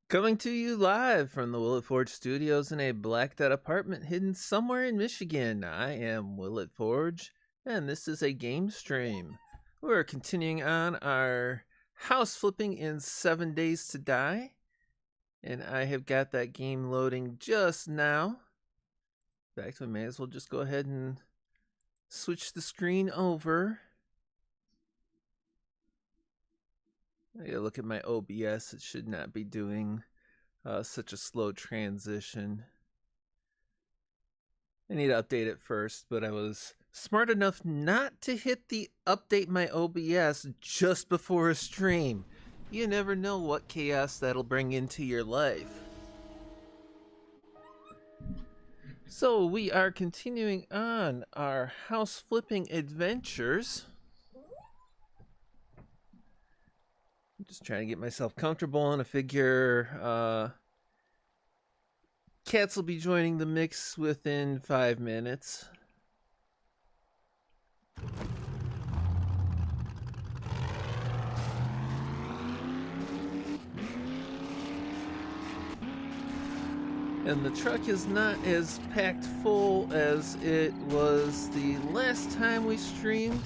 Coming to you live from the willitforge studios in a blacked out apartment hidden somewhere in Michigan. I am willitforge, and this is a game stream. We're continuing on our house flipping in 7 Days to Die, and I have got that game loading just now. In fact, we may as well just go ahead and switch the screen over. I gotta look at my OBS. It should not be doing such a slow transition. I need to update it first, but I was smart enough not to hit the update my OBS just before a stream. You never know what chaos that'll bring into your life. So we are continuing on our house flipping adventures. I'm just trying to get myself comfortable, and I figure cats will be joining the mix within 5 minutes. And the truck is not as packed full as it was the last time we streamed,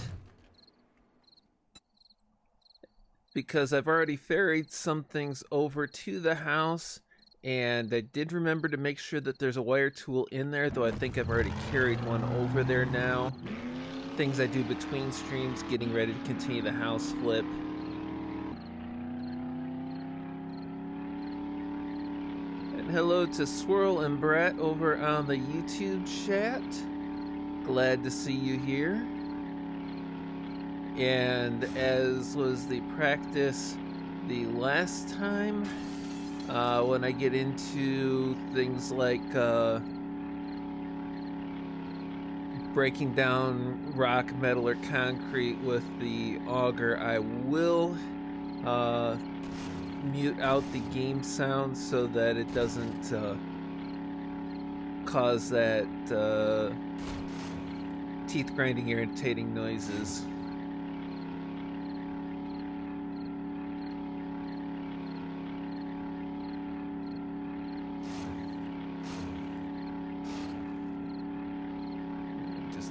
because I've already ferried some things over to the house, and I did remember to make sure that there's a wire tool in there, though I think I've already carried one over there now. Things I do between streams, getting ready to continue the house flip. And hello to Swirl and Brat over on the YouTube chat. Glad to see you here. And as was the practice the last time, when I get into things like breaking down rock, metal, or concrete with the auger, I will mute out the game sound so that it doesn't cause that teeth grinding, irritating noises.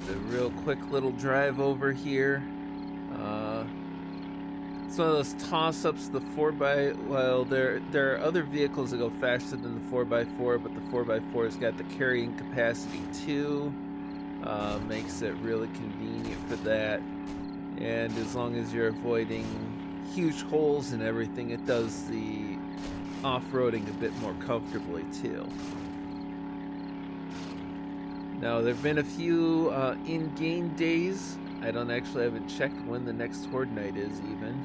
A real quick little drive over here. It's one of those toss-ups. The 4x, well, there are other vehicles that go faster than the 4x4, but the 4x4 has got the carrying capacity too. Makes it really convenient for that. And as long as you're avoiding huge holes and everything, it does the off-roading a bit more comfortably too. Now, there have been a few in-game days. I haven't checked when the next Horde night is even.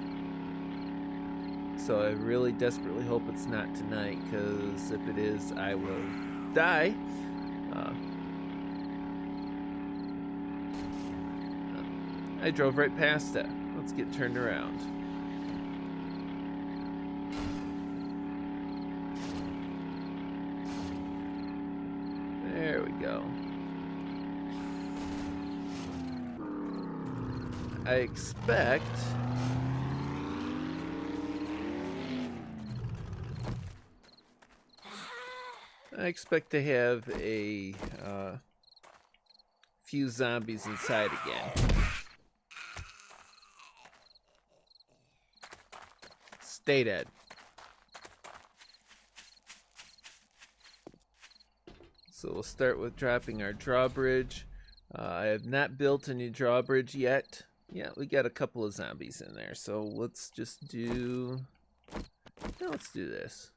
So I really desperately hope it's not tonight, because if it is, I will die. I drove right past that. Let's get turned around. There we go. I expect to have a few zombies inside again. Stay dead. So we'll start with dropping our drawbridge. I have not built a new drawbridge yet. Yeah, we got a couple of zombies in there, so let's just do... No, let's do this.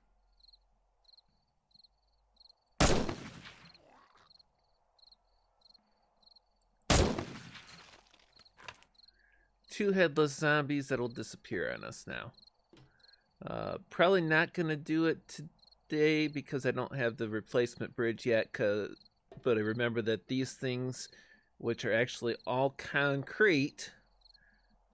Two headless zombies that'll disappear on us now. Probably not going to do it today because I don't have the replacement bridge yet, but I remember that these things, which are actually all concrete,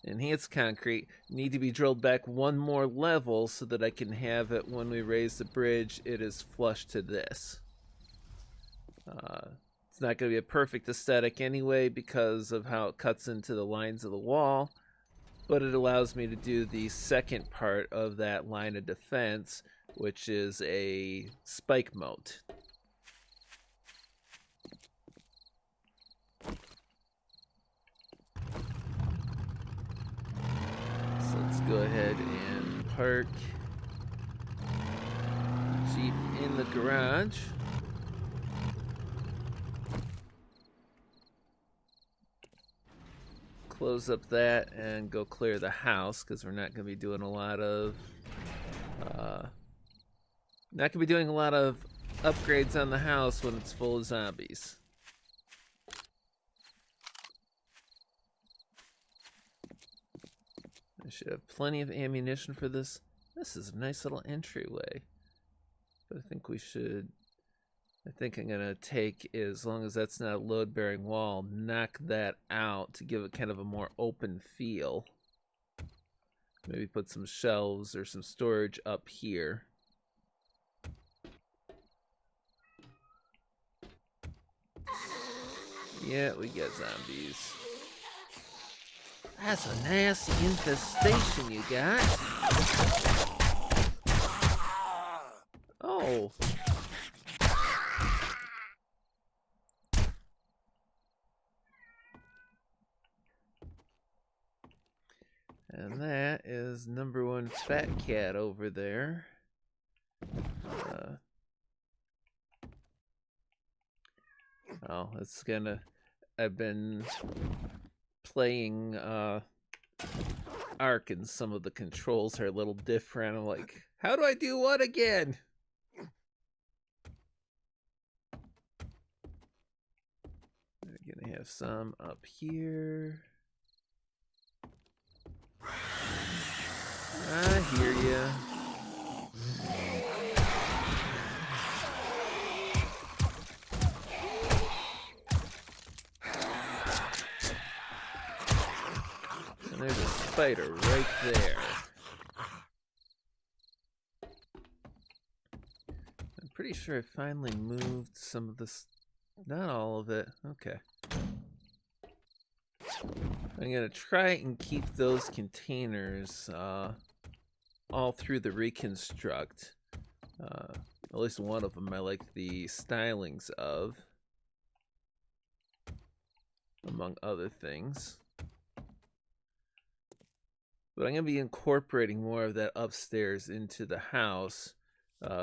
enhanced concrete, need to be drilled back one more level so that I can have it when we raise the bridge, it is flush to this. It's not going to be a perfect aesthetic anyway because of how it cuts into the lines of the wall, but it allows me to do the second part of that line of defense which is a spike moat. So let's go ahead and park Jeep in the garage. Close up that and go clear the house, because we're not going to be doing a lot of upgrades on the house when it's full of zombies. I should have plenty of ammunition for this. This is a nice little entryway. But I think I'm gonna take, as long as that's not a load-bearing wall, knock that out to give it kind of a more open feel. Maybe put some shelves or some storage up here. Yeah, we got zombies. That's a nasty infestation you got. Oh. And that is number one fat cat over there. Oh, it's gonna... I've been playing Ark, and some of the controls are a little different. I'm like, how do I do what again? We're gonna have some up here. I hear ya. And there's a spider right there. I'm pretty sure I finally moved some of this. Not all of it. Okay. I'm going to try and keep those containers all through the reconstruct. At least one of them I like the stylings of, among other things. But I'm going to be incorporating more of that upstairs into the house.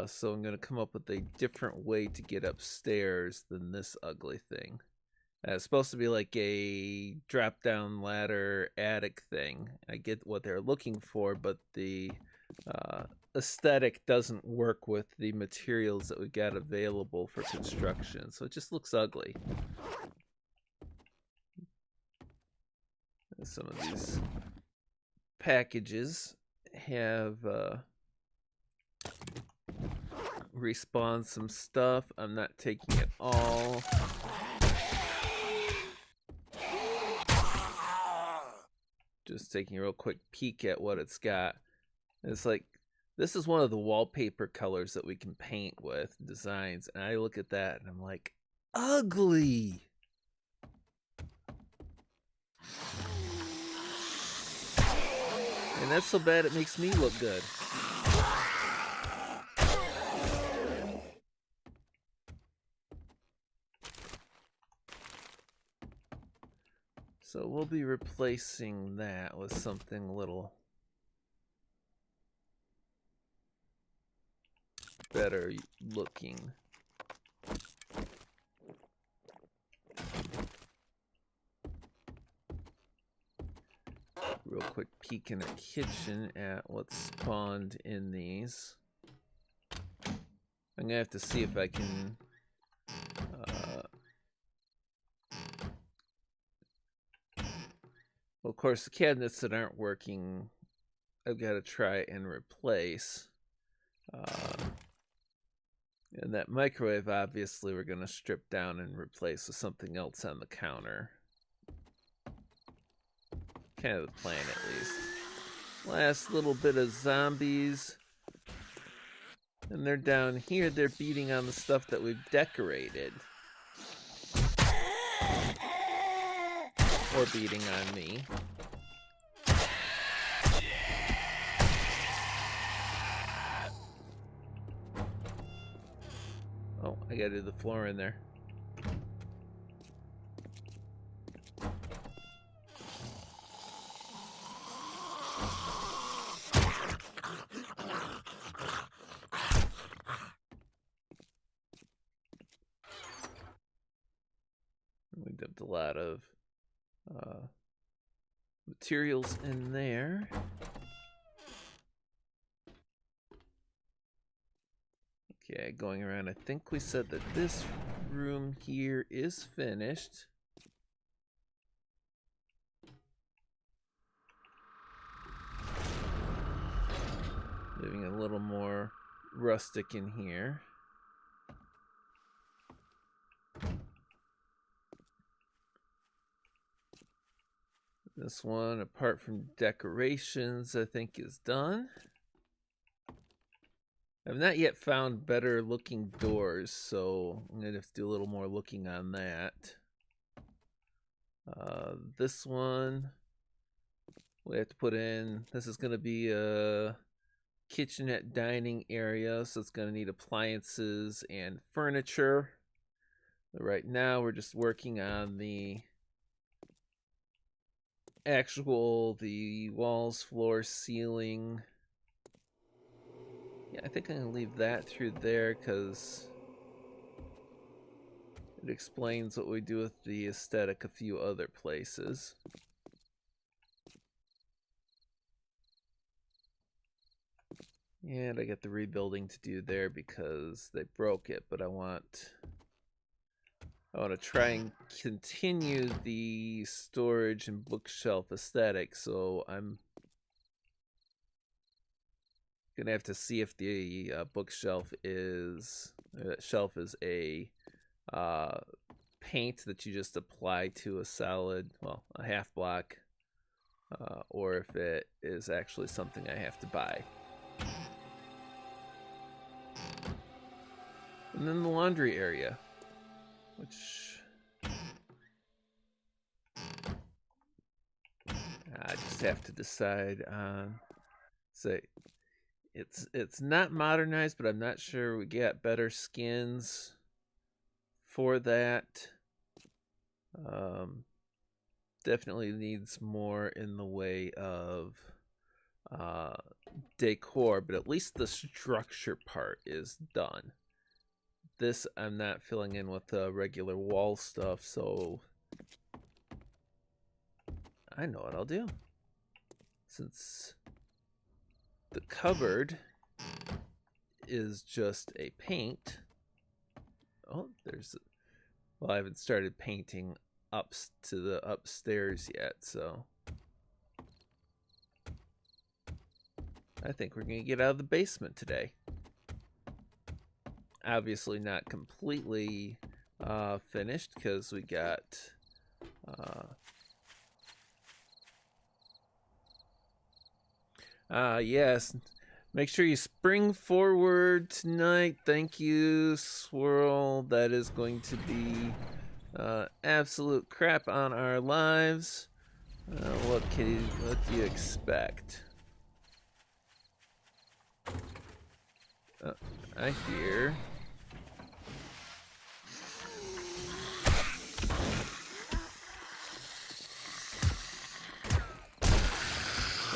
So I'm going to come up with a different way to get upstairs than this ugly thing. It's supposed to be like a drop-down ladder attic thing. I get what they're looking for, but the aesthetic doesn't work with the materials that we got available for construction. So it just looks ugly. Some of these packages have respawned some stuff. I'm not taking it all. Just taking a real quick peek at what it's got. It's like, this is one of the wallpaper colors that we can paint with, designs, and I look at that and I'm like, ugly! And that's so bad it makes me look good. So we'll be replacing that with something a little better looking. Real quick peek in our kitchen at what's spawned in these. I'm gonna have to see if I can well, of course, the cabinets that aren't working, I've got to try and replace. And that microwave, obviously, we're going to strip down and replace with something else on the counter. Kind of the plan, at least. Last little bit of zombies. And they're down here, they're beating on the stuff that we've decorated. Or beating on me. I gotta do the floor in there. We dumped a lot of materials in there. Okay, going around, I think we said that this room here is finished. Leaving a little more rustic in here. This one, apart from decorations, I think is done. I've not yet found better looking doors, so I'm going to have to do a little more looking on that. This one, we have to put in, this is going to be a kitchenette dining area, so it's going to need appliances and furniture. But right now, we're just working on the walls, floor, ceiling. Yeah, I think I'm going to leave that through there because it explains what we do with the aesthetic a few other places. And I got the rebuilding to do there because they broke it, but I want to try and continue the storage and bookshelf aesthetic, so I'm gonna have to see if the bookshelf is shelf is a paint that you just apply to a solid, well, a half block, or if it is actually something I have to buy. And then the laundry area, which I just have to decide on. Say it's not modernized, but I'm not sure we get better skins for that. Definitely needs more in the way of decor, but at least the structure part is done. This I'm not filling in with the regular wall stuff, so I know what I'll do. Since the cupboard is just a paint. Oh, well, I haven't started painting up to the upstairs yet, so I think we're gonna get out of the basement today. Obviously not completely finished because we got yes, make sure you spring forward tonight. Thank you, Swirl. That is going to be absolute crap on our lives. What do you expect? I hear.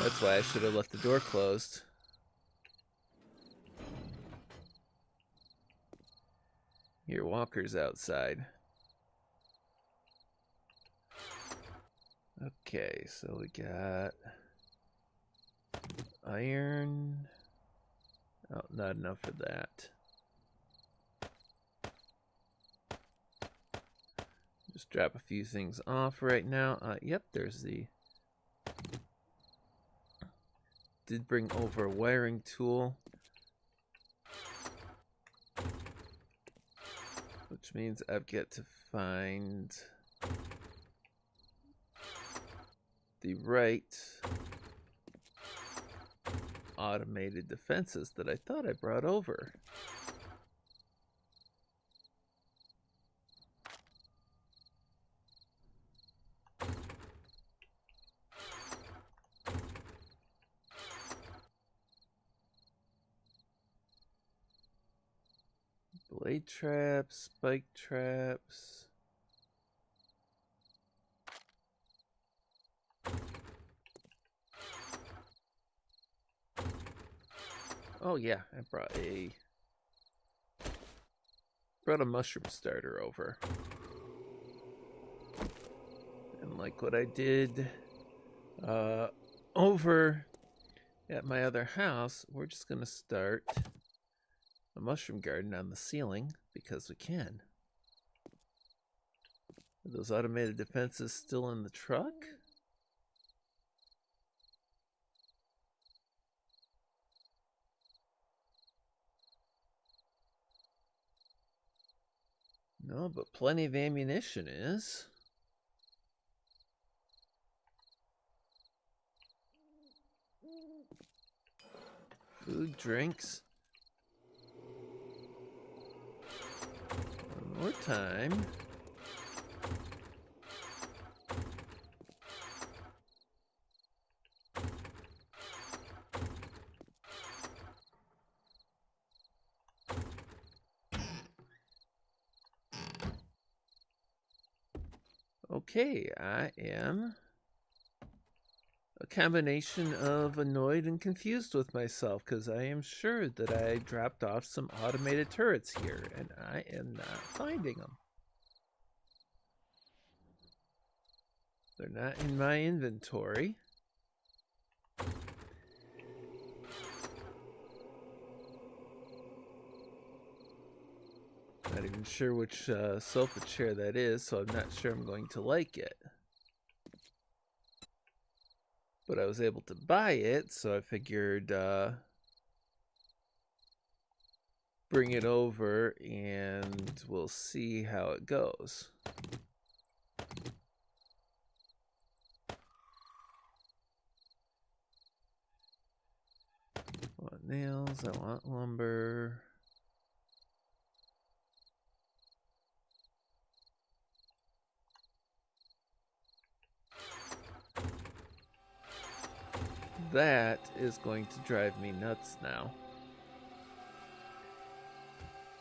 That's why I should have left the door closed. Your walker's outside. Okay, so we got iron. Oh, not enough for that. Just drop a few things off right now. Yep, there's the... Did bring over a wiring tool. Which means I've got to find the right automated defenses that I thought I brought over. Blade traps, spike traps. Oh yeah, I brought a mushroom starter over. And like what I did over at my other house, we're just gonna start a mushroom garden on the ceiling because we can. Are those automated defenses still in the truck? No, but plenty of ammunition is. Food, drinks. One more time. Okay, I am a combination of annoyed and confused with myself because I am sure that I dropped off some automated turrets here and I am not finding them. They're not in my inventory. Not even sure which sofa chair that is, so I'm not sure I'm going to like it. But I was able to buy it, so I figured bring it over and we'll see how it goes. I want nails, I want lumber. That is going to drive me nuts now.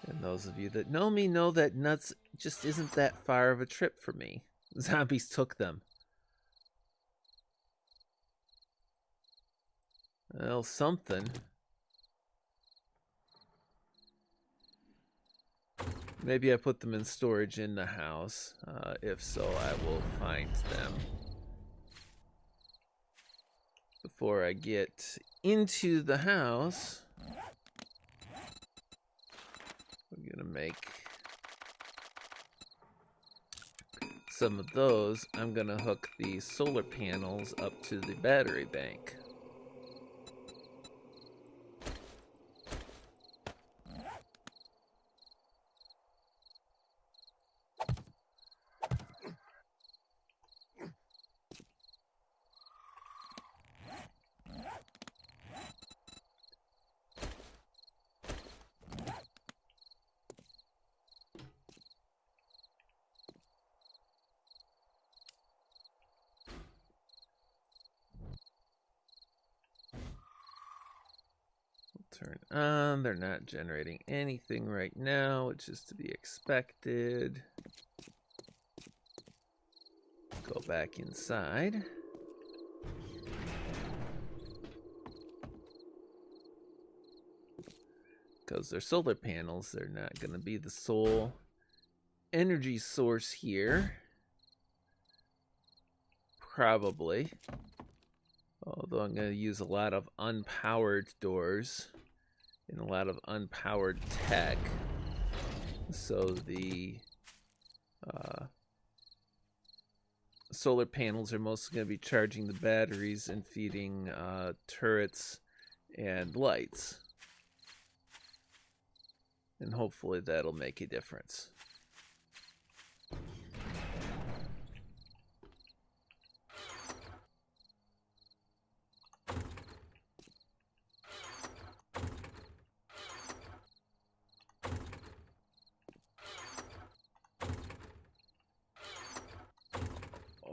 And those of you that know me know that nuts just isn't that far of a trip for me. Zombies took them. Well, something. Maybe I put them in storage in the house. If so, I will find them before I get into the house. We're gonna make some of those. I'm gonna hook the solar panels up to the battery bank. Turn on. They're not generating anything right now, which is to be expected. Go back inside. Because they're solar panels, they're not going to be the sole energy source here. Probably. Although I'm going to use a lot of unpowered doors and a lot of unpowered tech. So the solar panels are mostly going to be charging the batteries and feeding turrets and lights. And hopefully that'll make a difference.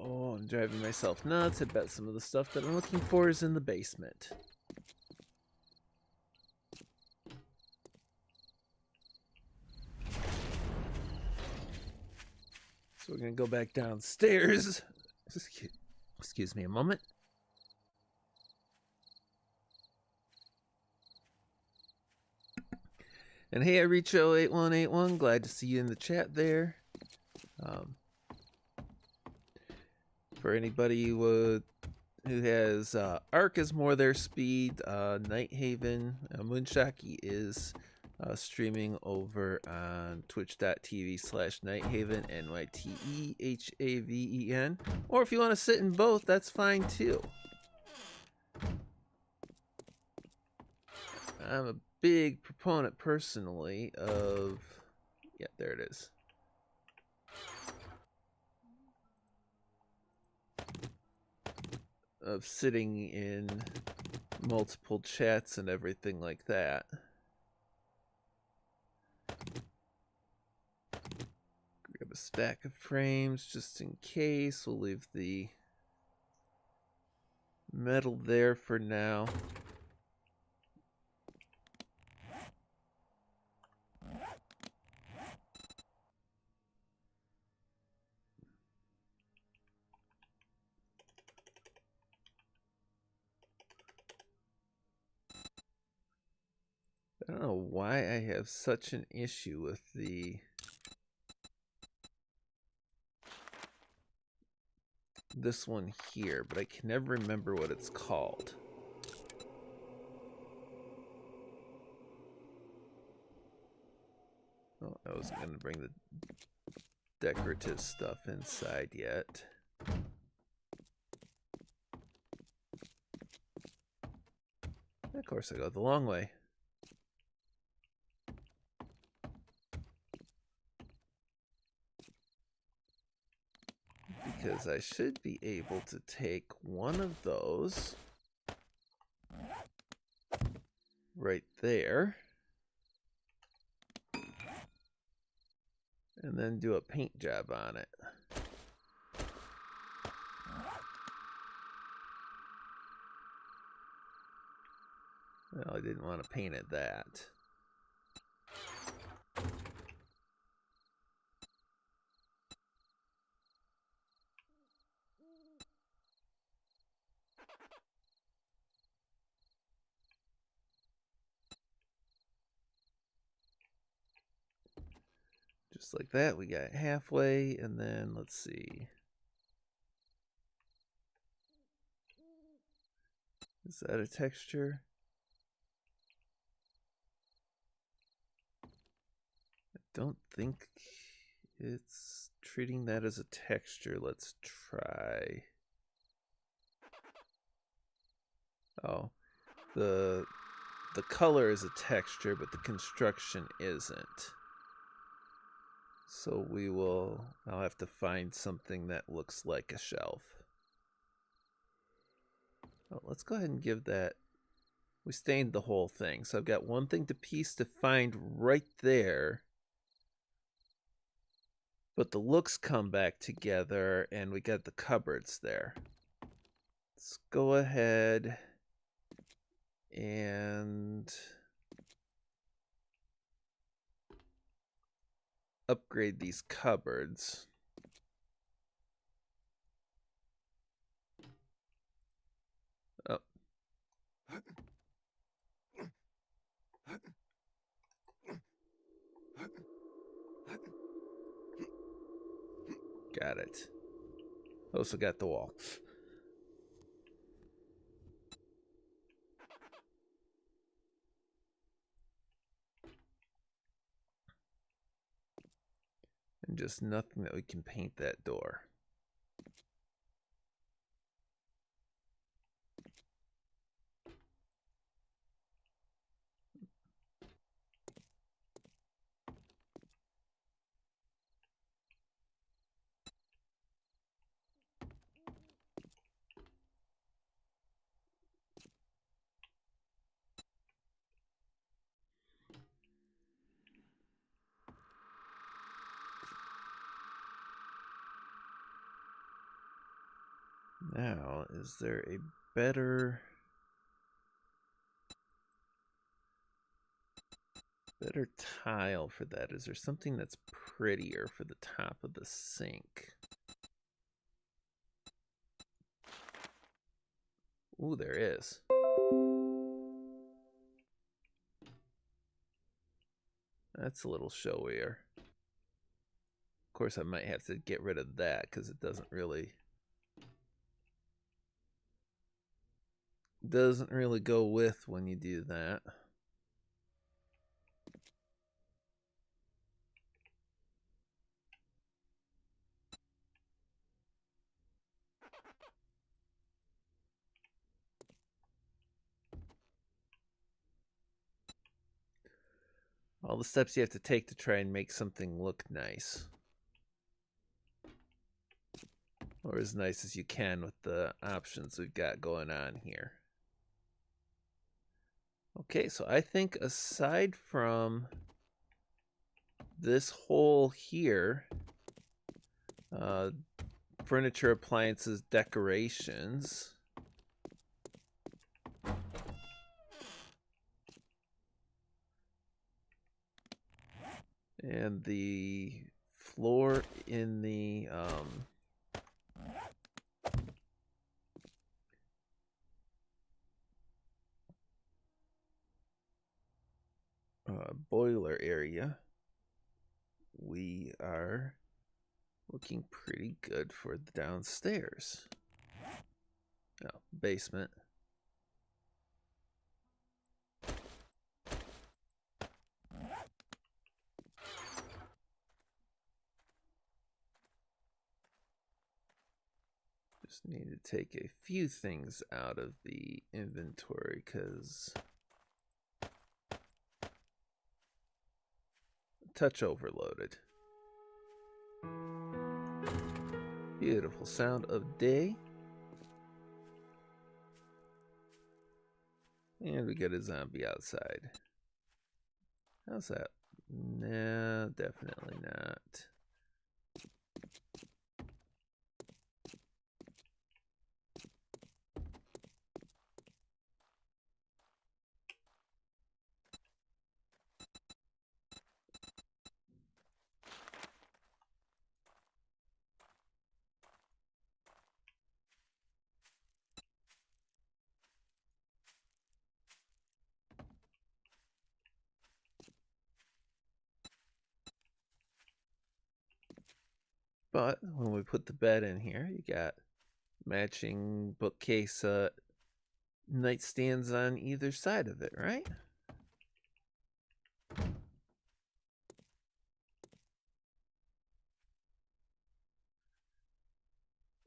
Oh, I'm driving myself nuts. I bet some of the stuff that I'm looking for is in the basement. gonna go back downstairs. Excuse me a moment. And hey, I reach 8181. Glad to see you in the chat there. For anybody who has Arc is more their speed, Nighthaven, Moonshaki is streaming over on twitch.tv/Nighthaven, NYTEHAVEN. Or if you want to sit in both, that's fine too. I'm a big proponent personally of, yeah, there it is. Of sitting in multiple chats and everything like that. Grab a stack of frames just in case. We'll leave the metal there for now. I don't know why I have such an issue with this one here, but I can never remember what it's called. Oh, I wasn't going to bring the decorative stuff inside yet. Of course, I go the long way. Because I should be able to take one of those right there and then do a paint job on it. Well, I didn't want to paint it that. Just like that, we got halfway, and then let's see. Is that a texture? I don't think it's treating that as a texture. Let's try. Oh, the color is a texture, but the construction isn't. So I'll have to find something that looks like a shelf. Well, let's go ahead and give that, we stained the whole thing. So I've got one thing to piece to find right there. But the looks come back together and we got the cupboards there. Let's go ahead and upgrade these cupboards. Oh. Got it. Also got the wall. And just nothing that we can paint that door. Now, is there a better... Better tile for that. Is there something that's prettier for the top of the sink? Ooh, there is. That's a little showier. Of course, I might have to get rid of that because it doesn't really go with when you do that. All the steps you have to take to try and make something look nice. Or as nice as you can with the options we've got going on here. Okay, so I think aside from this hole here, furniture, appliances, decorations, and the floor in the boiler area, we are looking pretty good for the downstairs. Oh, basement. Just need to take a few things out of the inventory because touch overloaded. Beautiful sound of day. And we get a zombie outside. How's that? No, definitely not. But when we put the bed in here, you got matching bookcase nightstands on either side of it, right?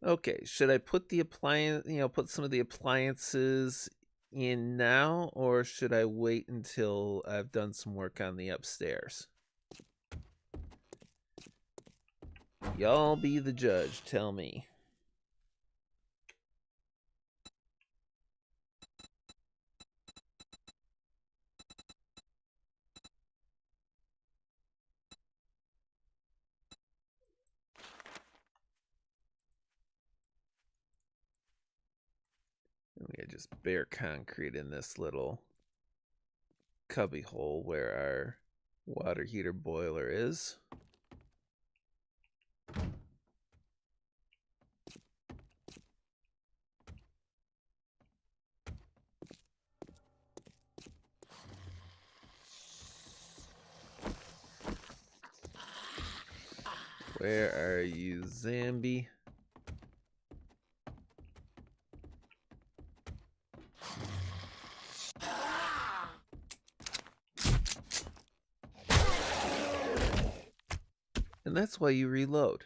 Okay, should I put the appliance, put some of the appliances in now, or should I wait until I've done some work on the upstairs? Y'all be the judge, tell me. We got just bare concrete in this little cubby hole where our water heater boiler is. Where are you, Zambi? And that's why you reload.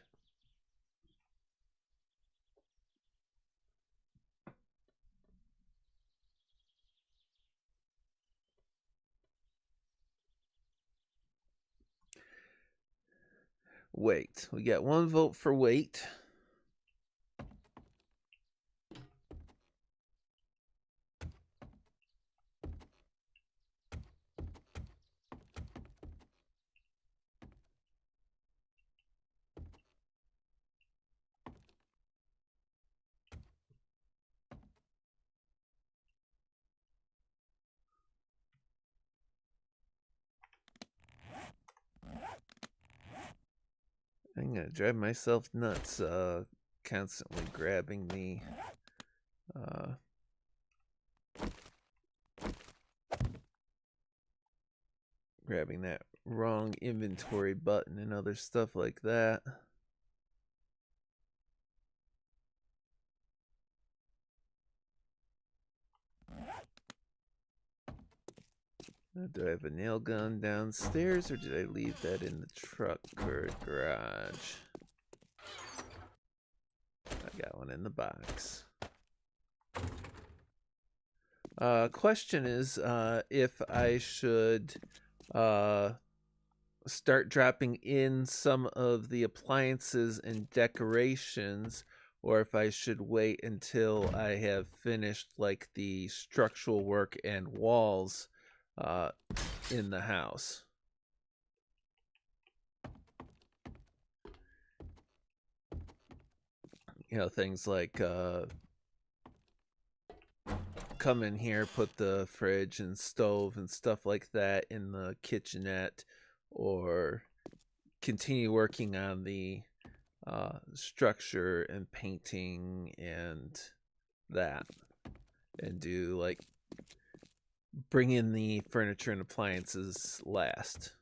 Wait. We got 1 vote for wait. I'm gonna drive myself nuts, constantly grabbing the, grabbing that wrong inventory button and other stuff like that. Do I have a nail gun downstairs, or did I leave that in the truck or garage? I got one in the box. Question is if I should start dropping in some of the appliances and decorations, or if I should wait until I have finished like the structural work and walls in the house. You know, things like come in here, put the fridge and stove and stuff like that in the kitchenette, or continue working on the structure and painting and that, and do like bring in the furniture and appliances last.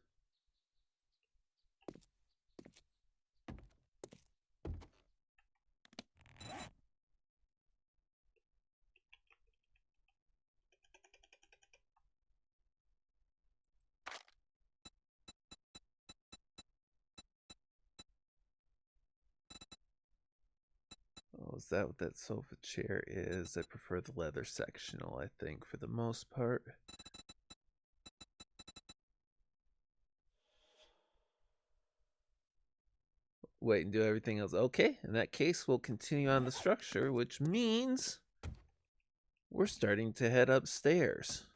Oh, is that what that sofa chair is? I prefer the leather sectional, I think, for the most part. Wait and do everything else. Okay, in that case, we'll continue on the structure, which means we're starting to head upstairs.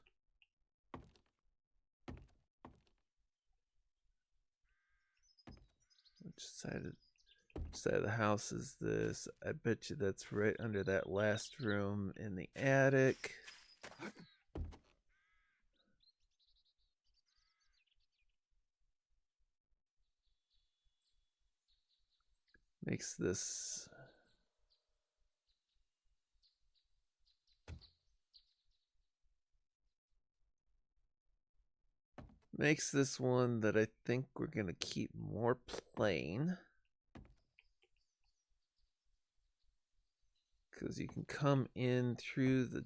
Which side of the house is this? I bet you that's right under that last room in the attic. Makes this one that I think we're gonna keep more plain, because you can come in through the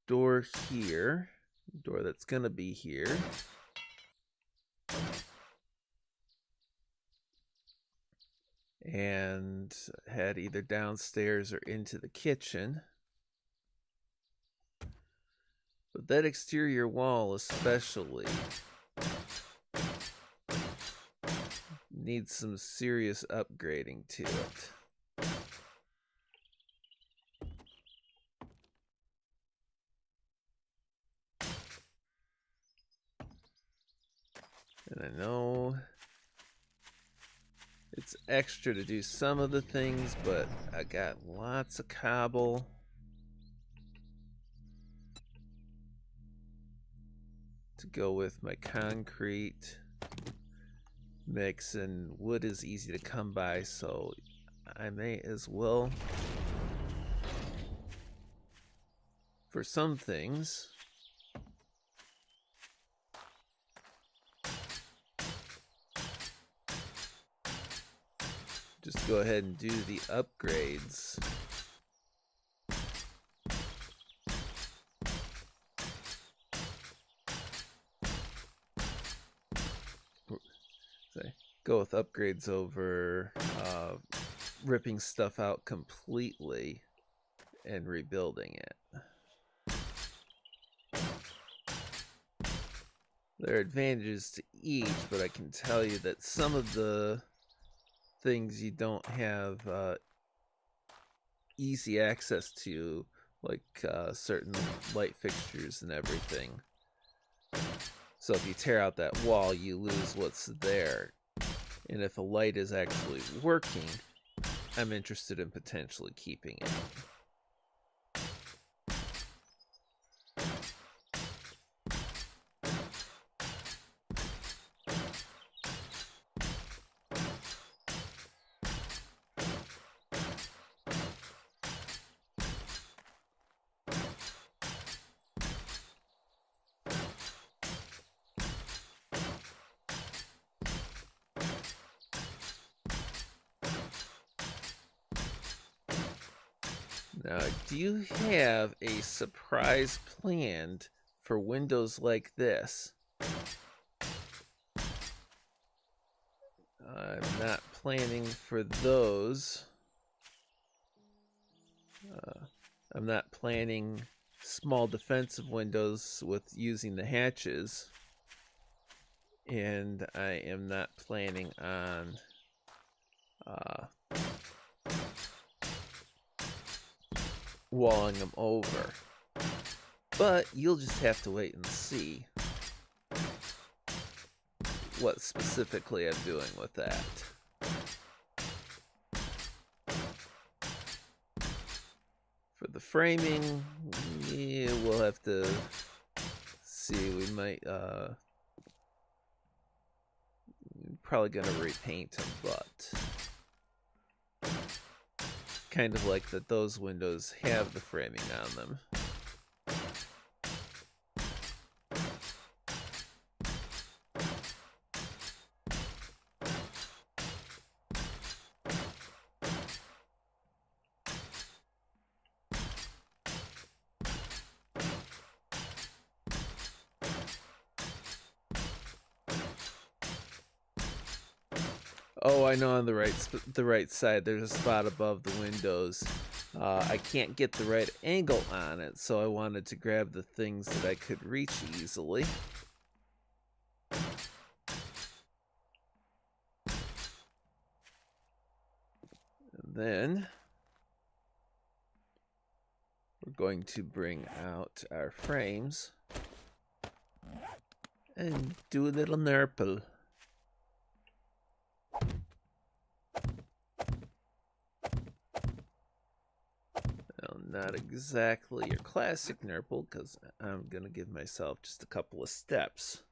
door here, door that's gonna be here, and head either downstairs or into the kitchen. But that exterior wall especially needs some serious upgrading to it. And I know it's extra to do some of the things, but I got lots of cobble. To go with my concrete mix, and wood is easy to come by, so I may as well, for some things, just go ahead and do the upgrades. Go with upgrades over ripping stuff out completely and rebuilding it. There are advantages to each, but I can tell you that some of the things you don't have easy access to, like certain light fixtures and everything. So if you tear out that wall, you lose what's there. And if a light is actually working, I'm interested in potentially keeping it. Now, do you have a surprise planned for windows like this? I'm not planning for those. I'm not planning small defensive windows with using the hatches. And I am not planning on walling them over. But you'll just have to wait and see what specifically I'm doing with that. For the framing, yeah, we'll have to see. We might probably gonna repaint them, but kind of like that those windows have the framing on them. Oh, I know on the right side there's a spot above the windows. I can't get the right angle on it, so I wanted to grab the things that I could reach easily. And then we're going to bring out our frames and do a little nurple. Not exactly your classic nurple, because I'm going to give myself just a couple of steps.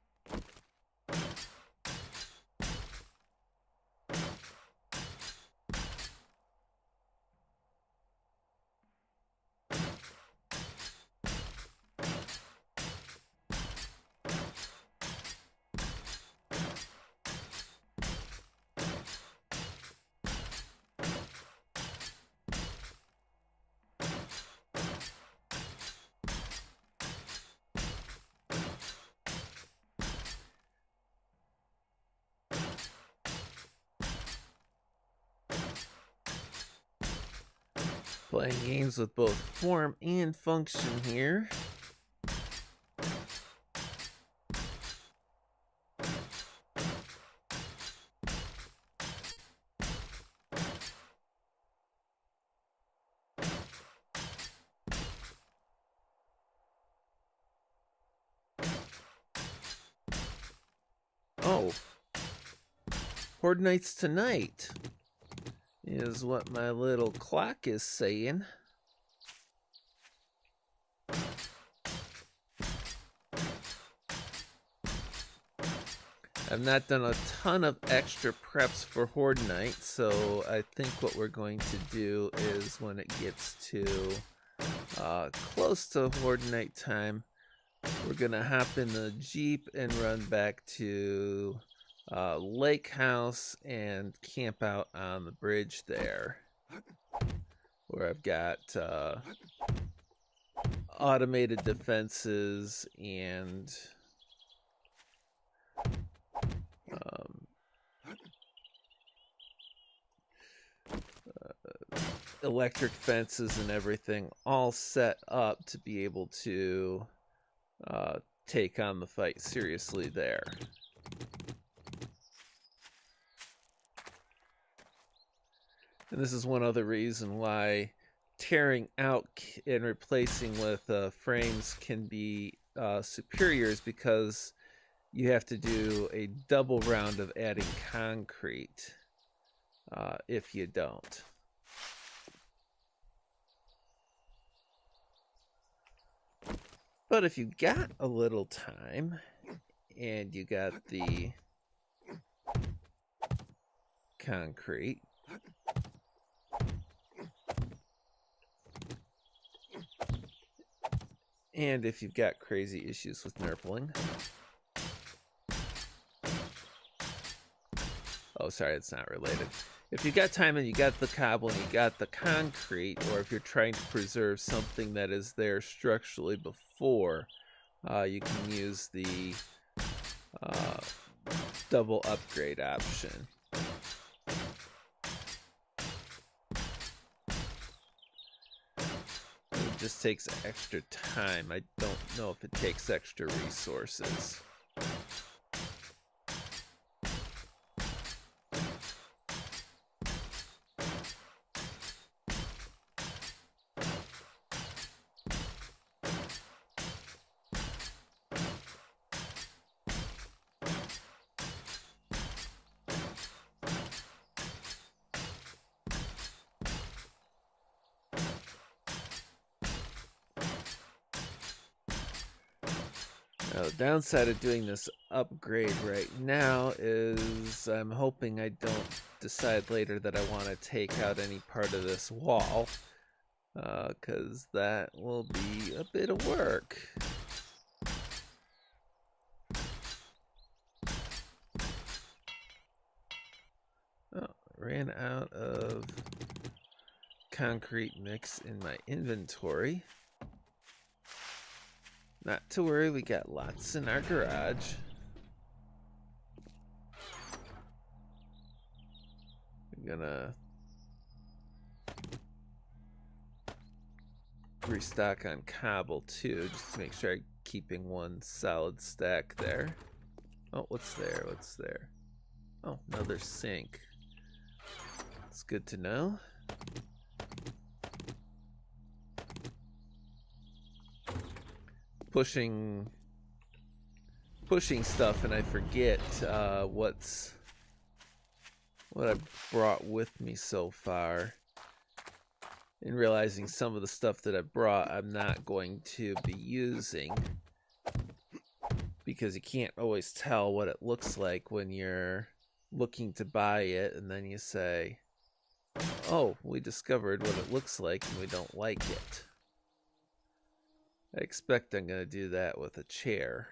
Playing games with both form and function here. Oh, Horde Nights tonight is what my little clock is saying. I've not done a ton of extra preps for Horde Night, so I think what we're going to do is when it gets to close to Horde Night time, we're going to hop in the Jeep and run back to Lake House and camp out on the bridge there, where I've got automated defenses and electric fences and everything all set up to be able to take on the fight seriously there. And this is one other reason why tearing out and replacing with frames can be superior, is because you have to do a double round of adding concrete if you don't. But if you got a little time and you got the concrete, and if you've got crazy issues with nurpling, oh sorry, it's not related. if you got time and you got the cobble and you got the concrete, or if you're trying to preserve something that is there structurally before, you can use the double upgrade option. It just takes extra time. I don't know if it takes extra resources. Now, the downside of doing this upgrade right now is I'm hoping I don't decide later that I want to take out any part of this wall, because that will be a bit of work. Oh, I ran out of concrete mix in my inventory. Not to worry, we got lots in our garage. I'm gonna restock on cobble too, just to make sure I'm keeping one solid stack there. Oh, what's there? What's there? Oh, another sink. It's good to know. Pushing stuff and I forget what I brought with me so far, and realizing some of the stuff that I brought I'm not going to be using, because you can't always tell what it looks like when you're looking to buy it and then you say, oh, we discovered what it looks like and we don't like it. I expect I'm going to do that with a chair.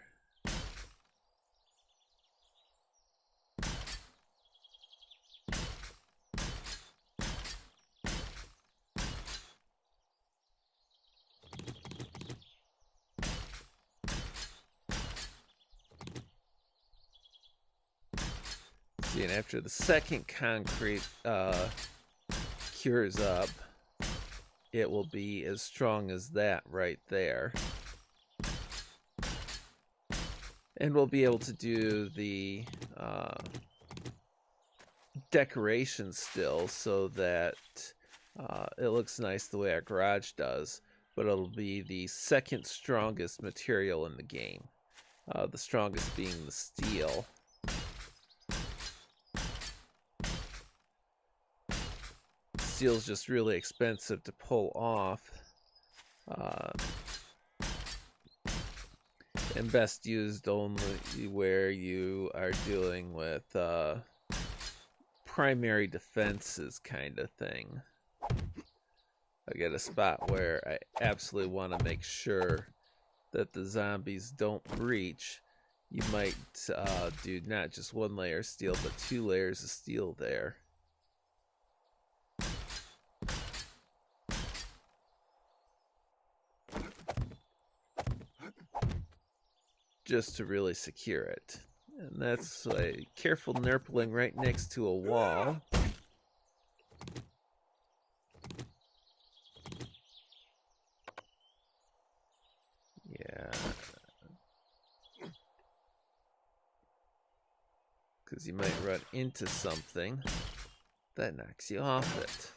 See, and after the second concrete cures up, it will be as strong as that right there. And we'll be able to do the decoration still, so that it looks nice the way our garage does, but it'll be the second strongest material in the game. The strongest being the steel. Steel's just really expensive to pull off, and best used only where you are dealing with primary defenses kind of thing. I get a spot where I absolutely want to make sure that the zombies don't breach. You might do not just one layer of steel, but 2 layers of steel there. Just to really secure it. And that's a careful nurpling right next to a wall. Yeah. Because you might run into something that knocks you off it.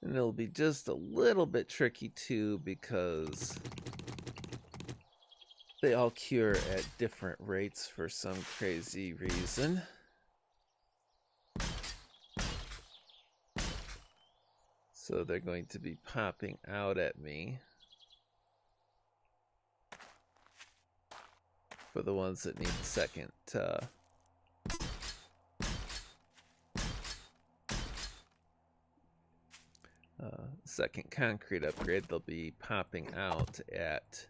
And it'll be just a little bit tricky too, because they all cure at different rates for some crazy reason. So they're going to be popping out at me for the ones that need the second second concrete upgrade, they'll be popping out at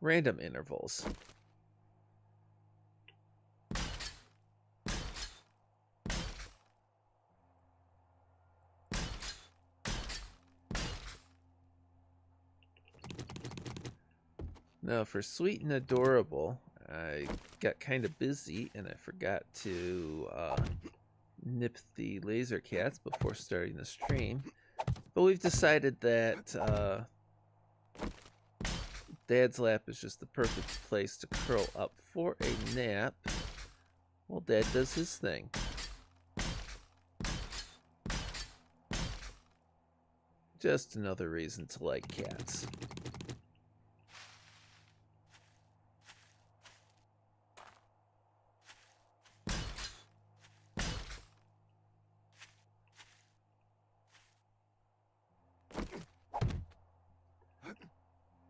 random intervals. Now for Sweet and Adorable, I got kind of busy and I forgot to nip the laser cats before starting the stream. But we've decided that Dad's lap is just the perfect place to curl up for a nap while Dad does his thing. Just another reason to like cats.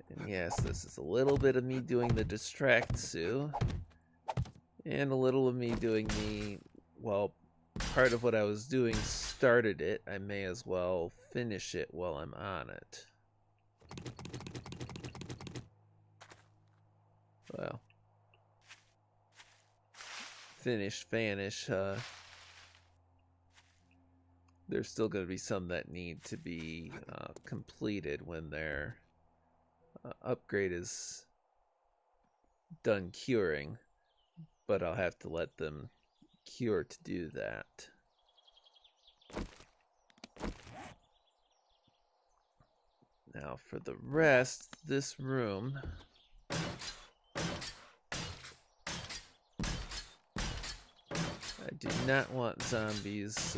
And yes, this is a little bit of me doing the distract Sue, and a little of me doing the, well, part of what I was doing started it. I may as well finish it while I'm on it. Well, finish, vanish. There's still going to be some that need to be completed when their upgrade is done curing, but I'll have to let them cure to do that. Now for the rest, this room, I do not want zombies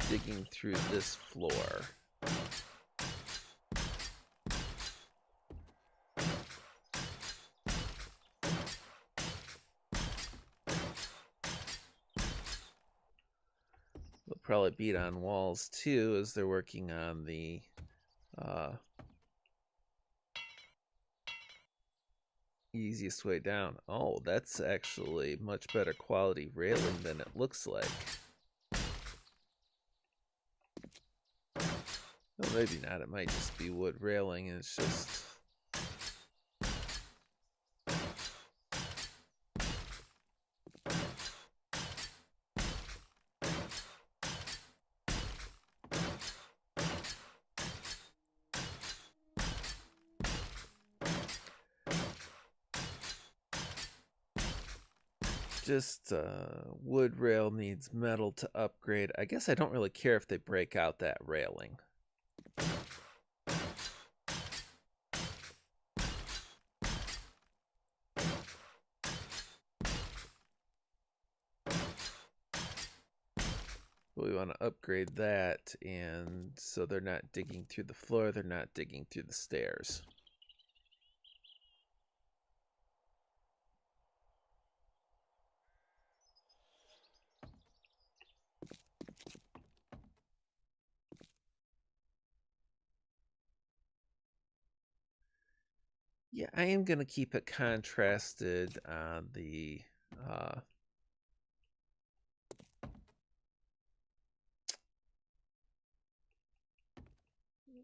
digging through this floor. They'll probably beat on walls too as they're working on the easiest way down. Oh, that's actually much better quality railing than it looks like. Well, maybe not. It might just be wood railing and it's just... wood rail needs metal to upgrade. I guess I don't really care if they break out that railing. But we want to upgrade that, and so they're not digging through the floor, they're not digging through the stairs. Yeah, I am going to keep it contrasted on the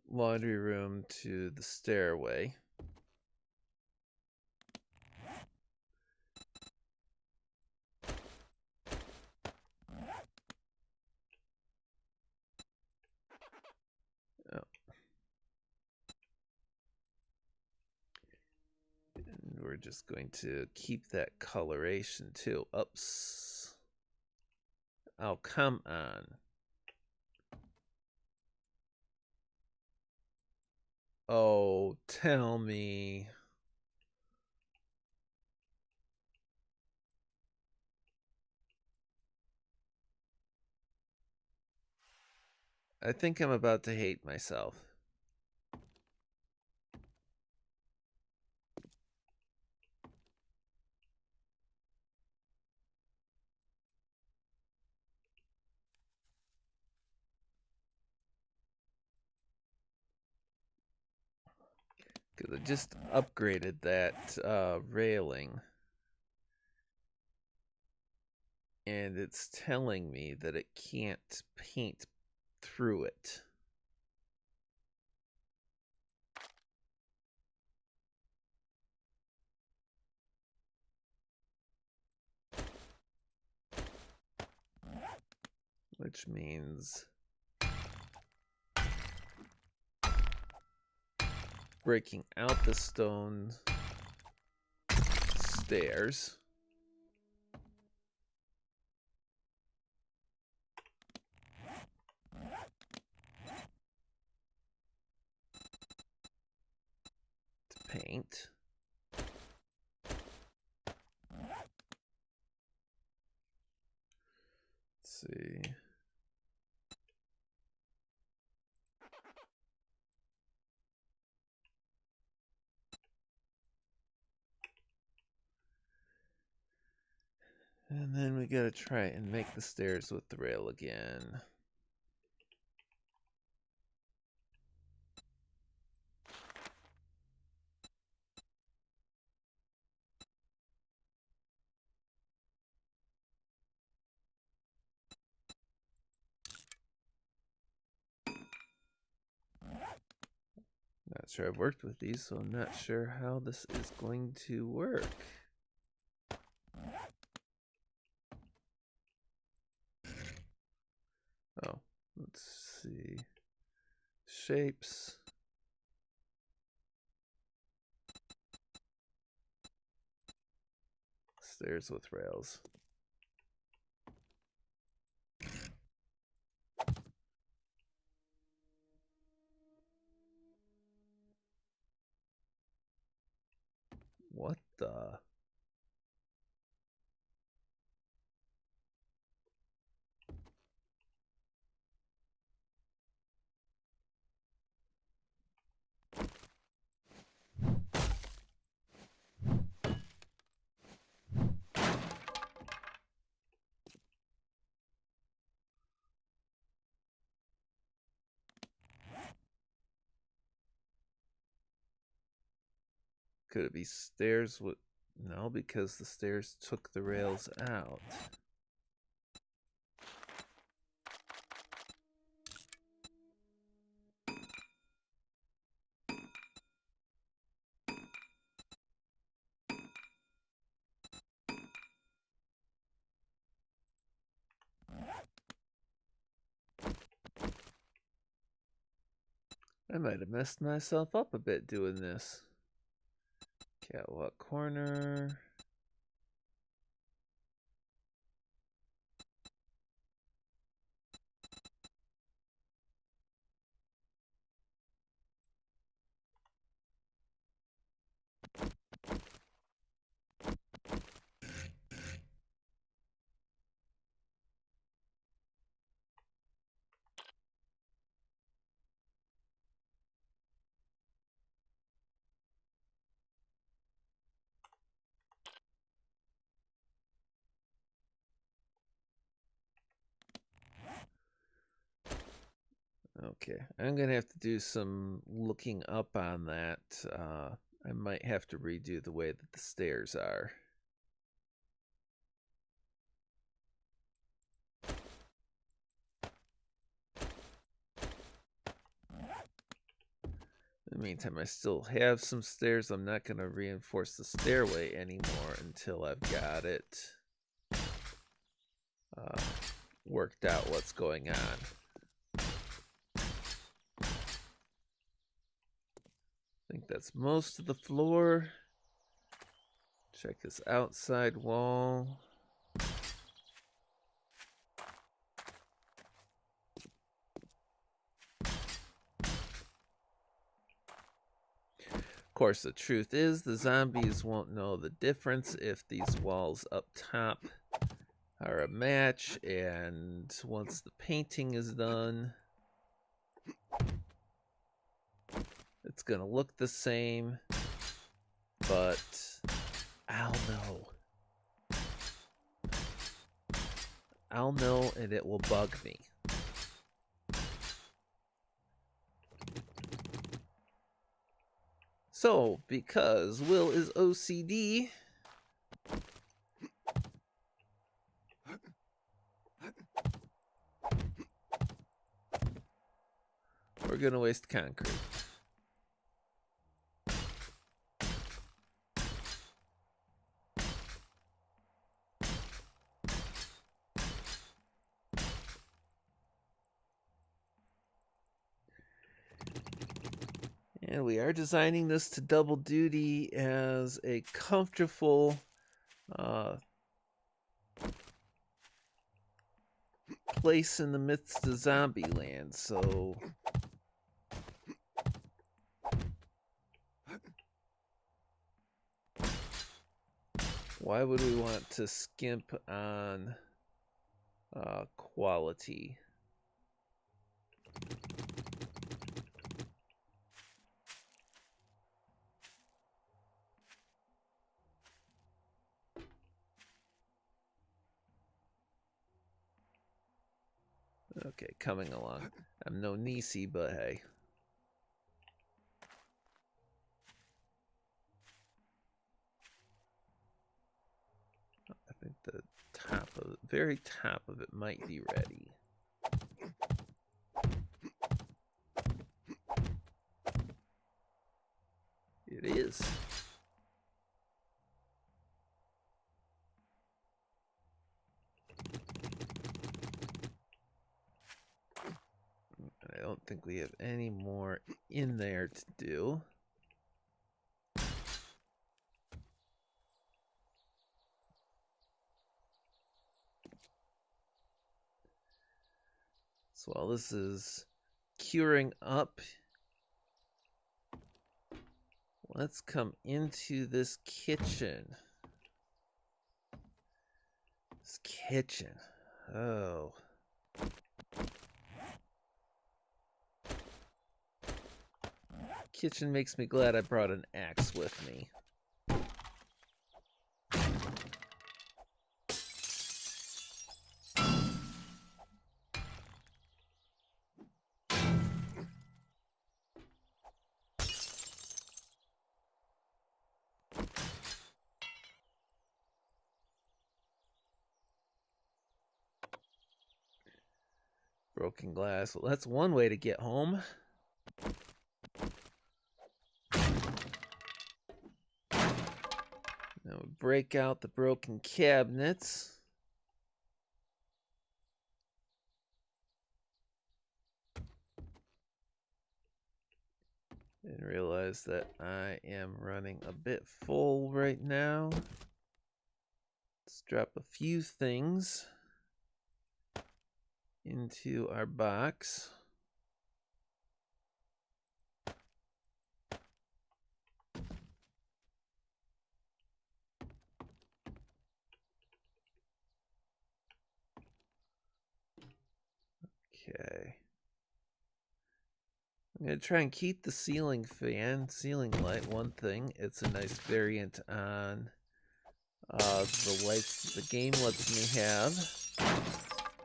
laundry room to the stairway. Oh. And we're just going to keep that coloration too. Oops. Oh, come on. Oh, tell me. I think I'm about to hate myself. Because I just upgraded that railing. And it's telling me that it can't paint through it. Which means breaking out the stone stairs. To paint. Let's see. And then we gotta try and make the stairs with the rail again. Not sure I've worked with these, so I'm not sure how this is going to work. Oh, let's see. Shapes. Stairs with rails. What the? Could it be stairs with... No, because the stairs took the rails out. I might have messed myself up a bit doing this. Catwalk corner. Okay, I'm gonna have to do some looking up on that. I might have to redo the way that the stairs are. In the meantime, I still have some stairs. I'm not gonna reinforce the stairway anymore until I've got it worked out what's going on. I think that's most of the floor. Check this outside wall. Of course, the truth is the zombies won't know the difference if these walls up top are a match, and once the painting is done, it's gonna look the same, but I'll know. I'll know, and it will bug me. So, because Will is OCD, we're gonna waste concrete. And we are designing this to double duty as a comfortable place in the midst of zombie land, so why would we want to skimp on quality? Okay, coming along. I'm no Nisi, but hey. I think the very top of it might be ready. It is. I don't think we have any more in there to do. So while this is curing up, let's come into this kitchen. This kitchen. Oh. Kitchen makes me glad I brought an axe with me. Broken glass. Well, that's one way to get home. Now we break out the broken cabinets. And realize that I am running a bit full right now. Let's drop a few things into our box. Okay. I'm going to try and keep the ceiling light one thing. It's a nice variant on the lights the game lets me have.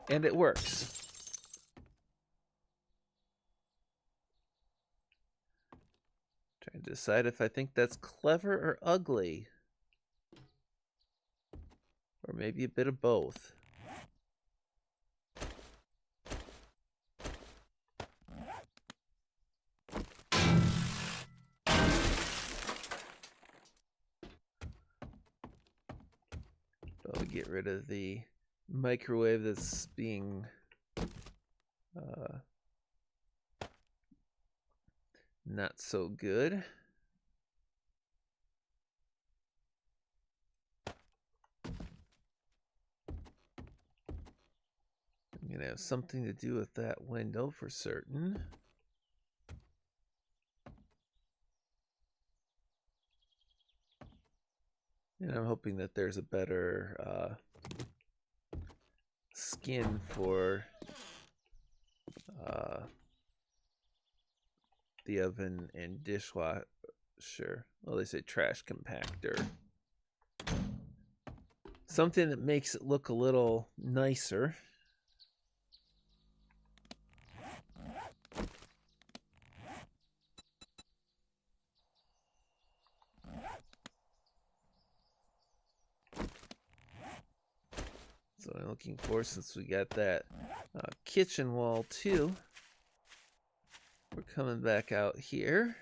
And it works. Trying to decide if I think that's clever or ugly. Or maybe a bit of both. Probably get rid of the microwave that's being not so good. I'm gonna have something to do with that window for certain. And I'm hoping that there's a better skin for the oven and dishwasher. Well, they say trash compactor. Something that makes it look a little nicer. So I'm looking for, since we got that kitchen wall too, We're coming back out here.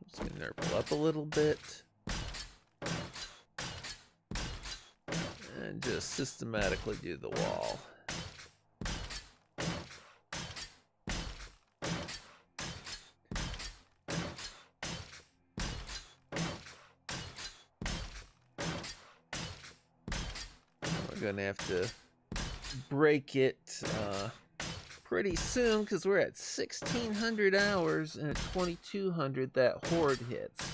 Just gonna nurple up a little bit. And just systematically do the wall. We're gonna have to break it pretty soon because we're at 1,600 hours, and at 2,200 that horde hits.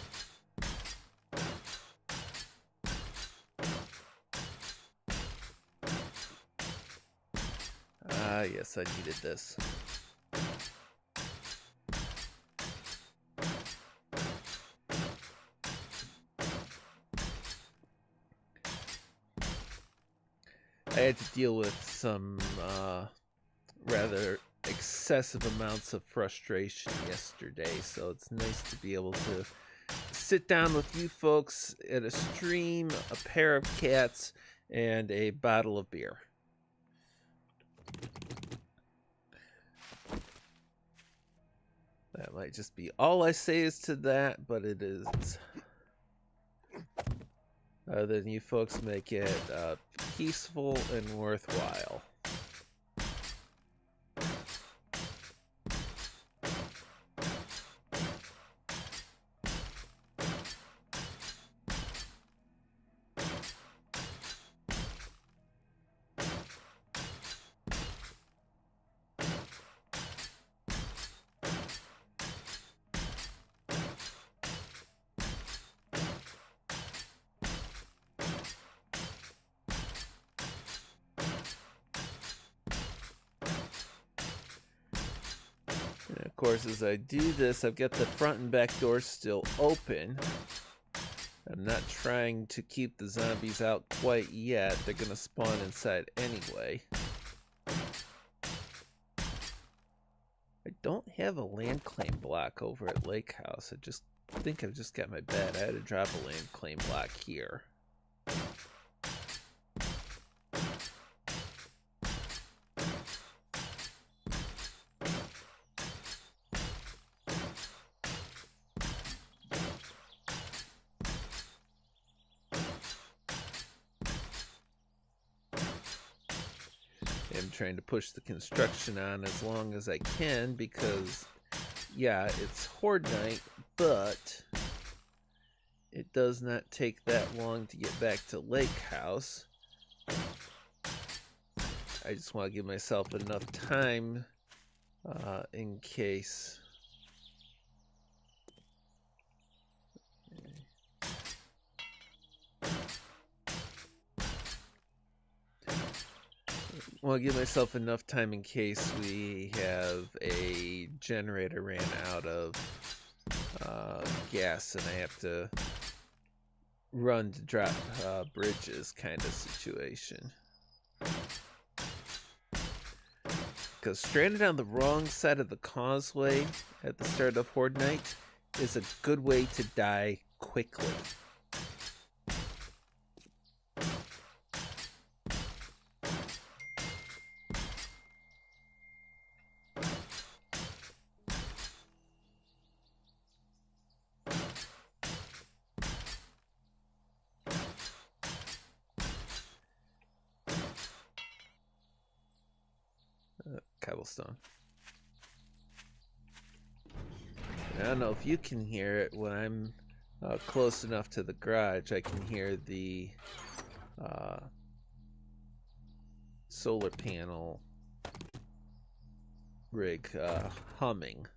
Ah, yes, I needed this. I had to deal with some rather excessive amounts of frustration yesterday, so it's nice to be able to sit down with you folks at a stream, a pair of cats, and a bottle of beer. That might just be all I say is to that, but it is. Other than you folks make it peaceful and worthwhile. And of course, as I do this, I've got the front and back doors still open. I'm not trying to keep the zombies out quite yet. They're going to spawn inside anyway. I don't have a land claim block over at Lake House. I think I've just got my bed. I had to drop a land claim block here. I'm trying to push the construction on as long as I can because, yeah, it's Horde Night, but it does not take that long to get back to Lake House. I just want to give myself enough time in case. Well, give myself enough time in case we have a generator ran out of gas and I have to run to drop bridges kind of situation. Because stranded on the wrong side of the causeway at the start of Horde Night is a good way to die quickly. Cobblestone. I don't know if you can hear it when I'm close enough to the garage. I can hear the solar panel rig humming.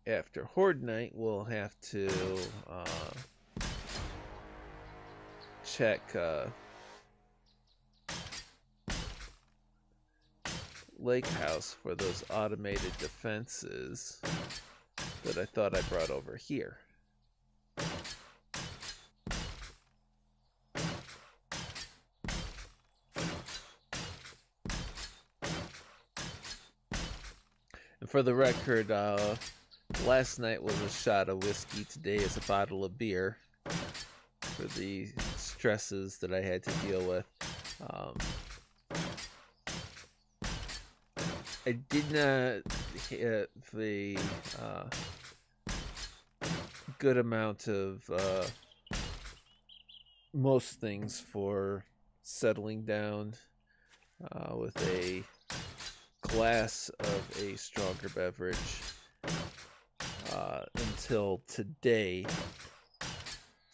After Horde Night, we'll have to check Lake House for those automated defenses that I thought I brought over here. And for the record, last night was a shot of whiskey. Today is a bottle of beer for the stresses that I had to deal with. I did not hit the good amount of most things for settling down with a glass of a stronger beverage until today.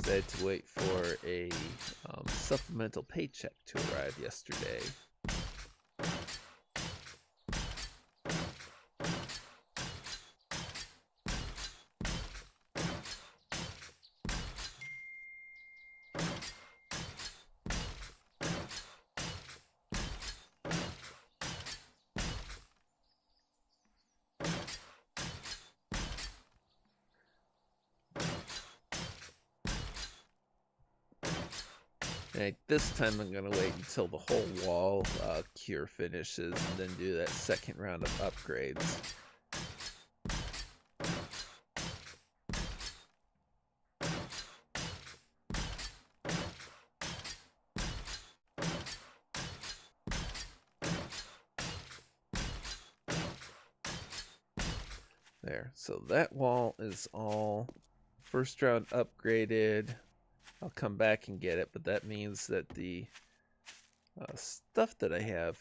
So I had to wait for a supplemental paycheck to arrive yesterday. And this time I'm going to wait until the whole wall cure finishes and then do that second round of upgrades. There, so that wall is all first round upgraded. I'll come back and get it, but that means that the stuff that I have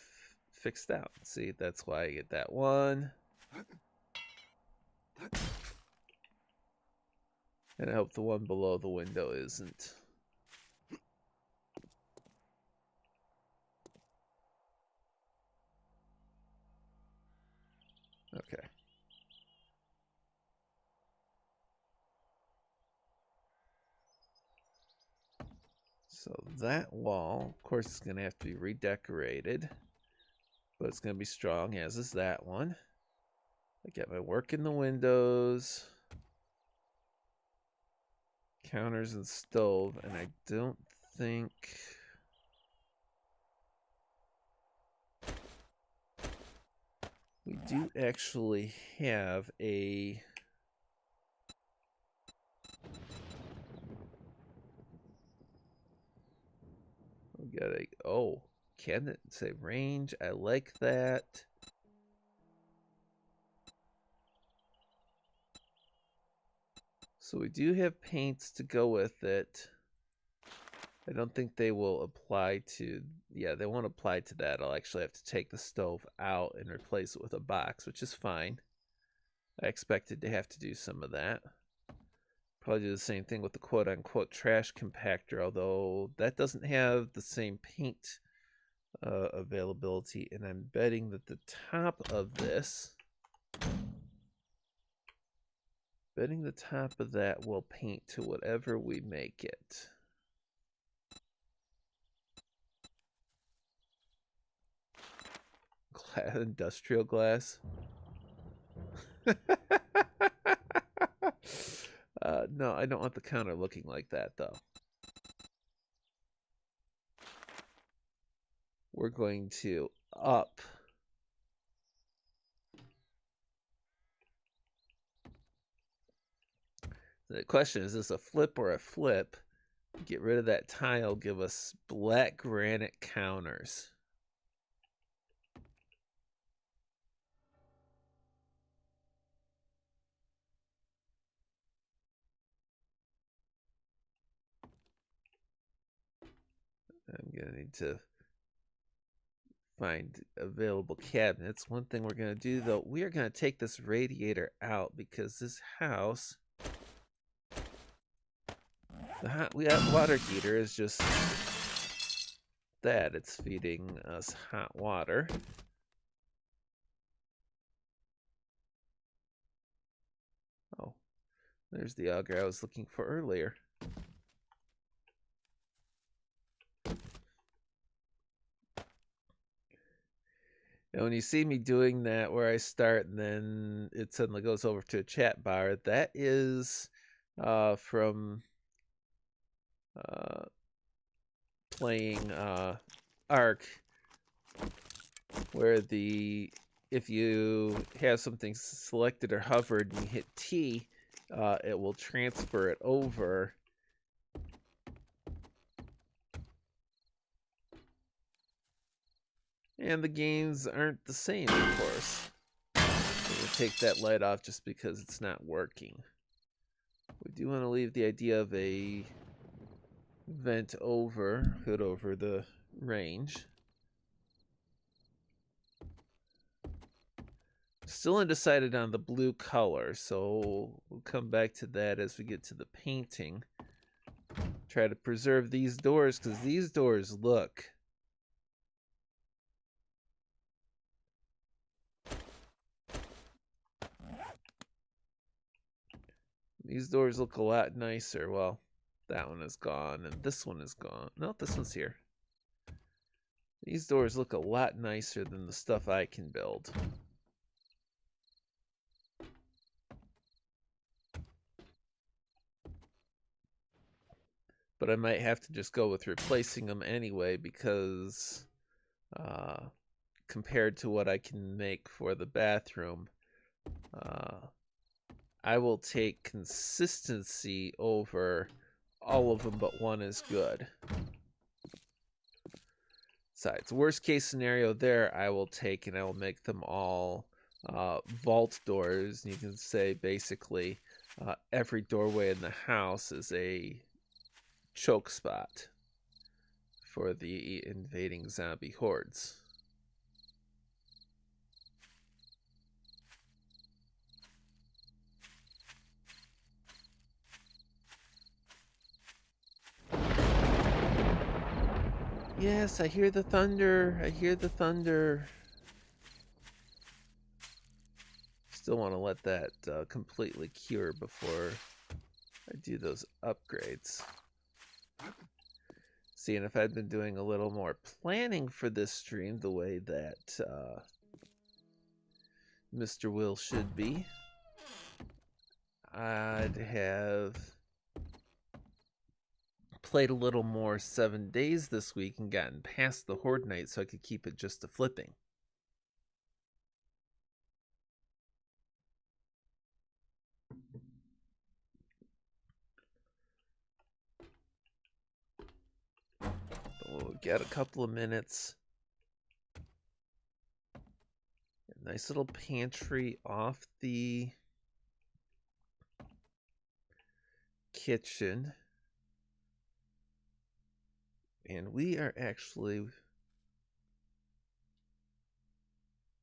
fixed out. See, that's why I get that one. And I hope the one below the window isn't. Okay. So that wall, of course, is going to have to be redecorated. But it's going to be strong, as is that one. I get my work in the windows, counters and stove, and I don't think... we do actually have a... we got a... oh, can it say range? I like that. So we do have paints to go with it. I don't think they will apply to... yeah, they won't apply to that. I'll actually have to take the stove out and replace it with a box, which is fine. I expected to have to do some of that. Probably do the same thing with the quote-unquote trash compactor, although that doesn't have the same paint availability, and I'm betting that the top of this... betting the top of that will paint to whatever we make it. Industrial glass. No, I don't want the counter looking like that, though. We're going to up the question is this a flip or a flip? Get rid of that tile, give us black granite counters. I'm going to need to find available cabinets. One thing we're going to do, though, we are going to take this radiator out because this house, the hot water heater is just that. It's feeding us hot water. Oh, there's the auger I was looking for earlier. And when you see me doing that where I start and then it suddenly goes over to a chat bar, that is from playing Ark, where the if you have something selected or hovered and you hit T, it will transfer it over. And the games aren't the same, of course. We'll take that light off just because it's not working. We do want to leave the idea of a vent over, hood over the range. Still undecided on the blue color, so we'll come back to that as we get to the painting. Try to preserve these doors, because these doors look... These doors look a lot nicer. Well, that one is gone, and this one is gone. No, this one's here. These doors look a lot nicer than the stuff I can build. But I might have to just go with replacing them anyway, because compared to what I can make for the bathroom, I will take consistency over all of them, but one is good. Besides, worst case scenario there, I will take and I will make them all vault doors. You can say basically every doorway in the house is a choke spot for the invading zombie hordes. Yes, I hear the thunder. I hear the thunder. Still want to let that completely cure before I do those upgrades. See, and if I'd been doing a little more planning for this stream the way that Mr. Will should be, I'd have played a little more 7 days this week and gotten past the Horde Night so I could keep it just to flipping. But we'll get a couple of minutes. A nice little pantry off the kitchen. And we are actually...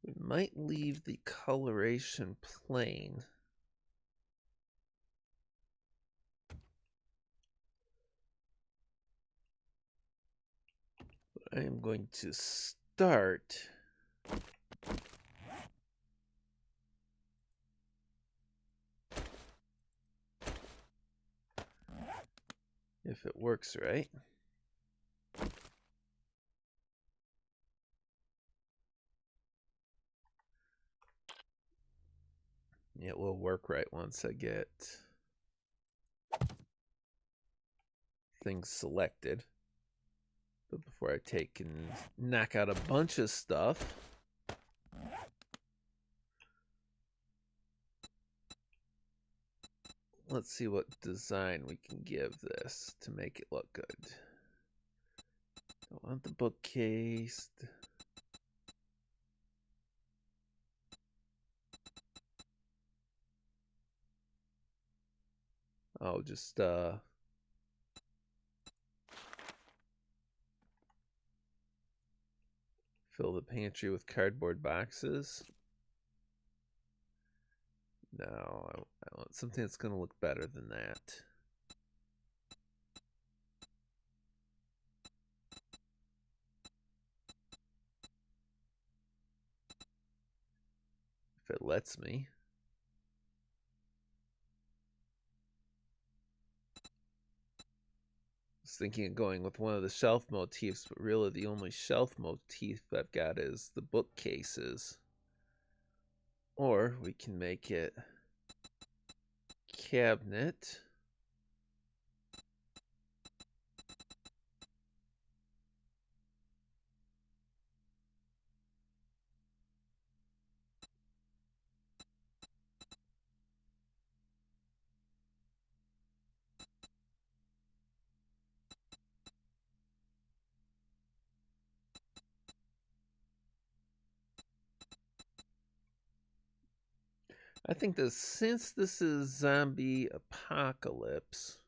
We might leave the coloration plain. But I am going to start if it works right. It will work right once I get things selected. But before I take and knock out a bunch of stuff, let's see what design we can give this to make it look good. I want the bookcase. I'll just fill the pantry with cardboard boxes. No, I want something that's going to look better than that. If it lets me. I was thinking of going with one of the shelf motifs, but really the only shelf motif I've got is the bookcases. Or we can make it cabinet. I think that since this is zombie apocalypse,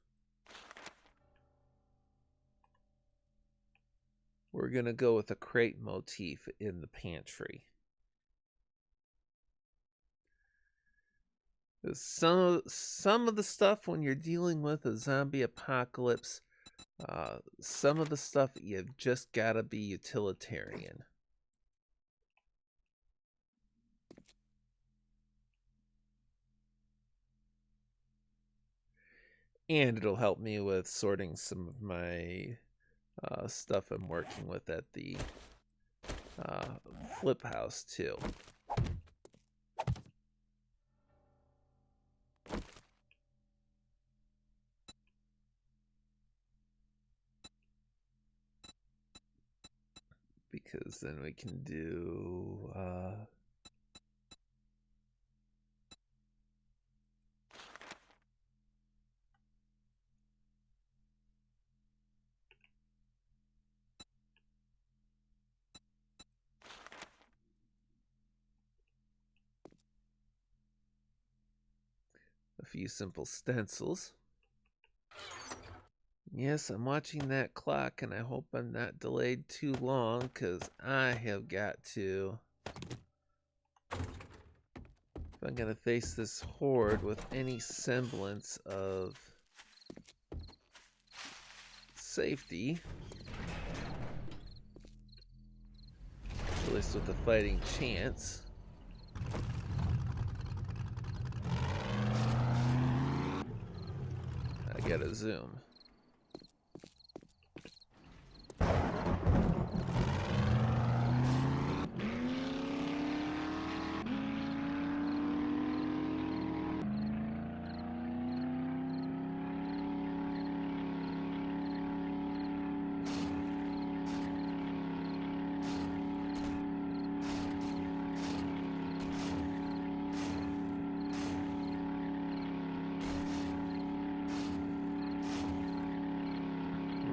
we're going to go with a crate motif in the pantry. Some of the stuff when you're dealing with a zombie apocalypse, some of the stuff you've just got to be utilitarian. And it'll help me with sorting some of my stuff I'm working with at the flip house too. Because then we can do a few simple stencils. Yes, I'm watching that clock, and I hope I'm not delayed too long, because I have got to... If I'm going to face this horde with any semblance of safety, at least with a fighting chance, I gotta zoom.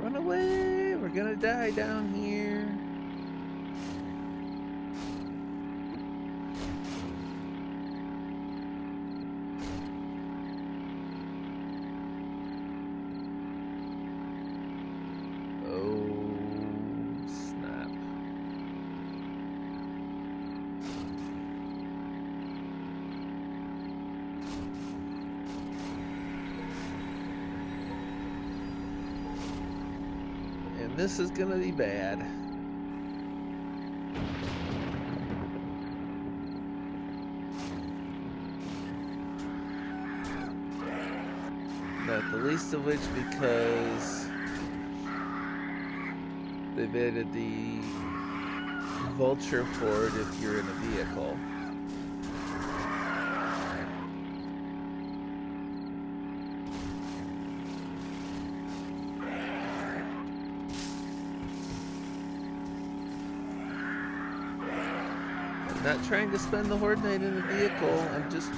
Run away! We're gonna die down here. Oh, snap. And this is gonna be bad. Not the least of which because they've added the vulture forward if you're in a vehicle. I'm not trying to spend the horde night in a vehicle, I'm just...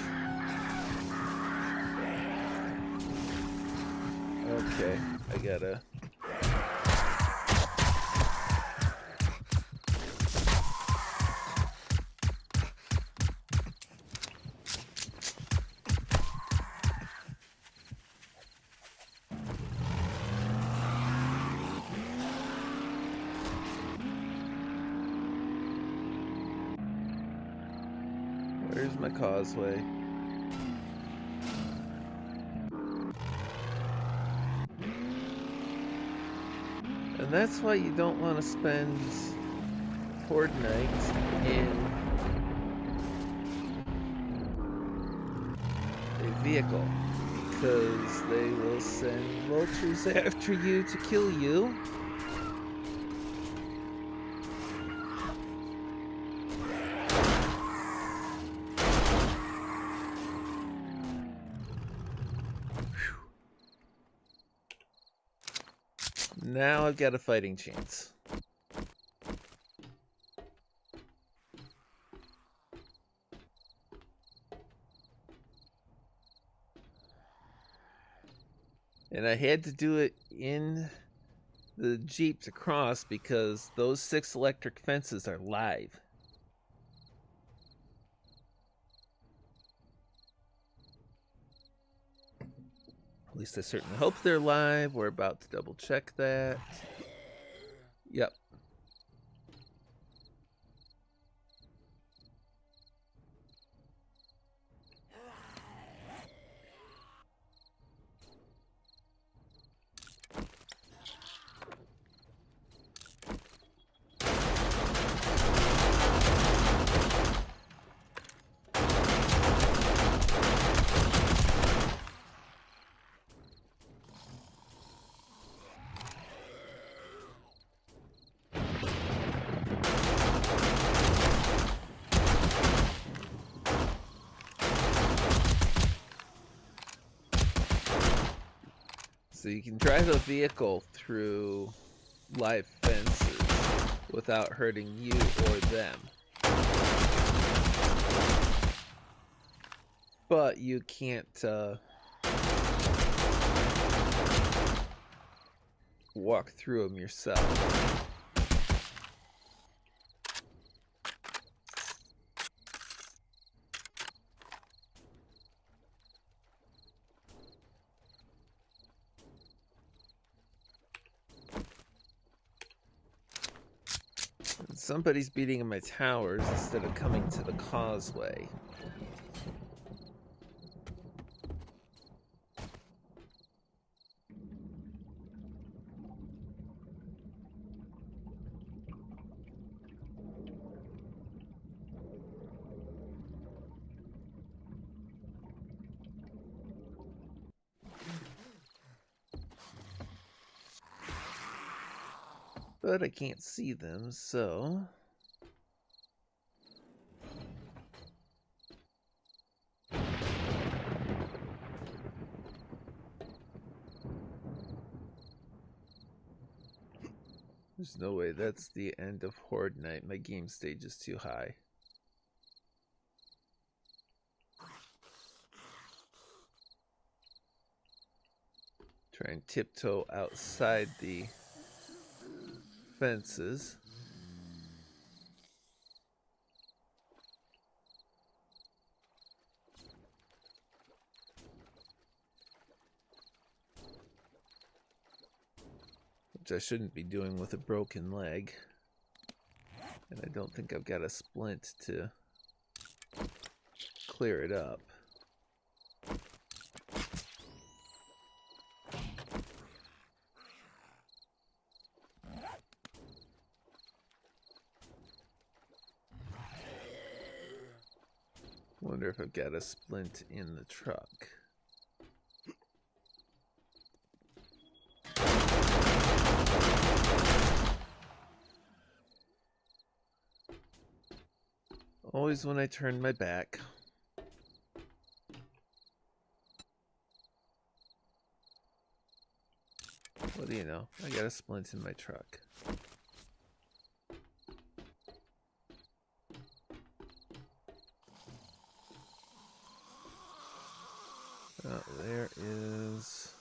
Okay, I gotta... Where's my causeway? And that's why you don't want to spend horde nights in a vehicle, because they will send vultures after you to kill you. Now I've got a fighting chance. And I had to do it in the Jeep to cross because those 6 electric fences are live. At least I certainly hope they're live. We're about to double check that. Yep. So you can drive a vehicle through live fences without hurting you or them. But you can't walk through them yourself. Somebody's beating in my towers instead of coming to the causeway. But I can't see them, so... There's no way that's the end of Horde Night. My game stage is too high. Try and tiptoe outside the fences. Which I shouldn't be doing with a broken leg. And I don't think I've got a splint to clear it up. Wonder if I've got a splint in the truck. Always when I turn my back. What do you know? I got a splint in my truck. Oh, there is...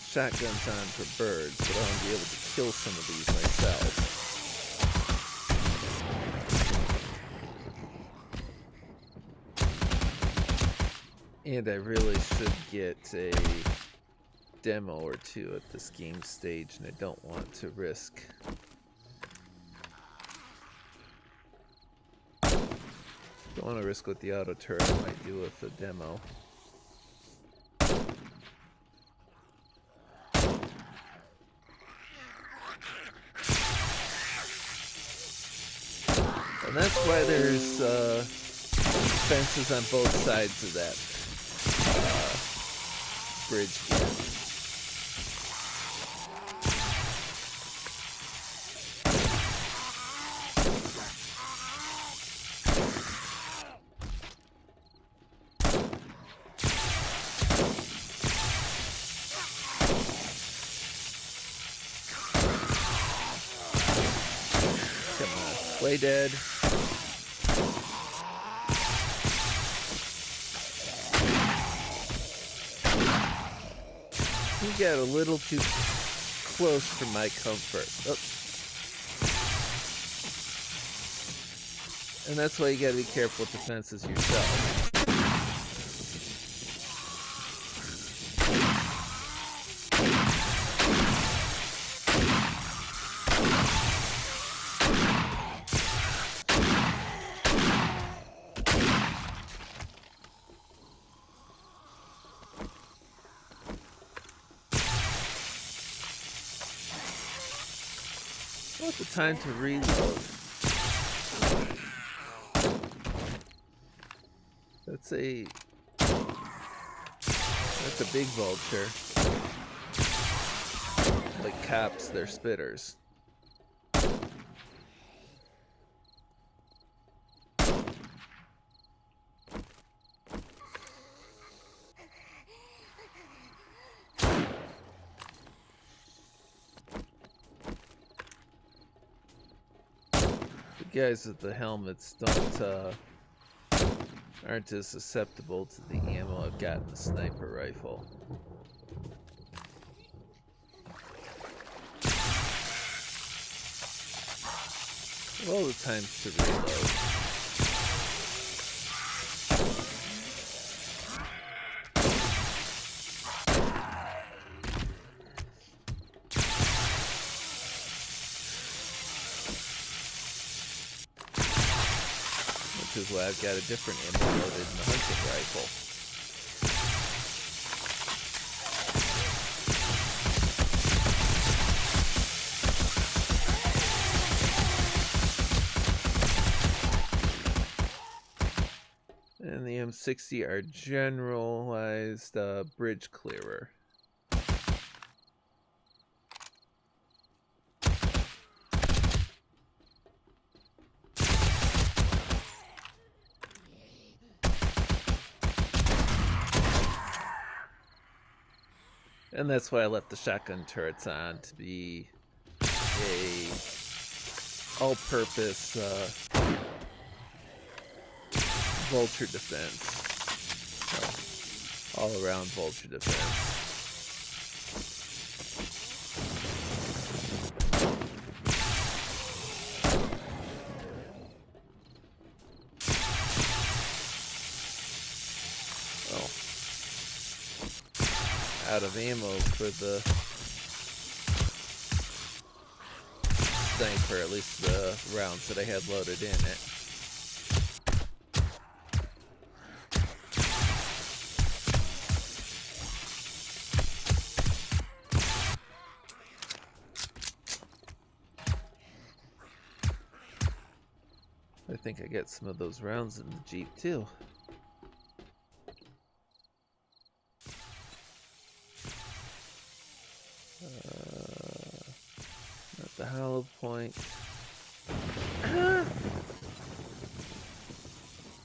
Shotguns on for birds, but I want to be able to kill some of these myself. And I really should get a demo or two at this game stage, and I don't want to risk. Don't want to risk what the auto turret might do with the demo. And that's why there's fences on both sides of that bridge gap. Come on, play dead. got a little too close for my comfort. Oh. And that's why you gotta be careful with the fences yourself. What's the time to reload? That's a big vulture. Like caps their spitters. The guys with the helmets aren't as susceptible to the ammo I've got in the sniper rifle. All the times to reload. Which is why I've got a different ammo loaded in the hunting rifle. And the M60 are generalized bridge clearer. And that's why I left the shotgun turrets on, to be a all-purpose vulture defense. All-around vulture defense. Out of ammo for the sniper, at least the rounds that I had loaded in it. I think I got some of those rounds in the Jeep too. Not the hollow point. Gonna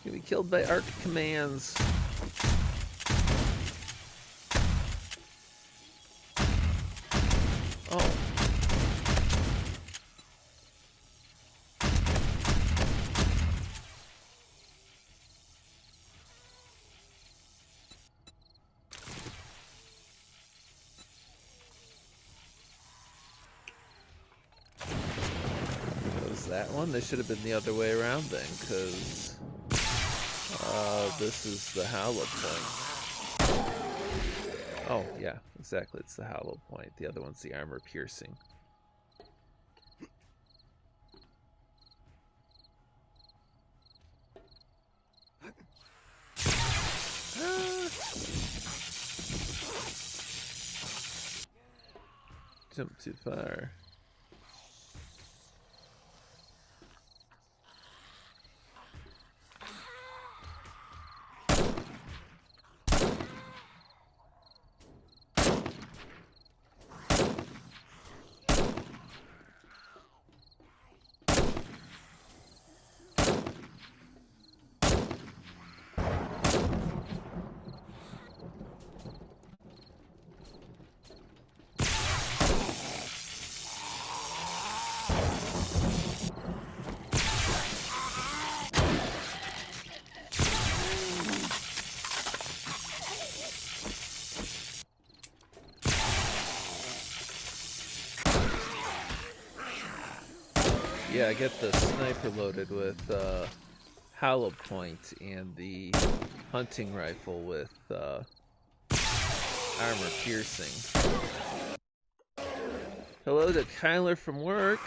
be killed by Arc commands. Oh. That one? They should have been the other way around then, because this is the hollow point. Oh, yeah, exactly, it's the hollow point. The other one's the armor piercing. Jump too far. Yeah, I get the sniper loaded with hollow point and the hunting rifle with armor piercing. Hello to Kyler from work.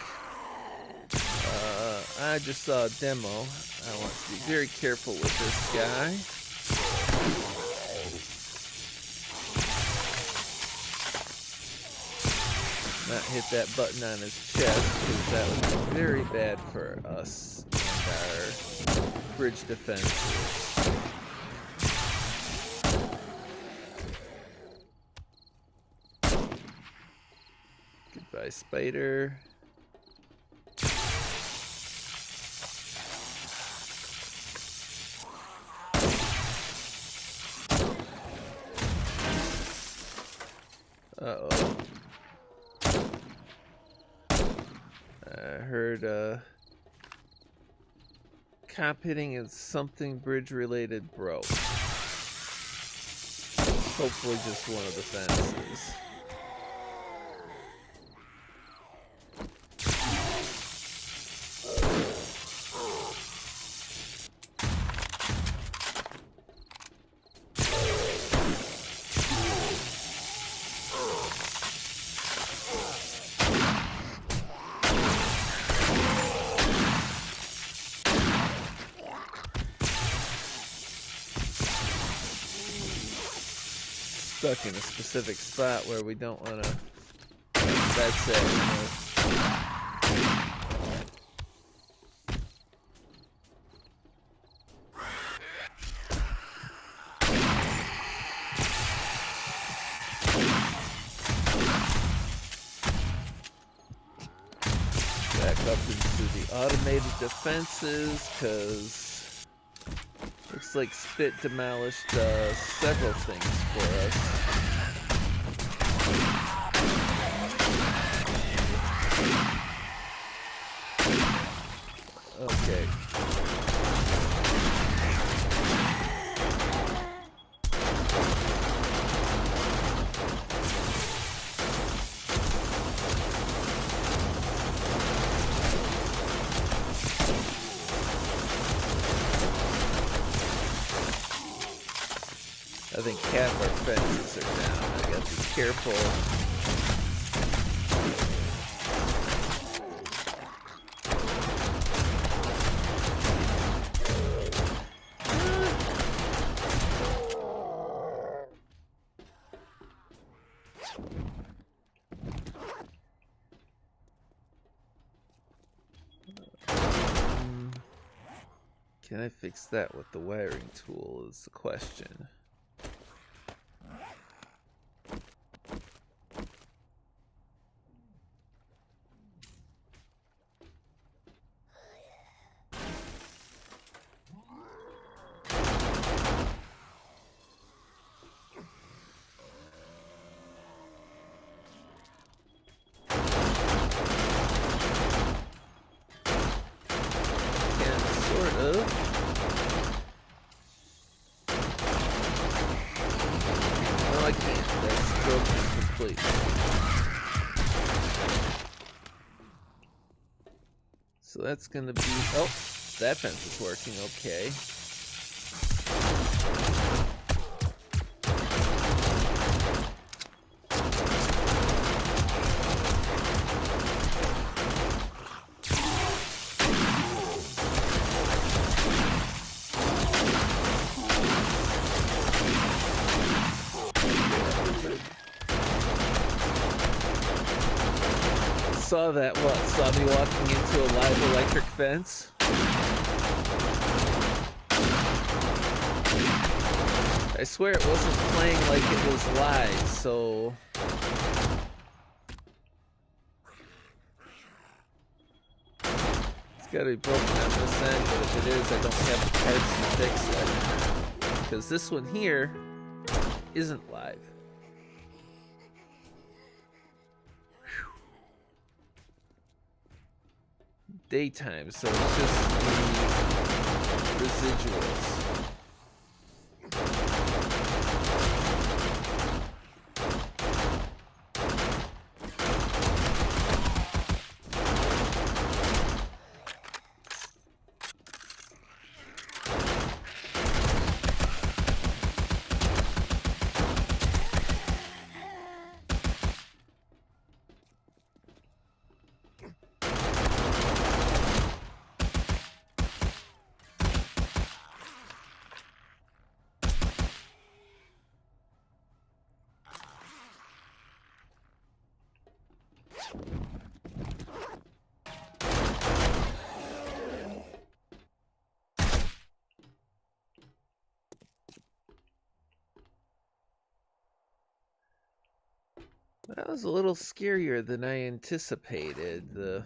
I just saw a demo. I want to be very careful with this guy. Not hit that button on his chest, because that would be very bad for us and our bridge defenses. Goodbye, spider. Uh-oh. I heard cop hitting and something bridge related broke. Hopefully just one of the fences. Stuck in a specific spot where we don't want to. That's it. Back up into the automated defenses, because looks like Spit demolished several things for us. Okay. I think half our fences are down. I gotta be careful. Can I fix that with the wiring tool is the question. So that's gonna be, oh, that fence is working okay. Saw that, what? Saw me walking into a live electric fence? I swear it wasn't playing like it was live, so... It's gotta be broken on this end, but if it is, I don't have the parts to fix it. Because this one here isn't live. Daytime, so it's just the residuals. That was a little scarier than I anticipated. The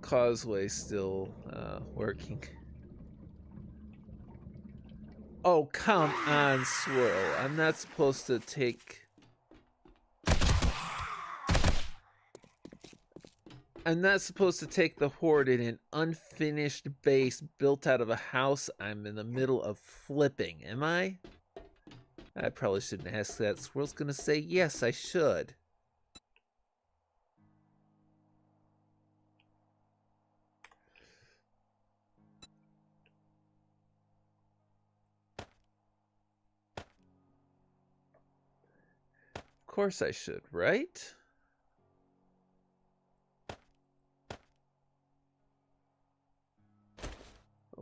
causeway still working. Oh, come on, Swirl. I'm not supposed to take... I'm not supposed to take the horde in an unfinished base built out of a house I'm in the middle of flipping, am I? I probably shouldn't ask that. Swirl's gonna say, yes, I should. Of course I should, right?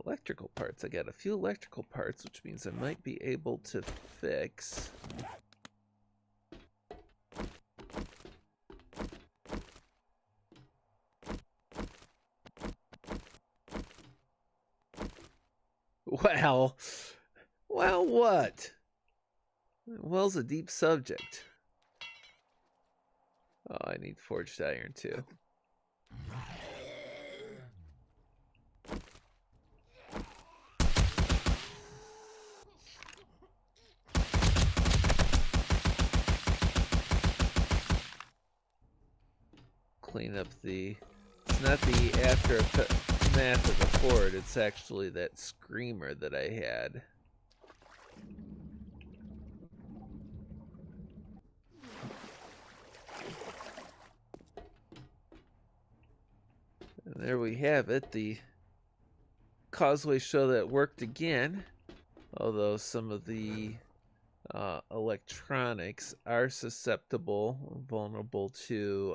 Electrical parts. I got a few electrical parts, which means I might be able to fix. Well, what? Well's a deep subject. Oh, I need forged iron too. Clean up the... It's not the aftermath of the horde, it's actually that screamer that I had. And there we have it, the causeway show that worked again, although some of the electronics are vulnerable to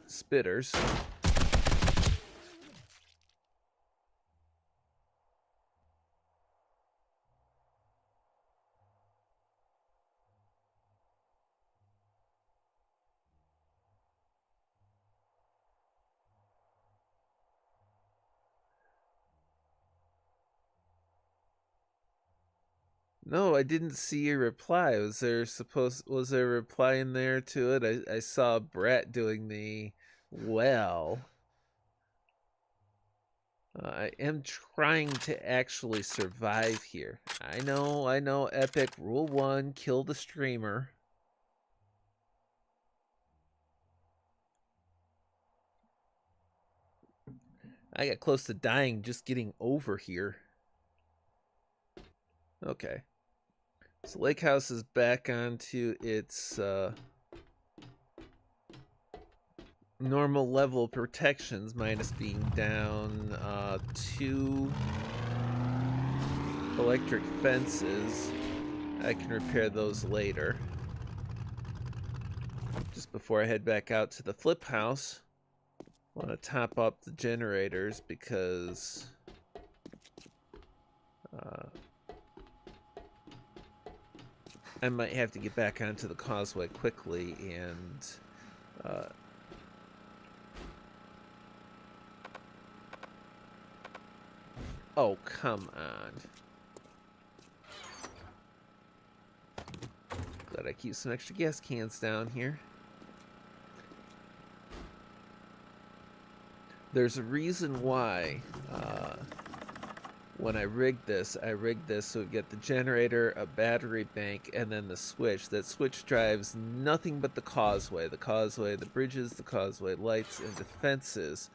spitters. No, I didn't see your reply. Was there a reply in there to it? I saw Brett doing the well. I am trying to actually survive here. I know, Epic Rule 1, kill the streamer. I got close to dying just getting over here. Okay. So Lake House is back onto its normal level protections, minus being down 2 electric fences. I can repair those later. Just before I head back out to the flip house, I want to top up the generators because I might have to get back onto the causeway quickly and oh, come on. Glad I keep some extra gas cans down here. There's a reason why when I rigged this so we get the generator, a battery bank, and then the switch. That switch drives nothing but the causeway, the bridges, the causeway lights, and defenses.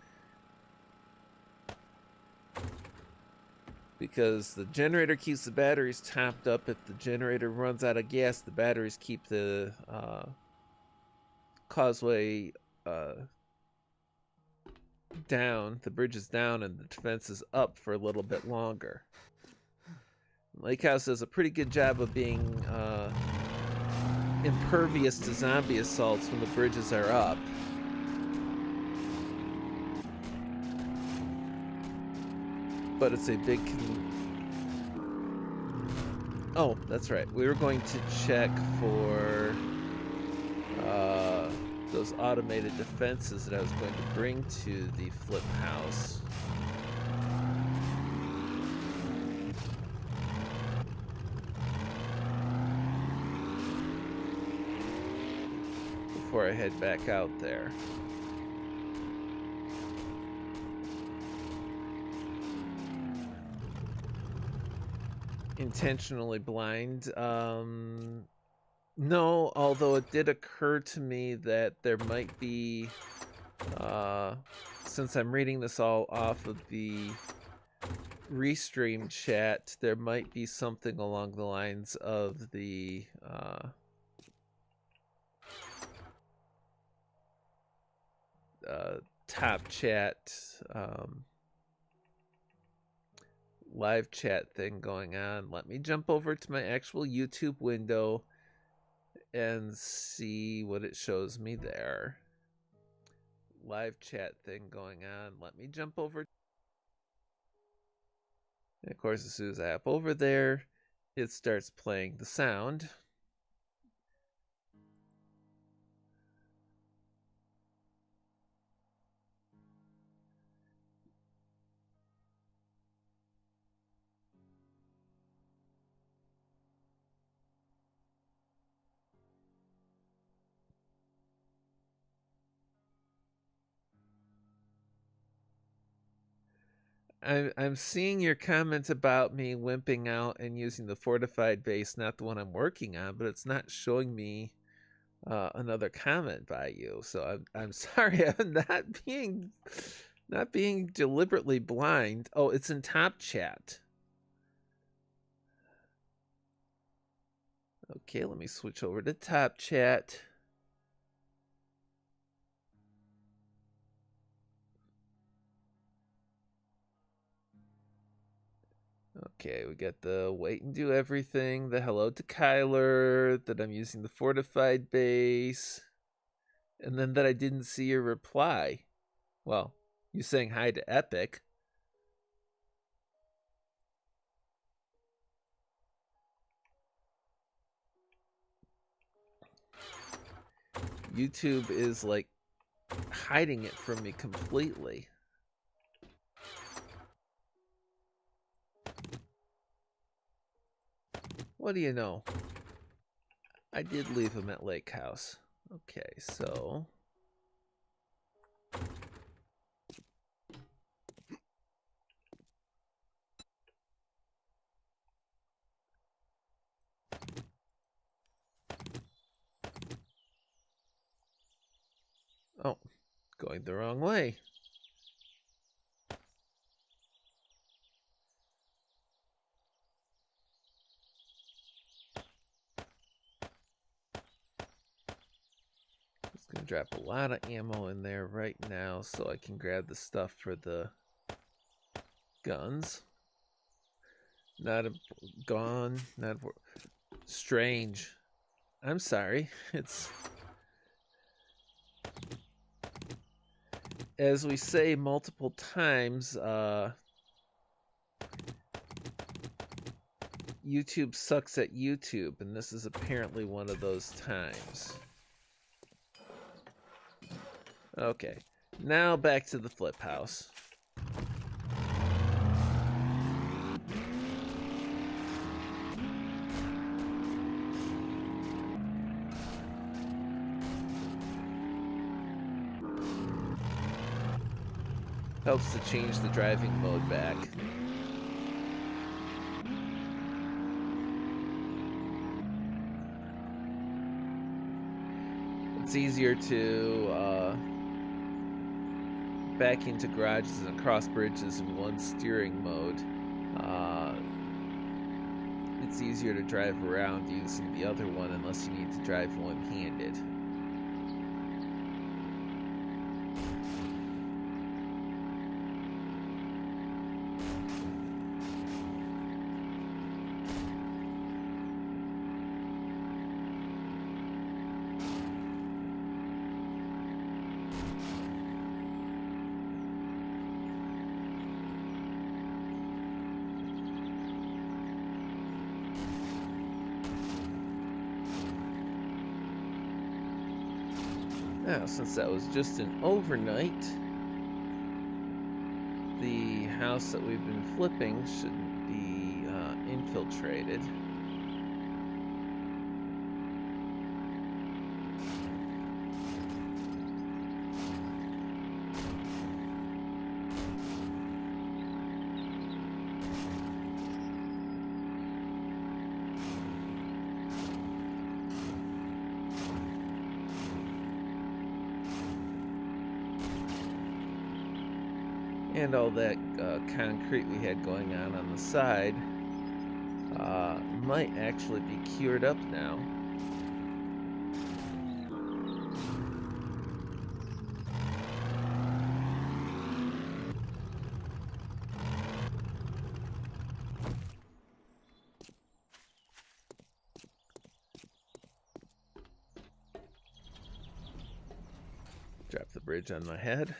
Because the generator keeps the batteries topped up. If the generator runs out of gas, the batteries keep the causeway down, the bridges down, and the defenses up for a little bit longer. Lake House does a pretty good job of being impervious to zombie assaults when the bridges are up. But it's a big... Oh, that's right. We were going to check for those automated defenses that I was going to bring to the flip house. Before I head back out there. Intentionally blind. No, although it did occur to me that there might be, since I'm reading this all off of the Restream chat, there might be something along the lines of the top chat live chat thing going on. Let me jump over to my actual YouTube window and see what it shows me there. Live chat thing going on. Let me jump over. And of course, as soon as I hop over there, it starts playing the sound. I'm seeing your comments about me wimping out and using the fortified base, not the one I'm working on, but it's not showing me another comment by you. So I'm sorry, I'm not being deliberately blind. Oh, it's in top chat. Okay, let me switch over to top chat. Okay, we got the wait and do everything, the hello to Kyler, that I'm using the fortified base, and then that I didn't see your reply. Well, you saying hi to Epic. YouTube is like hiding it from me completely. What do you know? I did leave him at Lake House. Okay, so... Oh, going the wrong way. Just gonna drop a lot of ammo in there right now so I can grab the stuff for the guns. Not a gone, not strange. I'm sorry. It's as we say multiple times, YouTube sucks at YouTube, and this is apparently one of those times. Okay, now back to the flip house. Helps to change the driving mode back. It's easier to back into garages and across bridges in one steering mode. It's easier to drive around using the other one unless you need to drive one-handed. Now, since that was just an overnight, the house that we've been flipping shouldn't be infiltrated. And all that concrete we had going on the side might actually be cured up now. Drop the bridge on my head.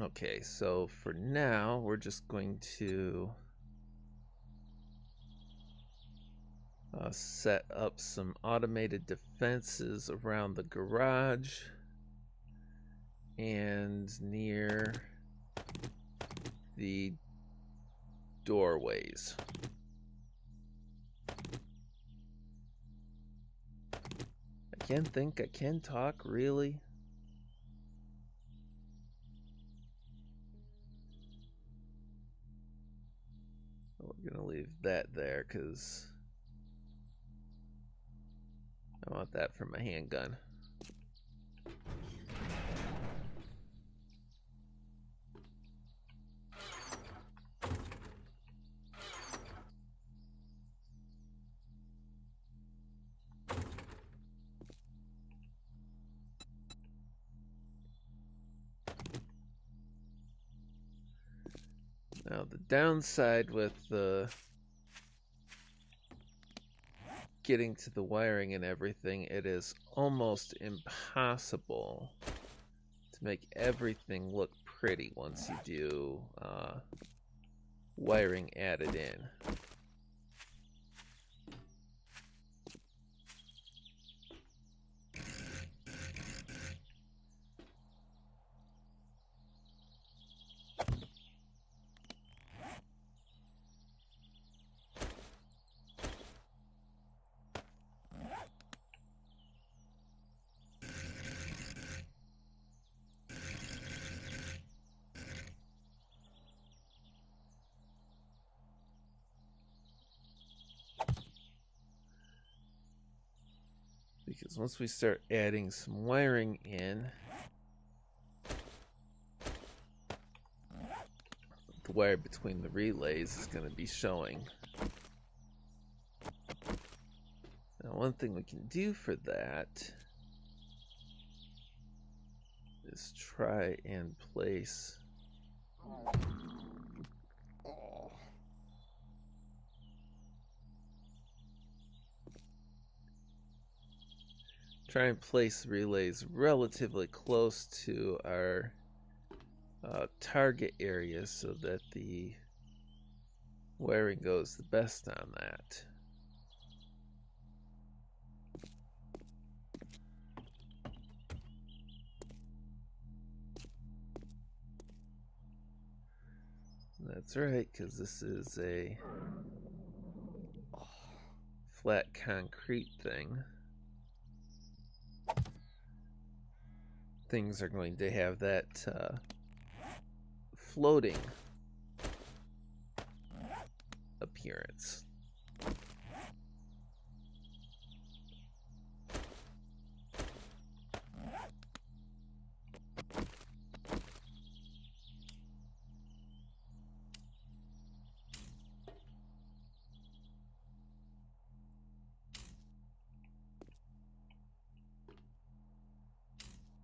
Okay, so for now, we're just going to set up some automated defenses around the garage and near the doorways. I can't think, I can talk, really? We're gonna leave that there because I want that for my handgun. Now the downside with getting to the wiring and everything, it is almost impossible to make everything look pretty once you do wiring added in. Because once we start adding some wiring in, the wire between the relays is going to be showing. Now, one thing we can do for that is try and place relays relatively close to our target area so that the wiring goes the best on that. That's right, because this is a flat concrete thing. Things are going to have that floating appearance.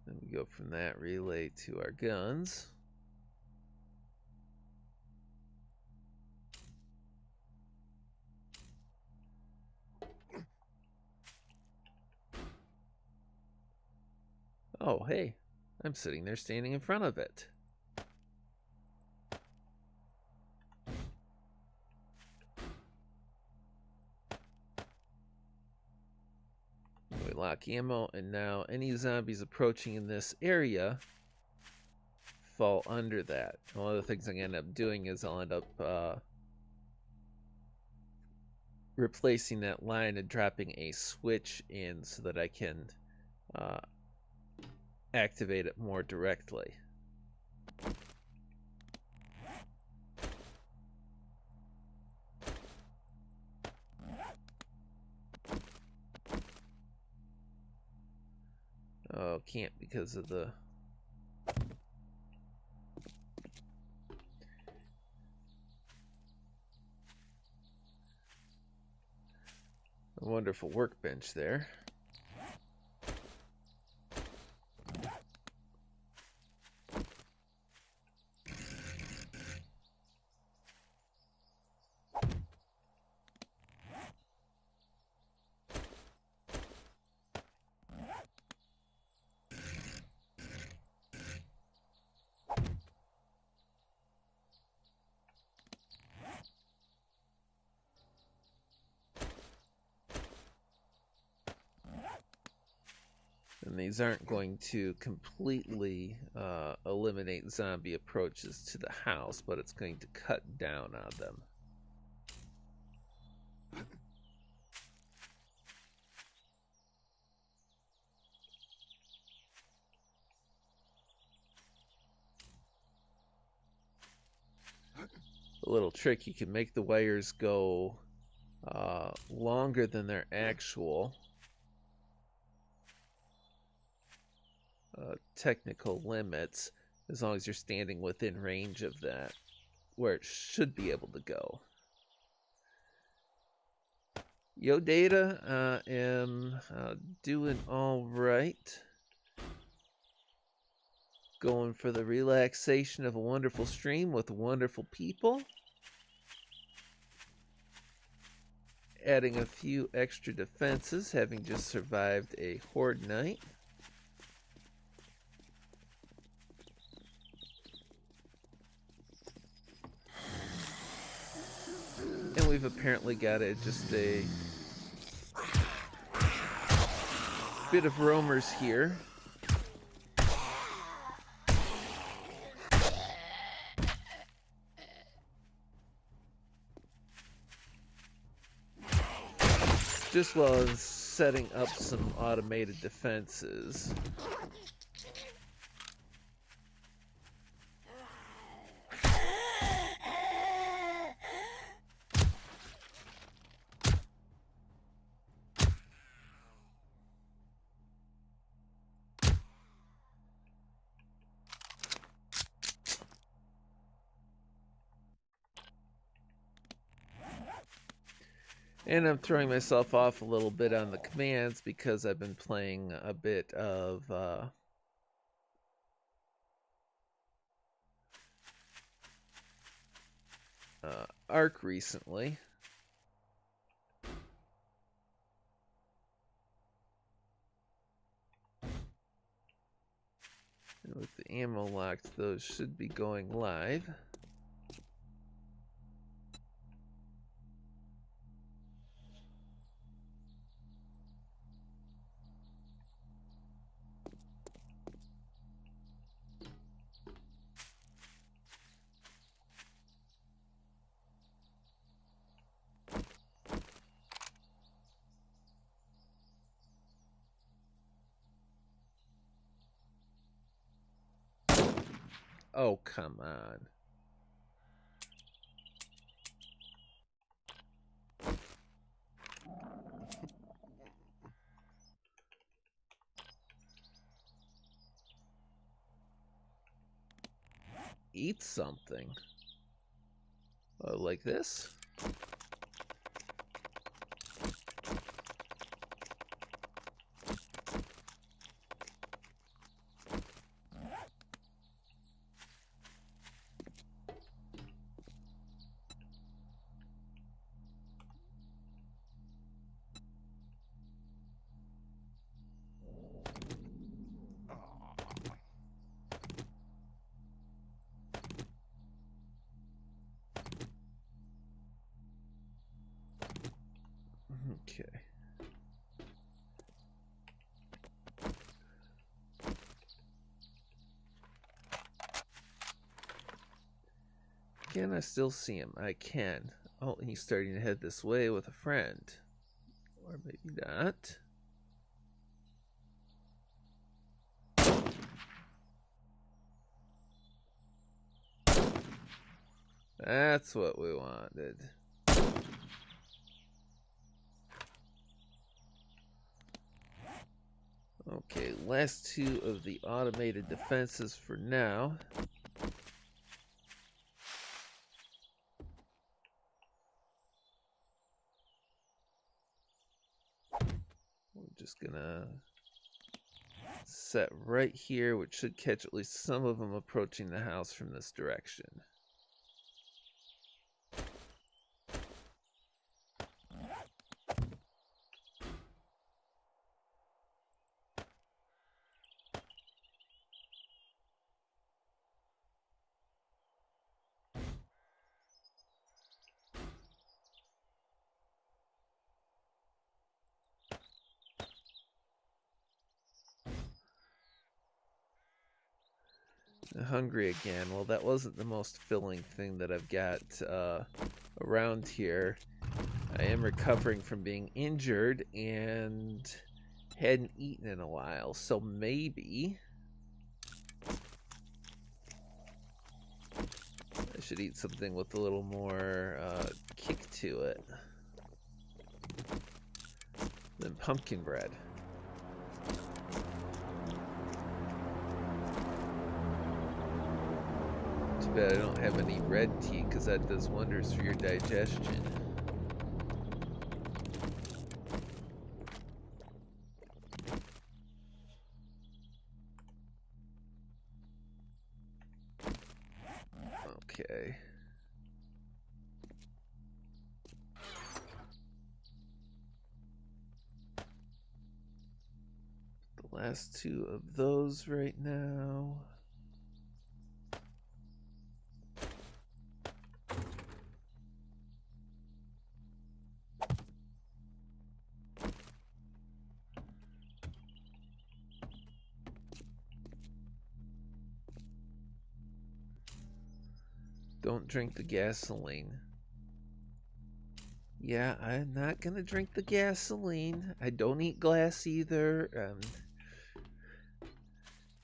Then we go from that relay to our guns. Oh, hey, I'm sitting there standing in front of it. We lock ammo, and now any zombies approaching in this area fall under that. One of the things I'm going to end up doing is I'll end up replacing that line and dropping a switch in so that I can activate it more directly. Oh, can't because of the... a wonderful workbench there. And these aren't going to completely eliminate zombie approaches to the house, but it's going to cut down on them. A little trick, you can make the wires go longer than their actual technical limits, as long as you're standing within range of that, where it should be able to go. Yo, Data, am doing all right. Going for the relaxation of a wonderful stream with wonderful people. Adding a few extra defenses, having just survived a horde night. And we've apparently got just a bit of roamers here. Just while I was setting up some automated defenses. And I'm throwing myself off a little bit on the commands because I've been playing a bit of Ark recently. And with the ammo locked, those should be going live. Oh, come on. Eat something. Oh, like this? Okay. Can I still see him? I can. Oh, he's starting to head this way with a friend. Or maybe not. That's what we wanted. Okay, last two of the automated defenses for now. We're just gonna set right here, which should catch at least some of them approaching the house from this direction. Hungry again. Well, that wasn't the most filling thing that I've got around here. I am recovering from being injured and hadn't eaten in a while, so maybe I should eat something with a little more kick to it than pumpkin bread. Too bad I don't have any red tea, because that does wonders for your digestion. Okay. The last two of those right now. Don't drink the gasoline. Yeah, I'm not gonna drink the gasoline. I don't eat glass either. I'm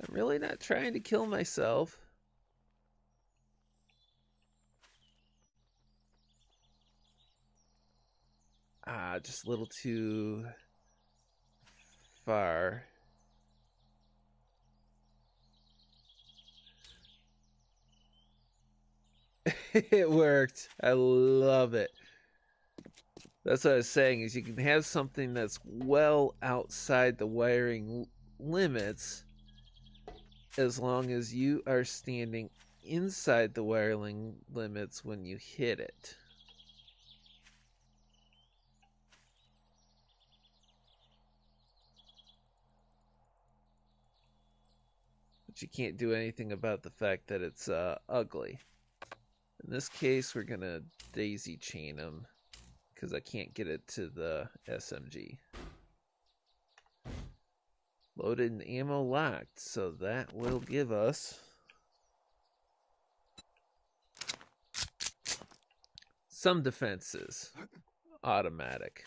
really not trying to kill myself. Just a little too far. It worked. I love it. That's what I was saying, is you can have something that's well outside the wiring limits as long as you are standing inside the wiring limits when you hit it. But you can't do anything about the fact that it's ugly. In this case, we're gonna daisy chain them because I can't get it to the SMG. Loaded and ammo locked, so that will give us some defenses. Automatic.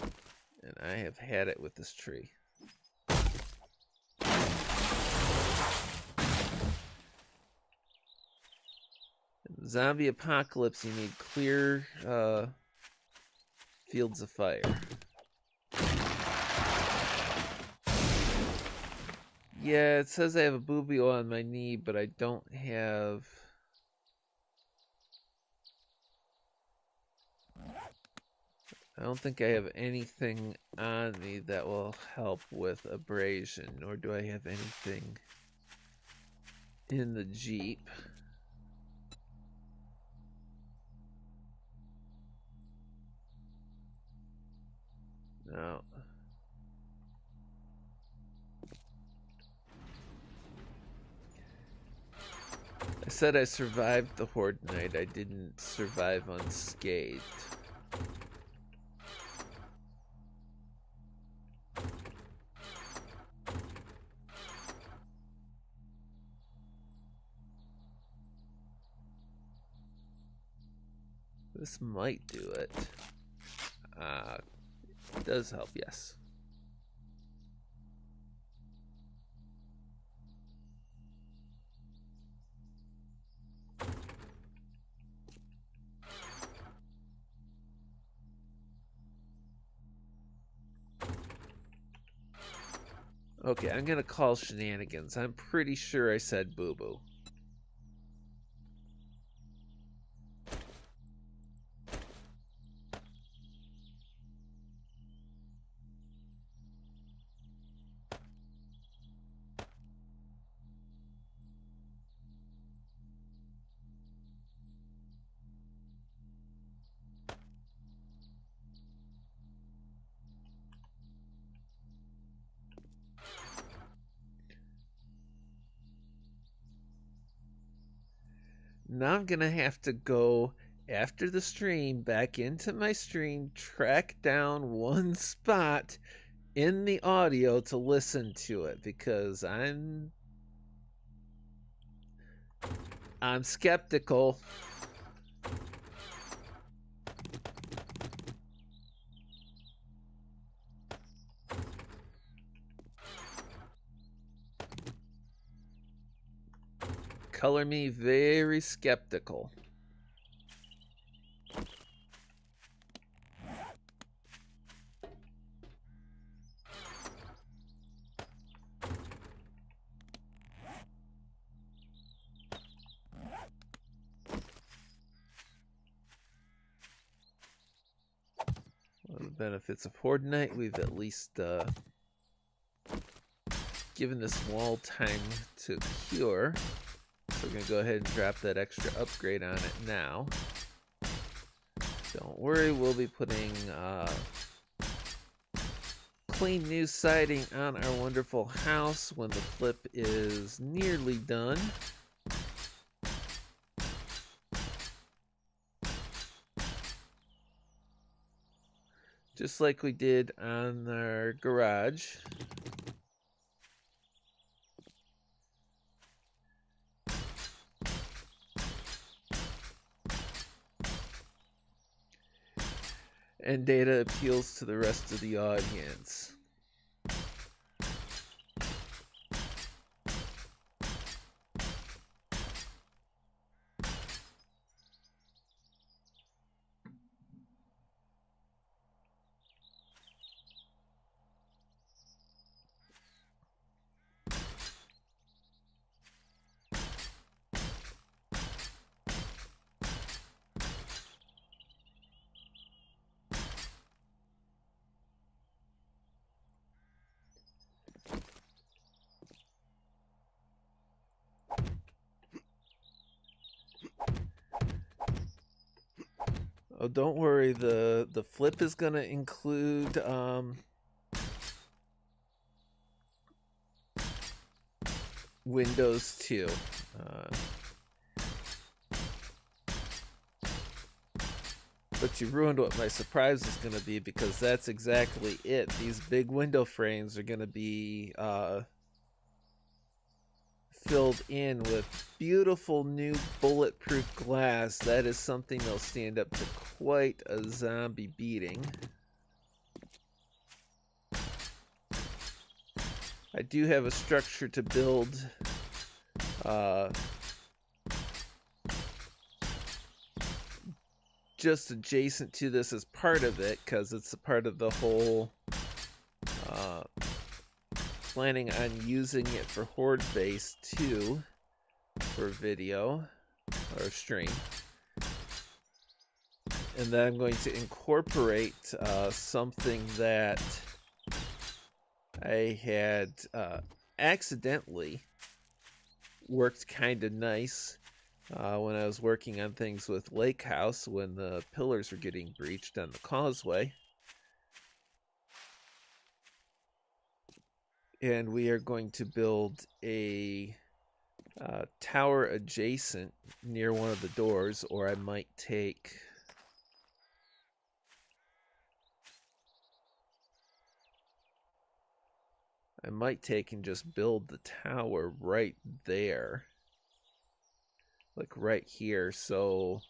And I have had it with this tree. In zombie apocalypse, you need clear fields of fire. Yeah, it says I have a boobio on my knee, but I don't have... I don't think I have anything on me that will help with abrasion, nor do I have anything in the Jeep. No. I said I survived the Horde Night. I didn't survive unscathed. This might do it. It does help, yes. Okay, I'm gonna call shenanigans. I'm pretty sure I said boo-boo. Now I'm gonna have to go after the stream back into my stream, track down one spot in the audio to listen to it because I'm skeptical. Color me very skeptical. One of the benefits of Horde Night, we've at least given this wall time to cure. So we're going to go ahead and drop that extra upgrade on it now. Don't worry, we'll be putting clean new siding on our wonderful house when the flip is nearly done. Just like we did on our garage. And data appeals to the rest of the audience. Oh, don't worry. The flip is going to include Windows 2. But you ruined what my surprise is going to be because that's exactly it. These big window frames are going to be filled in with beautiful new bulletproof glass. That is something that'll stand up to quite a zombie beating. I do have a structure to build just adjacent to this as part of it because it's a part of the whole planning on using it for Horde Base 2 for video or stream. And then I'm going to incorporate something that I had accidentally worked kind of nice when I was working on things with Lake House when the pillars were getting breached on the causeway. And we are going to build a tower adjacent near one of the doors, or I might take... and just build the tower right there. Like right here, so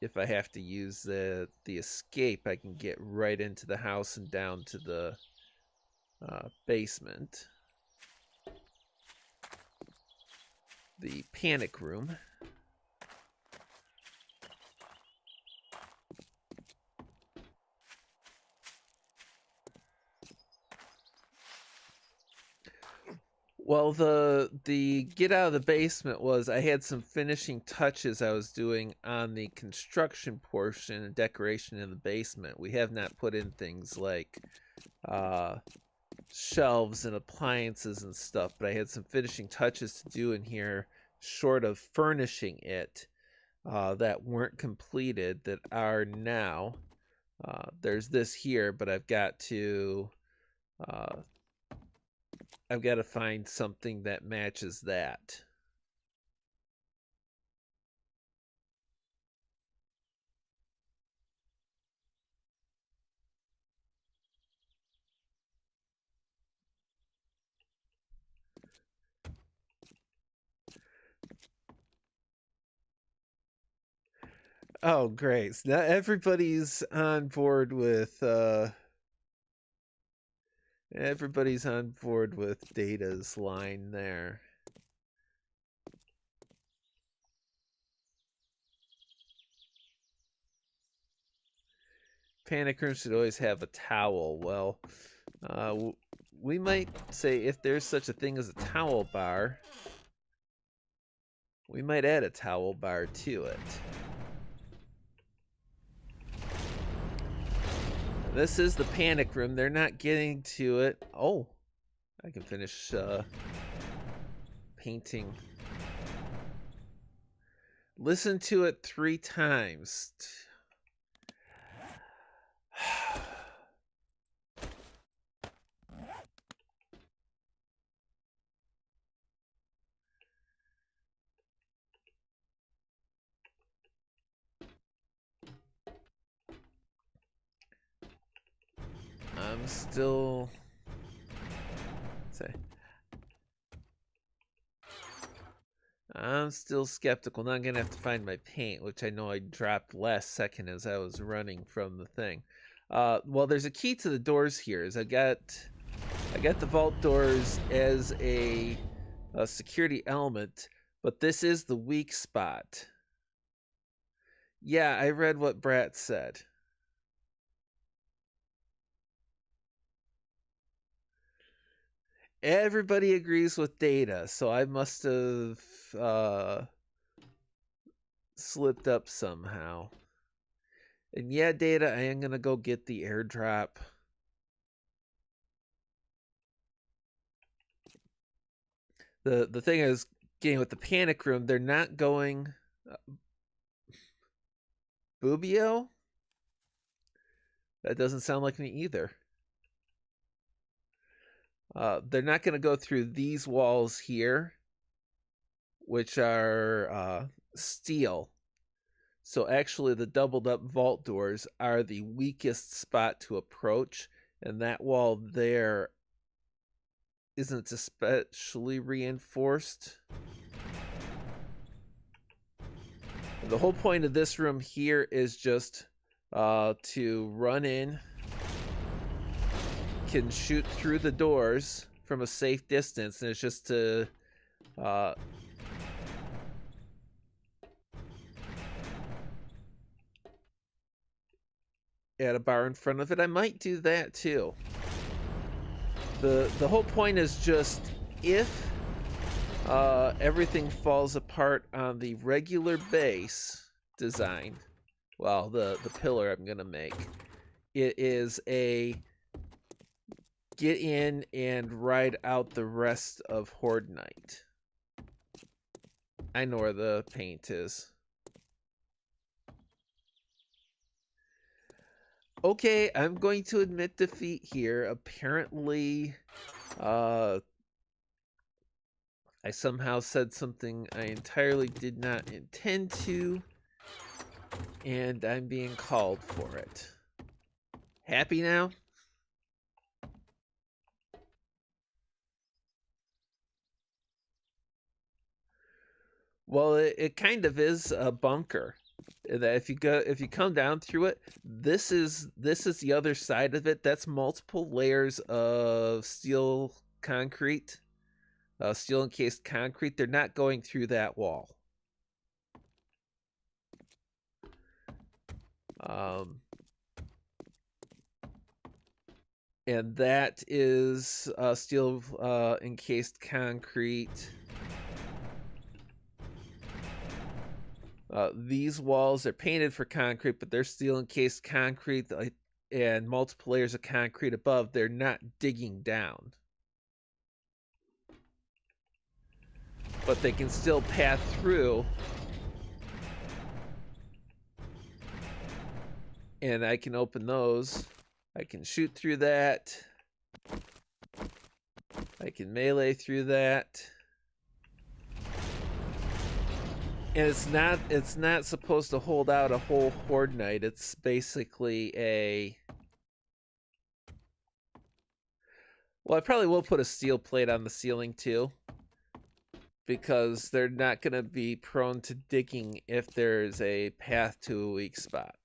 if I have to use the escape, I can get right into the house and down to the basement. The panic room. Well, the get out of the basement was I had some finishing touches I was doing on the construction portion and decoration in the basement. We have not put in things like shelves and appliances and stuff, but I had some finishing touches to do in here short of furnishing it that weren't completed that are now. There's this here, but I've got to find something that matches that. Oh, great. So now everybody's on board with Data's line there. Panic room should always have a towel. Well, we might say if there's such a thing as a towel bar, we might add a towel bar to it. This is the panic room. They're not getting to it. Oh, I can finish painting. Listen to it 3 times. I'm still... I'm still skeptical. Now I'm going to have to find my paint, which I know I dropped last second as I was running from the thing. Well, there's a key to the doors here. I got the vault doors as a security element, but this is the weak spot. Yeah, I read what Brat said. Everybody agrees with Data, so I must have slipped up somehow. And yeah, Data, I am going to go get the airdrop. The thing I was getting with the panic room, they're not going... Boobio? That doesn't sound like me either. They're not going to go through these walls here, which are steel. So actually the doubled up vault doors are the weakest spot to approach, and that wall there isn't especially reinforced. The whole point of this room here is just to run in, can shoot through the doors from a safe distance, and it's just to add a bar in front of it. I might do that too. The whole point is just if everything falls apart on the regular base design, well, the pillar I'm gonna make, it is a get in and ride out the rest of Horde Night. I know where the paint is. Okay, I'm going to admit defeat here. Apparently, I somehow said something I entirely did not intend to, and I'm being called for it. Happy now? Well, it kind of is a bunker. That if you come down through it, this is the other side of it. That's multiple layers of steel concrete, steel encased concrete. They're not going through that wall. And that is steel encased concrete. These walls are painted for concrete, but they're steel encased concrete and multiple layers of concrete above. They're not digging down. But they can still pass through. And I can open those. I can shoot through that. I can melee through that. And it's not supposed to hold out a whole horde night. It's basically a... Well, I probably will put a steel plate on the ceiling too, because they're not going to be prone to digging if there's a path to a weak spot.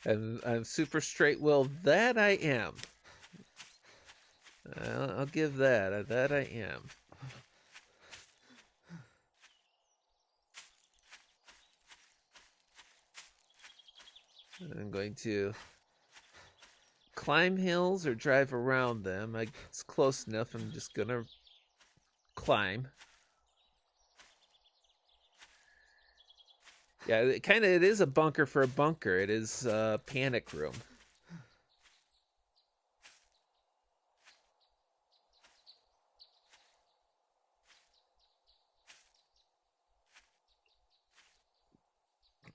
And I'm super straight-willed. That I am. I'll give that. That I am. I'm going to climb hills or drive around them. It's close enough. I'm just going to climb. Yeah, it is a bunker for a bunker. It is a panic room.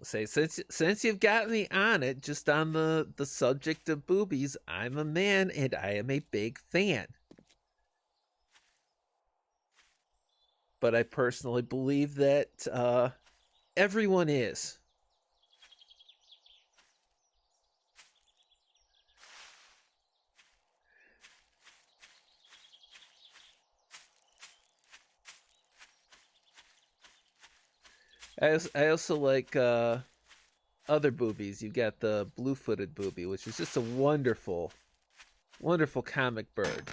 Say, since you've got me on it, just on the subject of boobies, I'm a man and I am a big fan. But I personally believe that everyone is. I also like other boobies. You've got the blue-footed booby, which is just a wonderful, wonderful comic bird.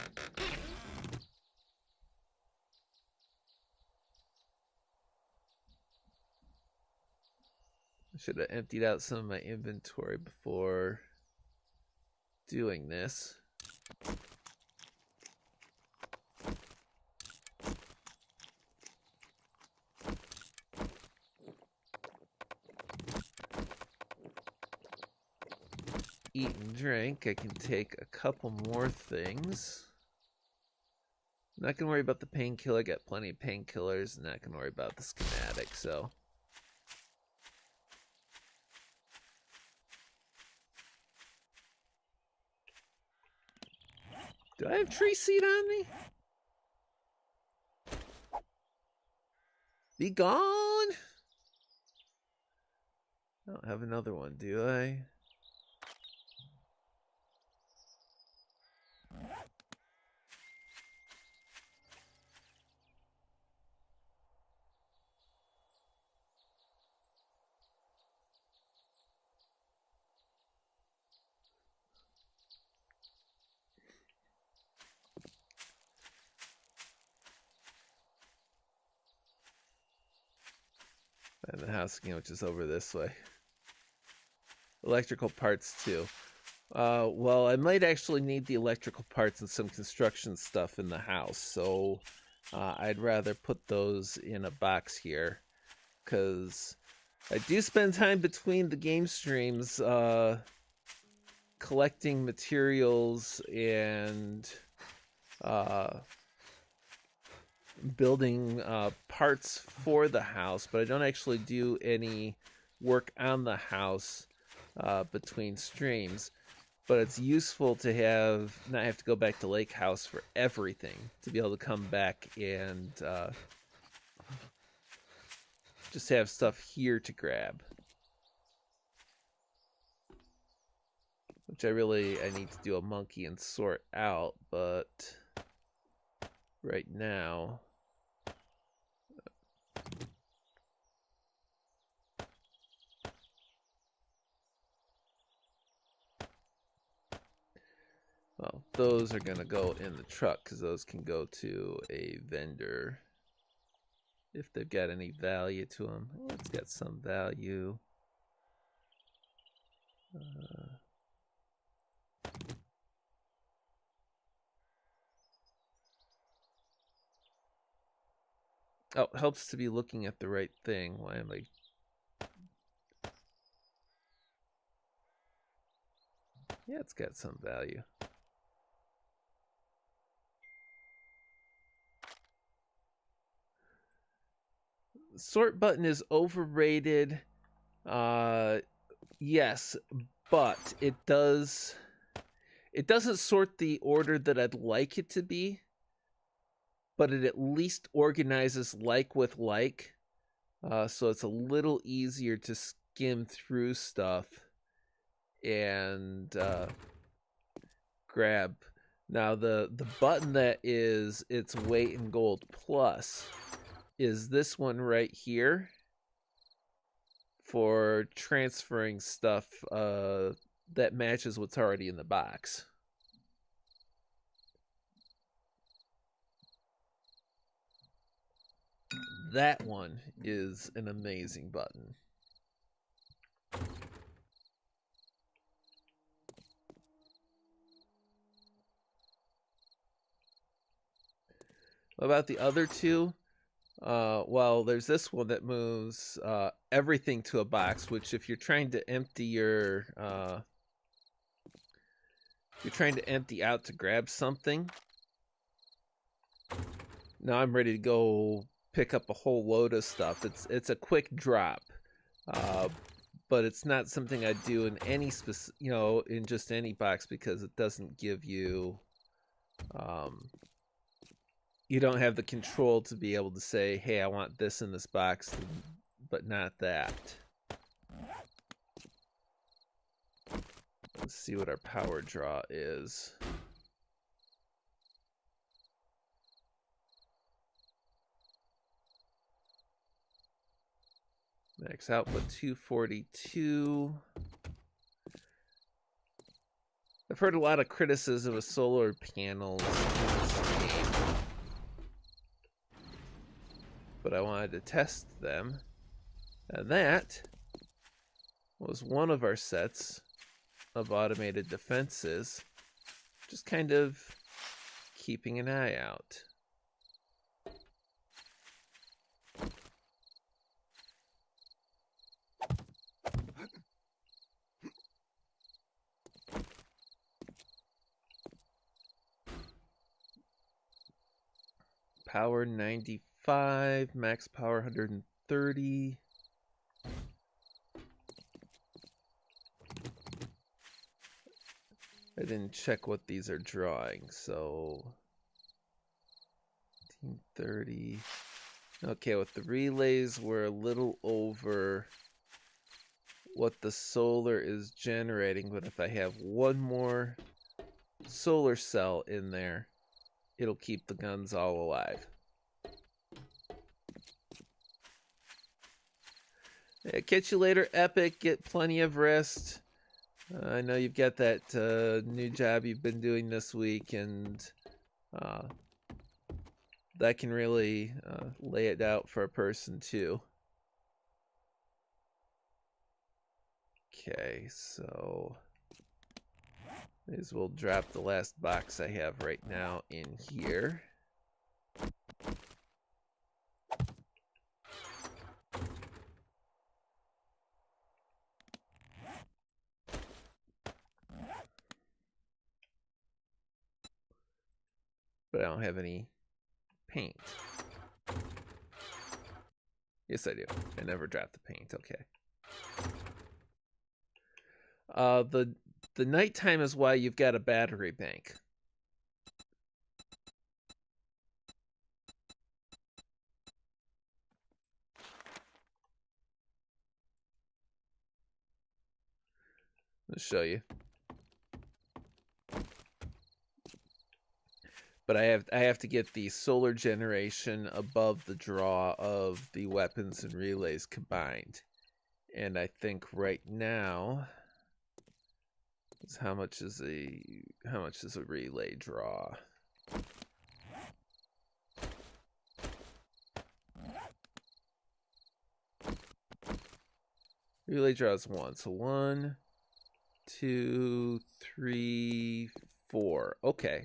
I should have emptied out some of my inventory before doing this. Eat and drink. I can take a couple more things. Not gonna worry about the painkiller. I got plenty of painkillers. Not gonna worry about the schematic. So, do I have tree seed on me? Be gone. I don't have another one, do I? And the house again, which is over this way. Electrical parts too. Well, I might actually need the electrical parts and some construction stuff in the house, so I'd rather put those in a box here, because I do spend time between the game streams collecting materials and building parts for the house, but I don't actually do any work on the house between streams. But it's useful to not have to go back to Lake House for everything, to be able to come back and just have stuff here to grab. Which I need to do a monkey and sort out, but right now... Well, those are going to go in the truck because those can go to a vendor if they've got any value to them. Oh, it's got some value. Oh, it helps to be looking at the right thing. Why am I... Yeah, it's got some value. Sort button is overrated. Yes, but it doesn't sort the order that I'd like it to be, but it at least organizes like with like, so it's a little easier to skim through stuff and grab. Now the button that is its weight in gold plus is this one right here for transferring stuff that matches what's already in the box. That one is an amazing button. What about the other two? Well, there's this one that moves everything to a box, which if you're trying to empty you're trying to empty out to grab something. Now I'm ready to go pick up a whole load of stuff. It's a quick drop, but it's not something I do in any in just any box because it doesn't give you. You don't have the control to be able to say, hey, I want this in this box, but not that. Let's see what our power draw is. Max output 242. I've heard a lot of criticism of solar panels in this game, but I wanted to test them. And that was one of our sets of automated defenses, just kind of keeping an eye out. Power 95, max power 130. I didn't check what these are drawing, so 1930. Okay, with the relays, we're a little over what the solar is generating, but if I have one more solar cell in there, it'll keep the guns all alive. Yeah, catch you later, Epic. Get plenty of rest. I know you've got that new job you've been doing this week, and that can really lay it out for a person too. Okay, so may as well drop the last box I have right now in here. But I don't have any paint. Yes, I do. I never dropped the paint. Okay. The nighttime is why you've got a battery bank. I'll show you. But I have to get the solar generation above the draw of the weapons and relays combined. And I think right now is how much is a relay draw? Relay draws 1. So 1, 2, 3, 4. Okay.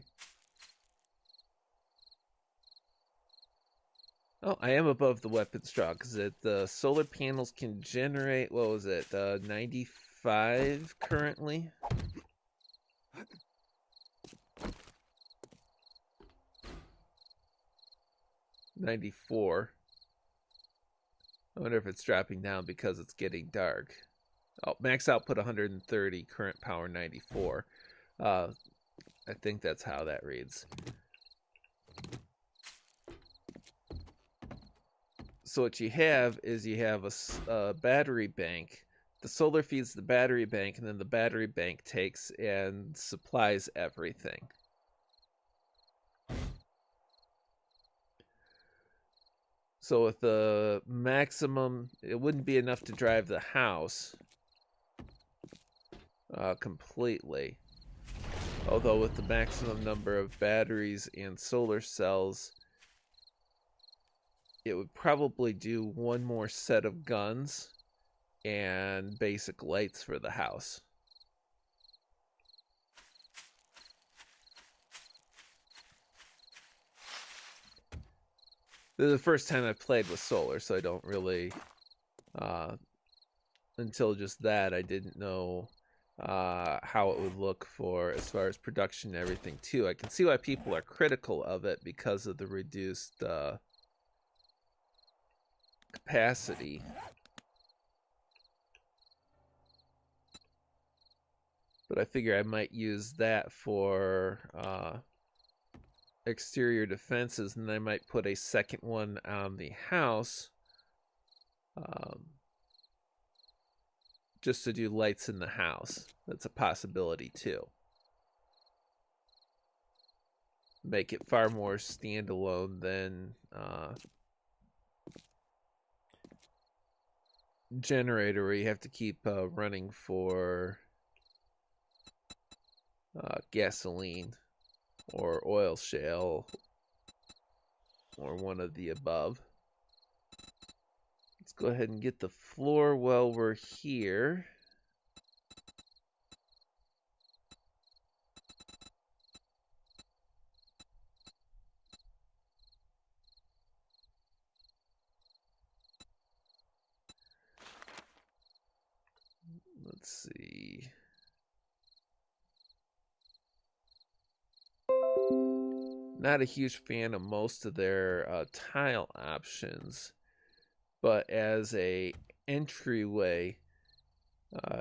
Oh, I am above the weapons draw because the solar panels can generate, what was it, 95 currently? $94. I wonder if it's dropping down because it's getting dark. Oh, max output 130, current power 94. I think that's how that reads. So what you have is you have a battery bank. The solar feeds the battery bank, and then the battery bank takes and supplies everything. So with the maximum, it wouldn't be enough to drive the house completely. Although with the maximum number of batteries and solar cells, it would probably do one more set of guns and basic lights for the house. This is the first time I played with solar, so I don't really, until just that, I didn't know how it would look for as far as production and everything too. I can see why people are critical of it because of the reduced capacity. But I figure I might use that for exterior defenses, and I might put a second one on the house just to do lights in the house. That's a possibility too. Make it far more standalone than generator, where you have to keep running for gasoline or oil shale or one of the above. Let's go ahead and get the floor while we're here. Let's see. Not a huge fan of most of their tile options, but as a entryway,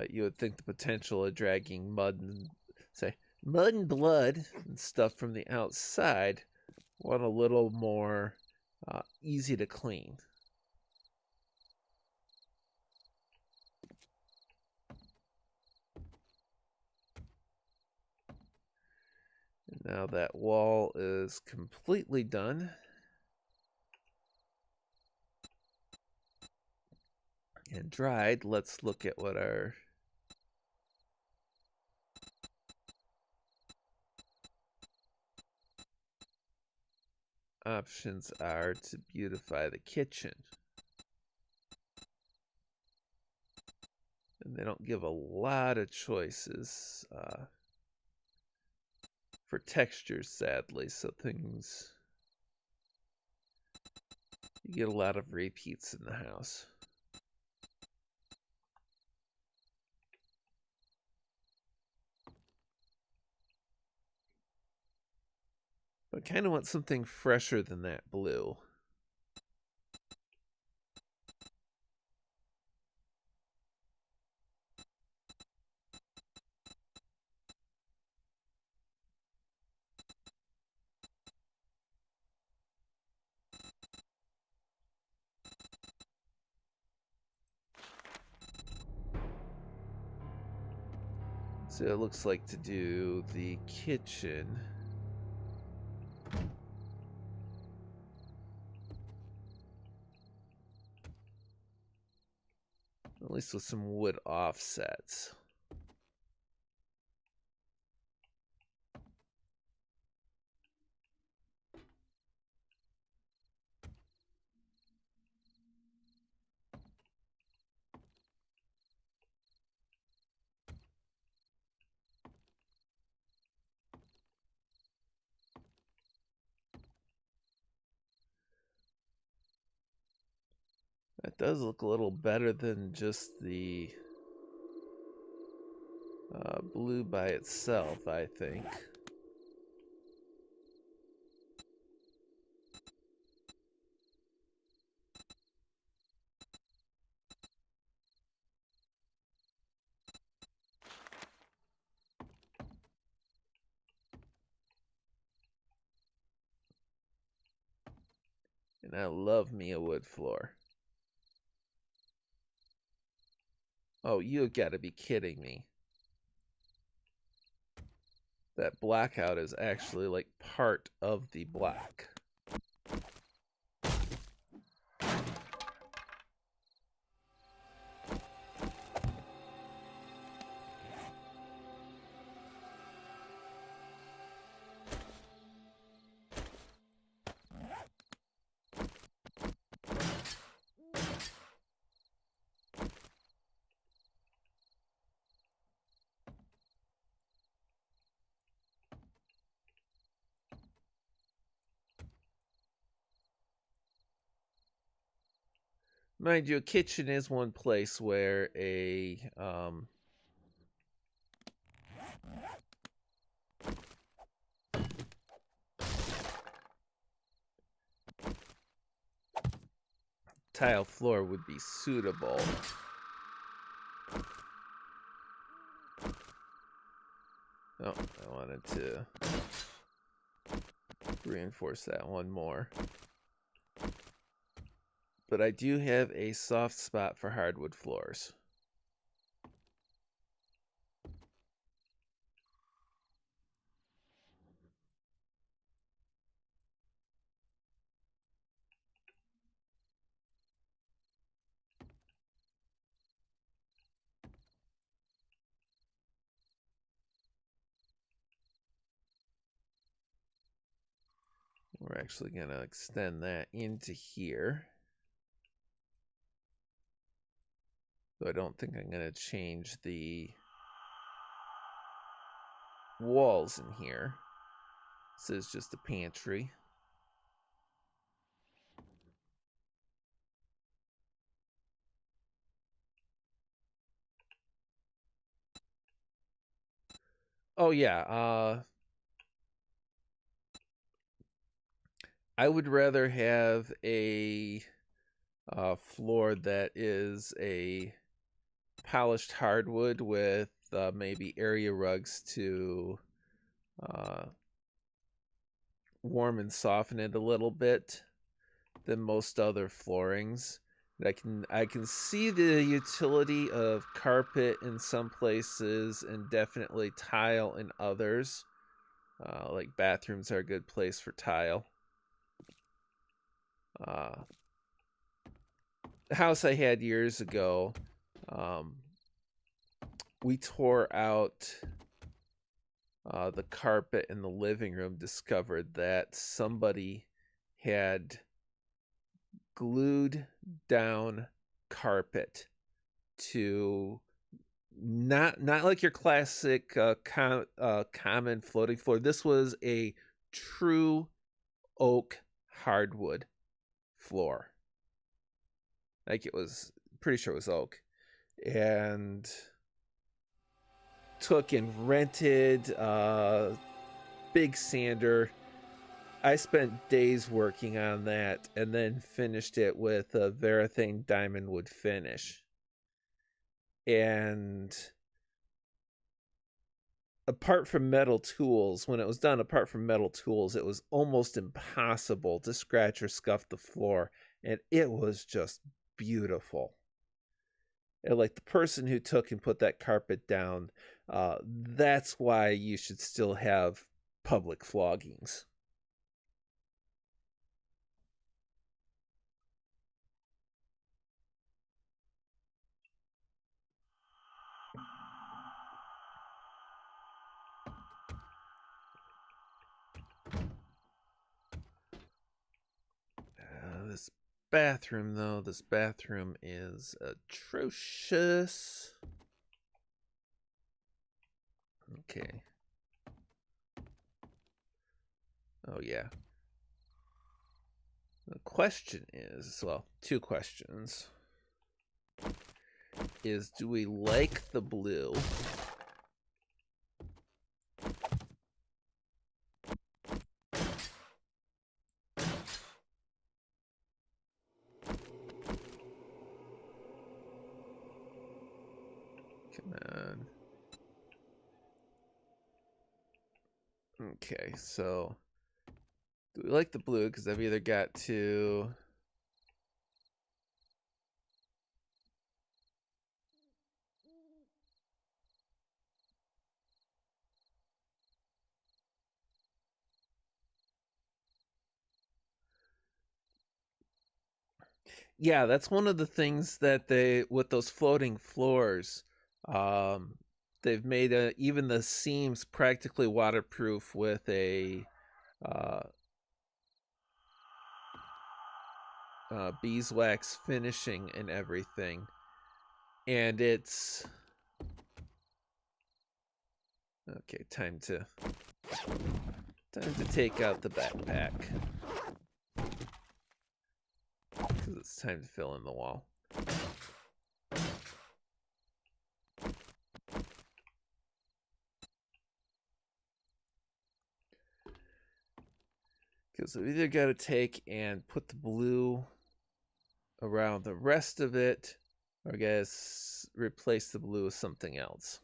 you would think the potential of dragging mud and blood and stuff from the outside want a little more easy to clean. And now that wall is completely done. And dried. Let's look at what our options are to beautify the kitchen. And they don't give a lot of choices for textures, sadly, so things, you get a lot of repeats in the house. But I kind of want something fresher than that blue. So it looks like to do the kitchen. At least with some wood offsets. That does look a little better than just the blue by itself, I think. And I love me a wood floor. Oh, you gotta be kidding me. That blackout is actually like part of the black. Mind you, a kitchen is one place where a tile floor would be suitable. Oh, I wanted to reinforce that one more. But I do have a soft spot for hardwood floors. We're actually going to extend that into here. So I don't think I'm going to change the walls in here. This is just a pantry. Oh yeah, I would rather have a floor that is a polished hardwood with maybe area rugs to warm and soften it a little bit than most other floorings. I can see the utility of carpet in some places and definitely tile in others. Like bathrooms are a good place for tile. The house I had years ago, we tore out the carpet in the living room, discovered that somebody had glued down carpet to not like your classic common floating floor. This was a true oak hardwood floor. Like it was, pretty sure it was oak, and took and rented big sander. I spent days working on that and then finished it with a Varathane diamond wood finish. And apart from metal tools, when it was done, apart from metal tools, it was almost impossible to scratch or scuff the floor. And it was just beautiful. And like the person who took and put that carpet down, that's why you should still have public floggings. This bathroom, though, this bathroom is atrocious. Okay. Oh, yeah. The question is, well, two questions. Is, do we like the blue? Come on. Okay, so do we like the blue? Because I've either got to... Yeah, that's one of the things that they, with those floating floors, um, they've made even the seams practically waterproof with a uh, beeswax finishing and everything. And it's okay. Time to take out the backpack because it's time to fill in the wall. Because we either got to take and put the blue around the rest of it, or I guess replace the blue with something else.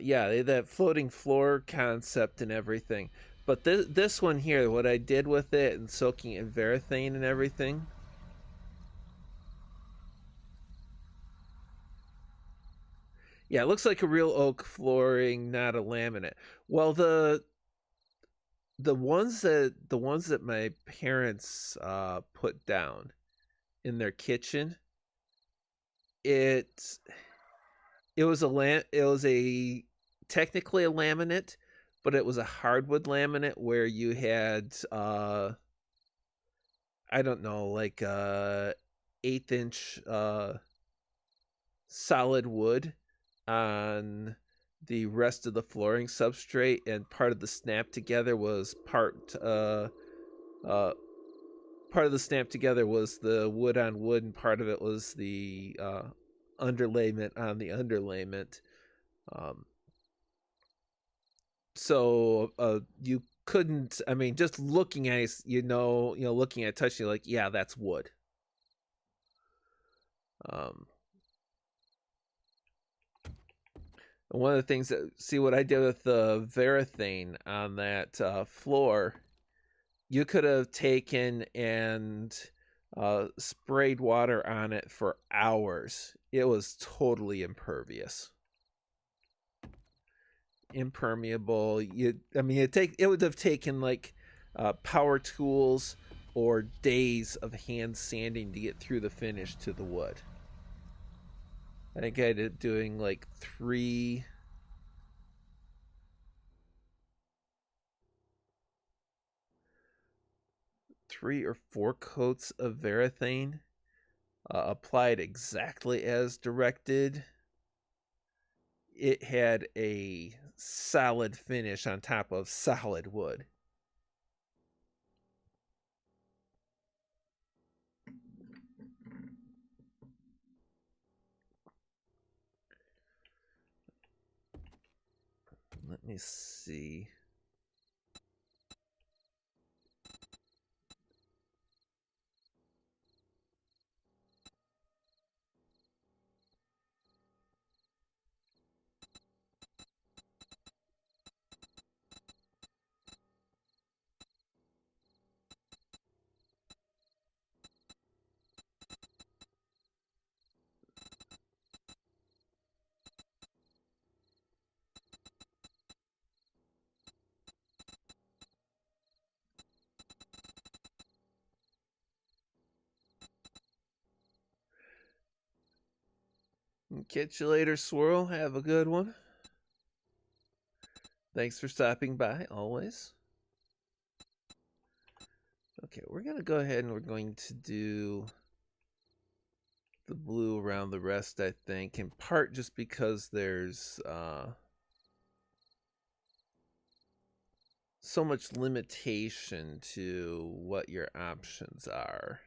Yeah, that floating floor concept and everything. But this one here, what I did with it and soaking in varathane and everything. Yeah, it looks like a real oak flooring, not a laminate. Well, the ones that my parents put down in their kitchen, it it was a technically a laminate, but it was a hardwood laminate where you had I don't know, like 1/8 inch solid wood on the rest of the flooring substrate, and part of the snap together was uh part of the snap together was the wood on wood, and part of it was the underlayment on the underlayment. Um, so you couldn't. I mean, just looking at it, looking at it, touching, like, yeah, that's wood. Um, One of the things that, see what I did with the varathane on that floor, you could have taken and sprayed water on it for hours. It was totally impervious, impermeable. I mean, it would have taken like power tools or days of hand sanding to get through the finish to the wood. I think I did doing like three or four coats of varathane, applied exactly as directed. It had a solid finish on top of solid wood. Let me see. Catch you later, Swirl. Have a good one. Thanks for stopping by, always. Okay, we're going to go ahead and we're going to do the blue around the rest, I think, in part just because there's so much limitation to what your options are.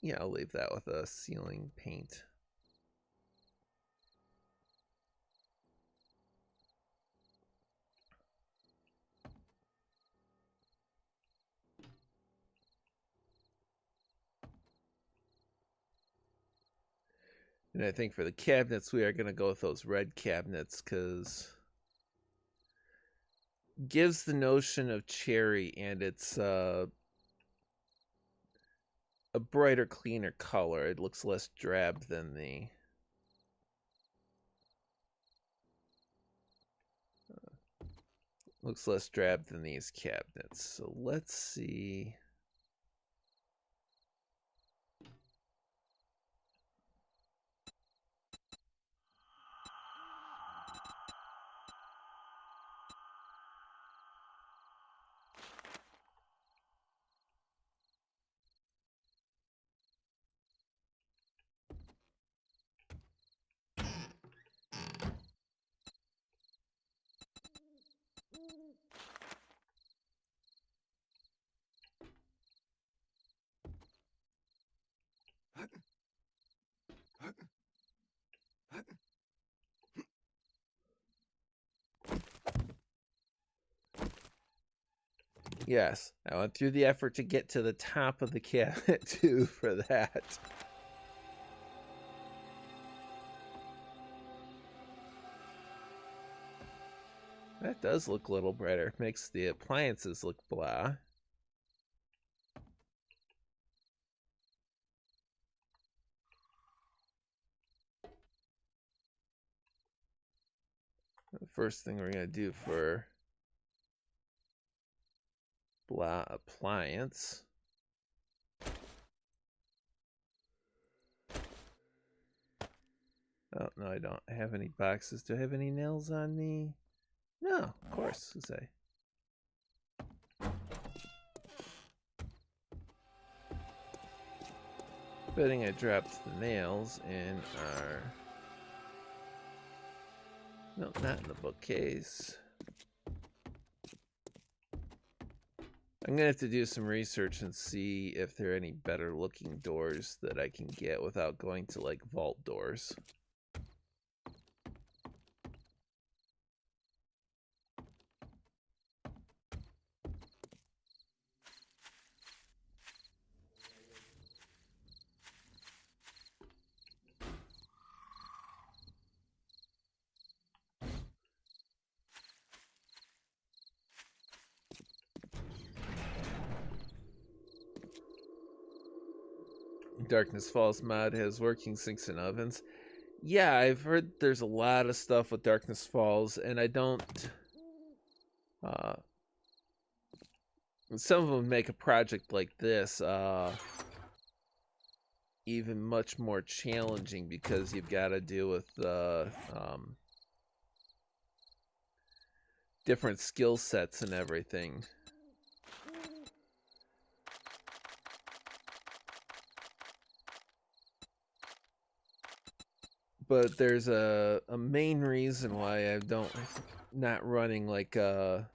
Yeah, I'll leave that with a ceiling paint. And I think for the cabinets, we are going to go with those red cabinets because gives the notion of cherry, and it's a brighter, cleaner color. It looks less drab than the these cabinets. So let's see. Yes, I went through the effort to get to the top of the cabinet too for that. That does look a little brighter. Makes the appliances look blah. The first thing we're going to do for blah appliance. Oh, no, I don't have any boxes. Do I have any nails on me? No, of course, say. Betting I dropped the nails in our... No, not in the bookcase. I'm gonna have to do some research and see if there are any better looking doors that I can get without going to like vault doors. Darkness Falls mod has working sinks and ovens. Yeah, I've heard there's a lot of stuff with Darkness Falls, and I don't... some of them make a project like this even much more challenging because you've got to deal with different skill sets and everything. But there's a main reason why I not running like a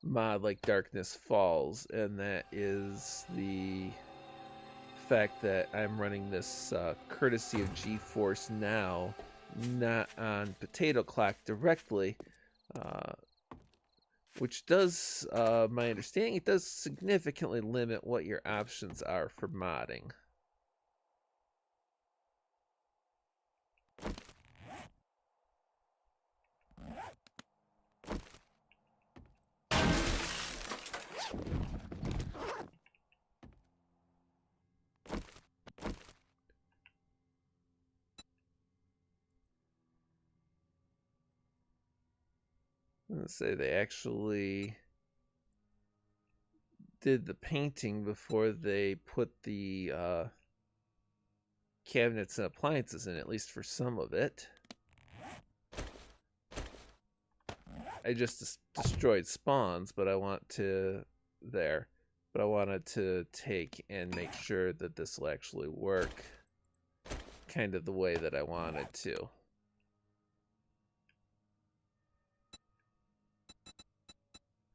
mod like Darkness Falls, and that is the fact that I'm running this courtesy of GeForce Now, not on Potato Clock directly, which does, my understanding, it does significantly limit what your options are for modding. Let's say they actually did the painting before they put the cabinets and appliances in, at least for some of it. I just destroyed spawns, but I want to there. But I wanted to take and make sure that this will actually work kind of the way that I wanted to.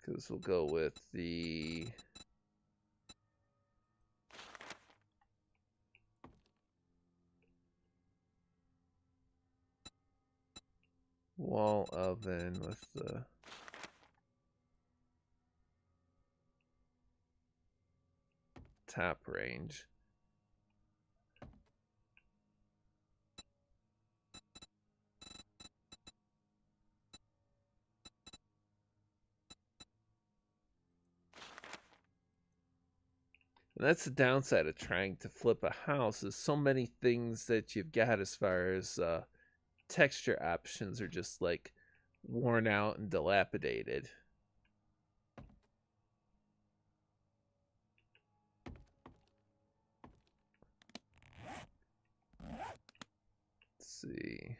Because we'll go with the wall oven with the top range. And that's the downside of trying to flip a house, is so many things that you've got as far as texture options are just like worn out and dilapidated. Let's see.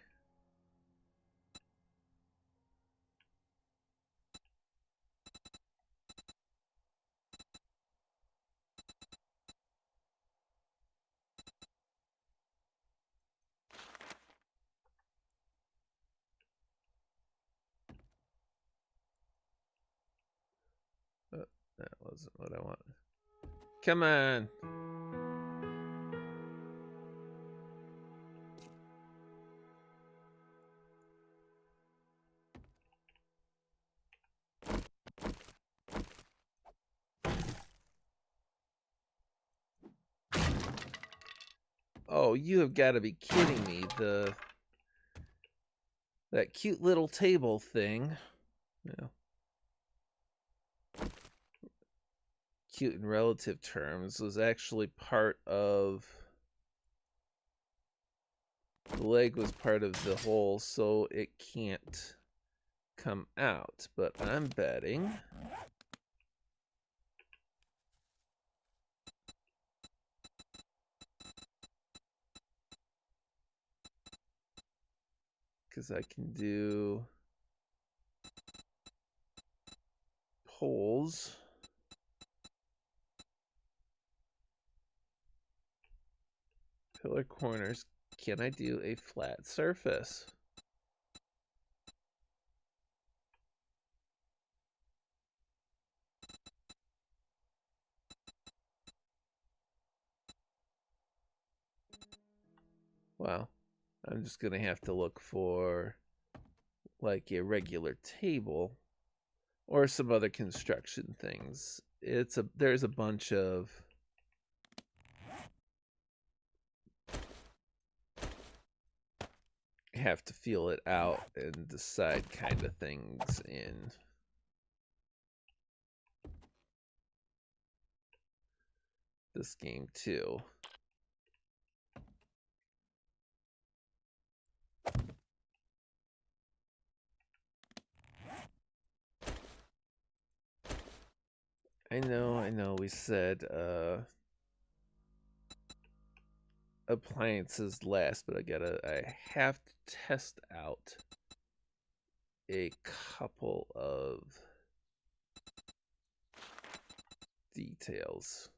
Oh, that wasn't what I wanted. Come on. Oh, you have got to be kidding me. That cute little table thing. Yeah. Cute in relative terms was actually part of the leg was part of the hole, so it can't come out. But I'm betting because I can do poles. Pillar corners. Can I do a flat surface? Well, I'm just going to have to look for like a regular table or some other construction things. There's a bunch of have to feel it out and decide kind of things in this game too. I know we said appliances last, but I have to test out a couple of details.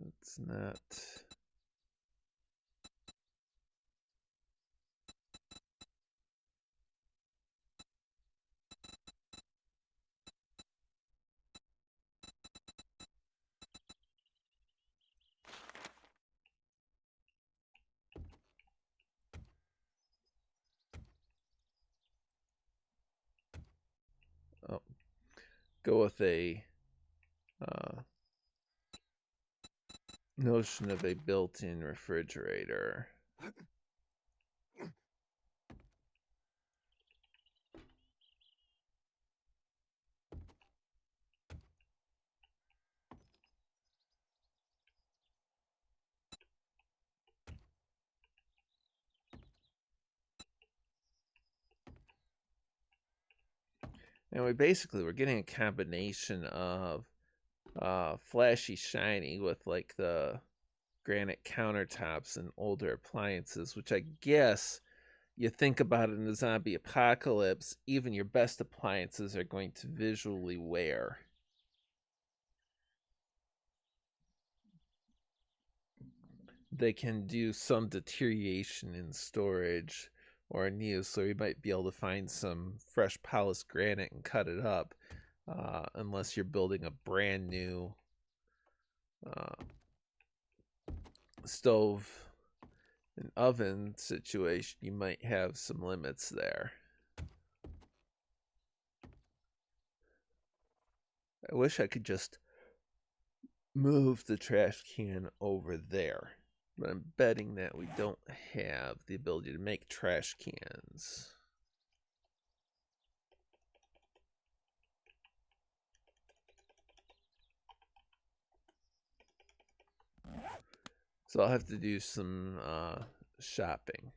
It's not. Oh, go with a notion of a built-in refrigerator. And we're getting a combination of flashy shiny with like the granite countertops and older appliances, which I guess you think about it in the zombie apocalypse, even your best appliances are going to visually wear. They can do some deterioration in storage or in use, so you might be able to find some fresh polished granite and cut it up, unless you're building a brand new stove and oven situation. You might have some limits there. I wish I could just move the trash can over there, but I'm betting that we don't have the ability to make trash cans. So I'll have to do some shopping.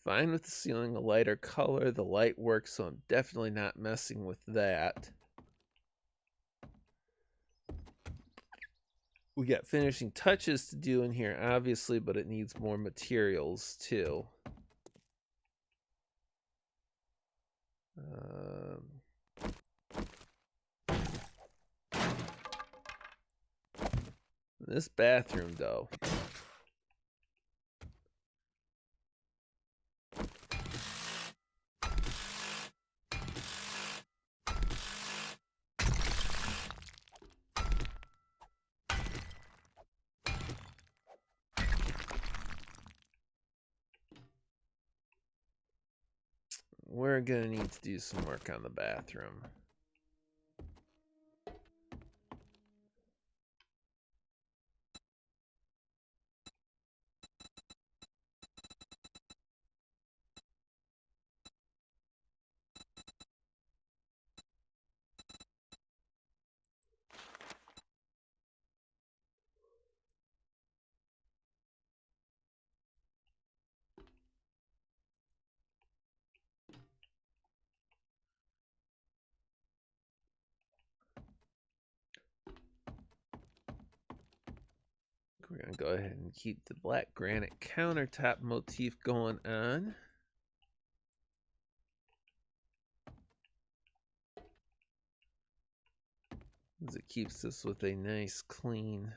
Fine with the ceiling, a lighter color. The light works, so I'm definitely not messing with that. We got finishing touches to do in here, obviously, but it needs more materials too. This bathroom, though. We're gonna need to do some work on the bathroom. We're gonna go ahead and keep the black granite countertop motif going on. As it keeps us with a nice clean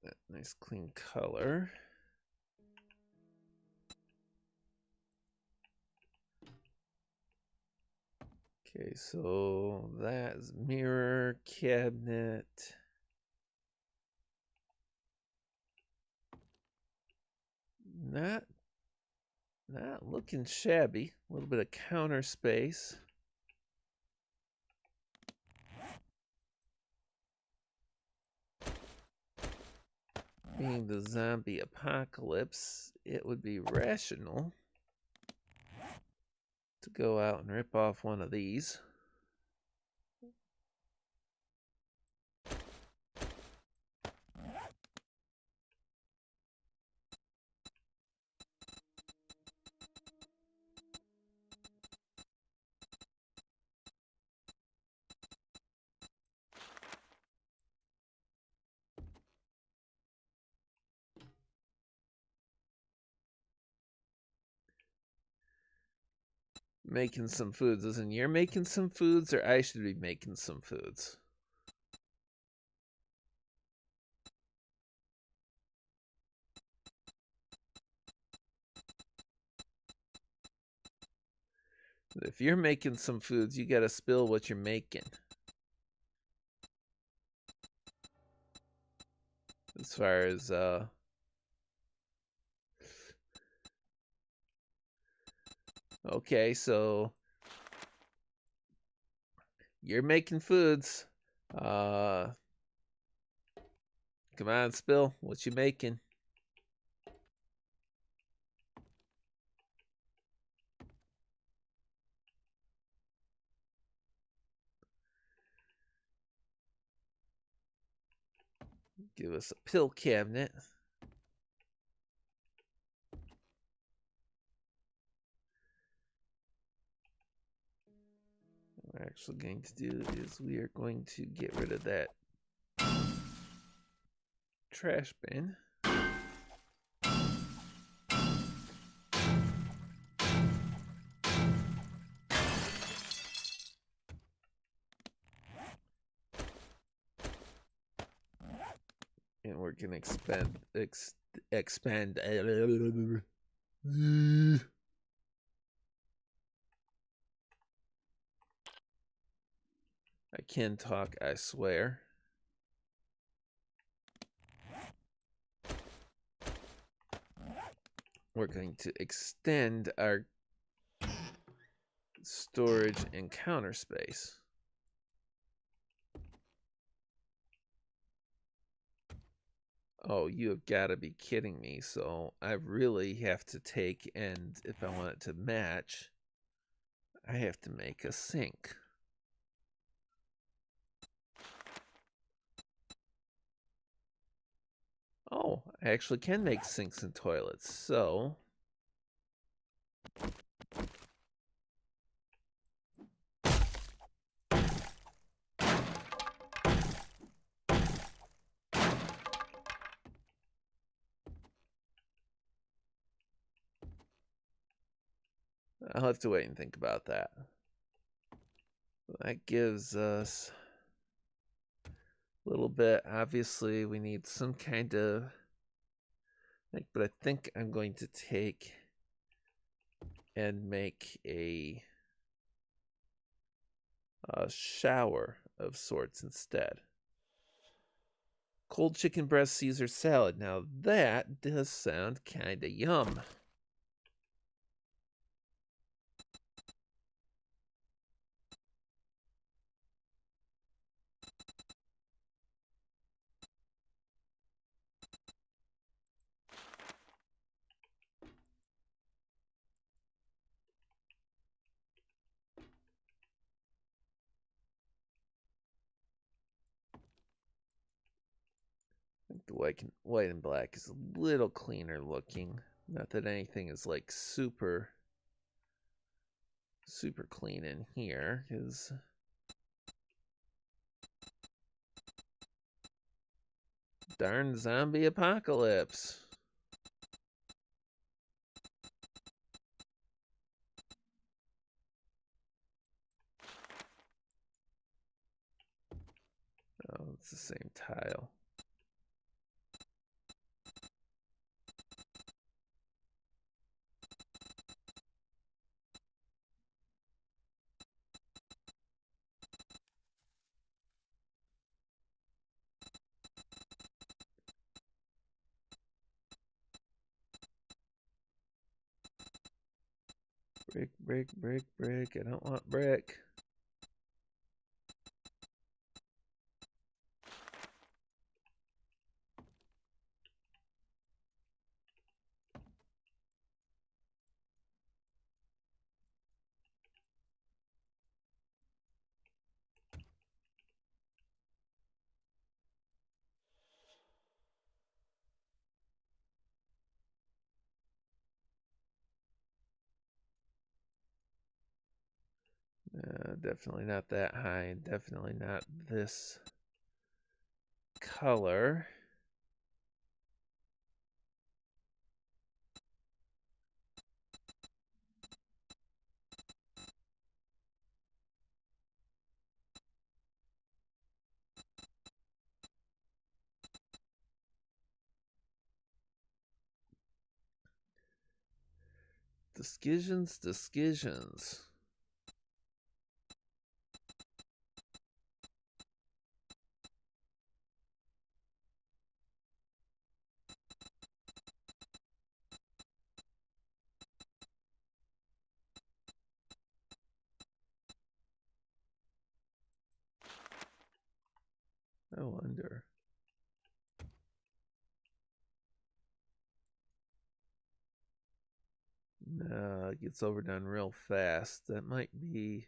that nice clean color. Okay, so that's mirror, cabinet. Not looking shabby. A little bit of counter space. Being the zombie apocalypse, it would be rational to go out and rip off one of these. Making some foods. Isn't you're making some foods, or I should be making some foods? If you're making some foods, you gotta spill what you're making. As far as okay, so you're making foods. Come on, spill what you making. Give us a pill cabinet. What we're actually going to do is we are going to get rid of that trash bin. And we're going to expand. I can talk, I swear. We're going to extend our storage and counter space. Oh, you have got to be kidding me. So I really have to take, and if I want it to match, I have to make a sink. Oh, I actually can make sinks and toilets, so I'll have to wait and think about that. That gives us a little bit. Obviously, we need some kind of, but I think I'm going to take and make a shower of sorts instead. Cold chicken breast Caesar salad. Now that does sound kind of yum. I think the white and black is a little cleaner looking. Not that anything is like super clean in here, because darn zombie apocalypse. Oh, it's the same tile. Brick, brick, brick, brick. I don't want brick. Definitely not that high, and definitely not this color. Decisions. I wonder. No, it gets overdone real fast. That might be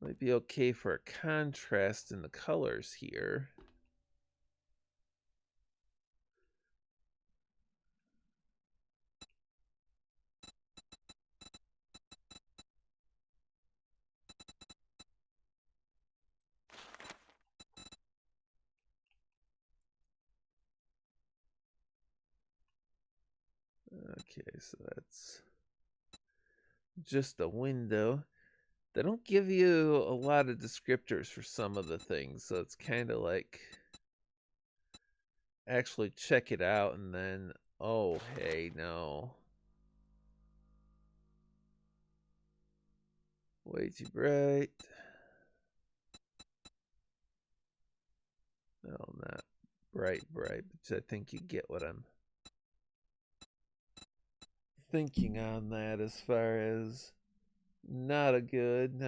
Might be okay for a contrast in the colors here. Okay, so that's just a window. They don't give you a lot of descriptors for some of the things, so it's kind of like actually check it out and then, oh, hey, no. Way too bright. No, not bright, but I think you get what I'm thinking on that as far as not a good.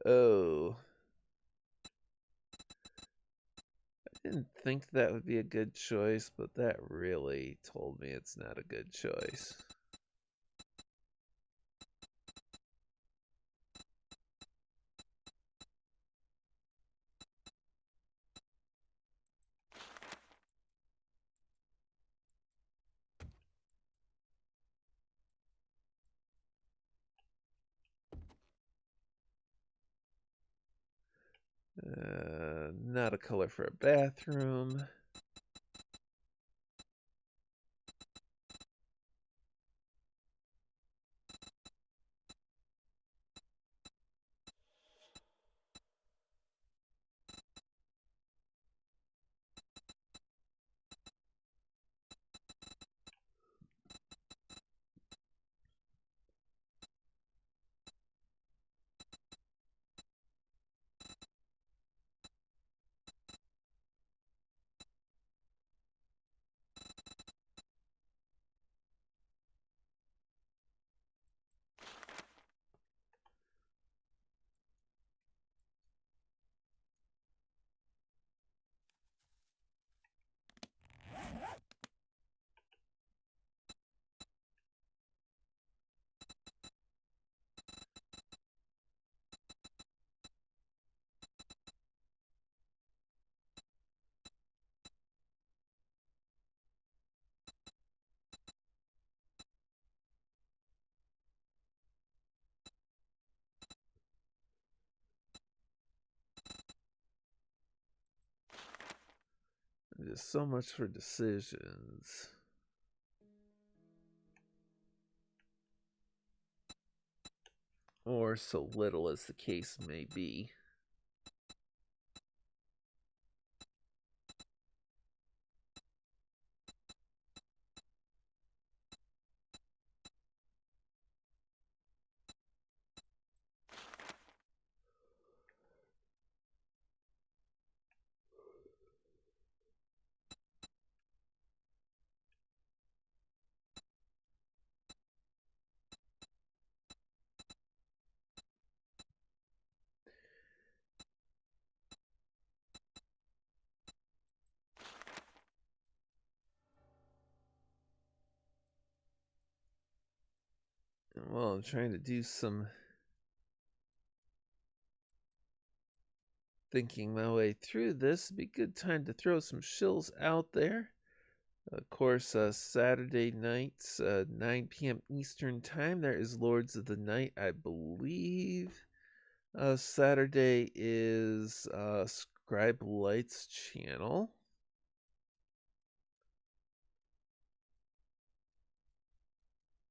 Oh, I didn't think that would be a good choice, but that really told me it's not a good choice. Not a color for a bathroom. There's so much for decisions. Or so little as the case may be. Well, I'm trying to do some thinking my way through this. It'd be a good time to throw some shills out there. Of course, Saturday nights, 9 p.m. Eastern Time, there is Lords of the Night, I believe. Saturday is Scribe Light's channel.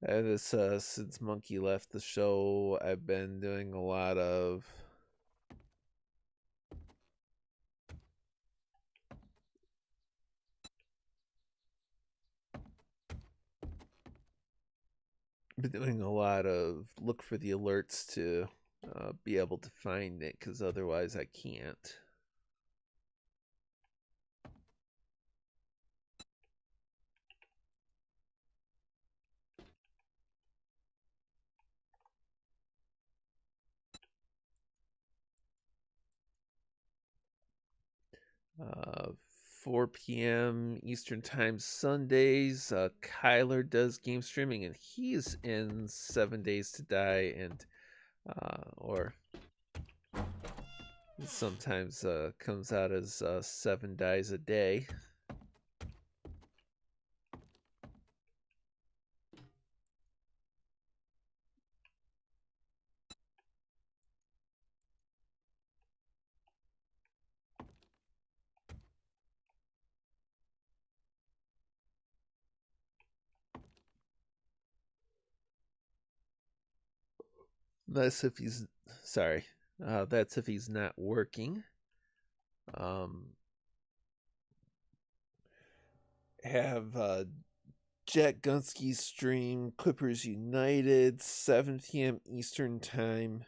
And this, since Monkey left the show, I've been doing a lot of look for the alerts to be able to find it, because otherwise I can't. Uh, 4 p.m. Eastern Time Sundays. Kyler does game streaming, and he's in 7 Days to Die, and or sometimes comes out as 7 Dies a Day. That's if he's sorry. That's if he's not working. Have Jack Gunsky stream Clippers United 7 p.m. Eastern Time.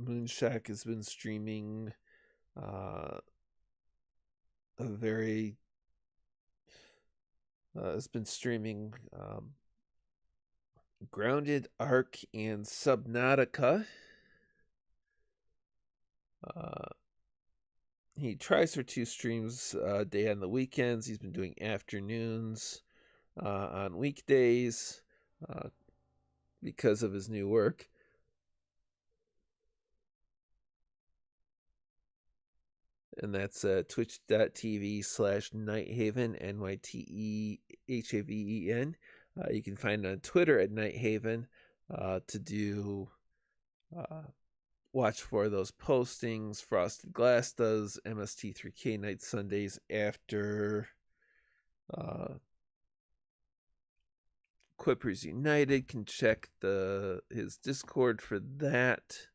Moonshack has been streaming has been streaming Grounded, Arc, and Subnautica. He tries for 2 streams a day on the weekends. He's been doing afternoons on weekdays because of his new work. And that's twitch.tv/Nighthaven, NYTEHAVEN. You can find it on Twitter at Nighthaven to do watch for those postings. Frosted Glass does MST3K Night Sundays after Quippers United. Can check his Discord for that.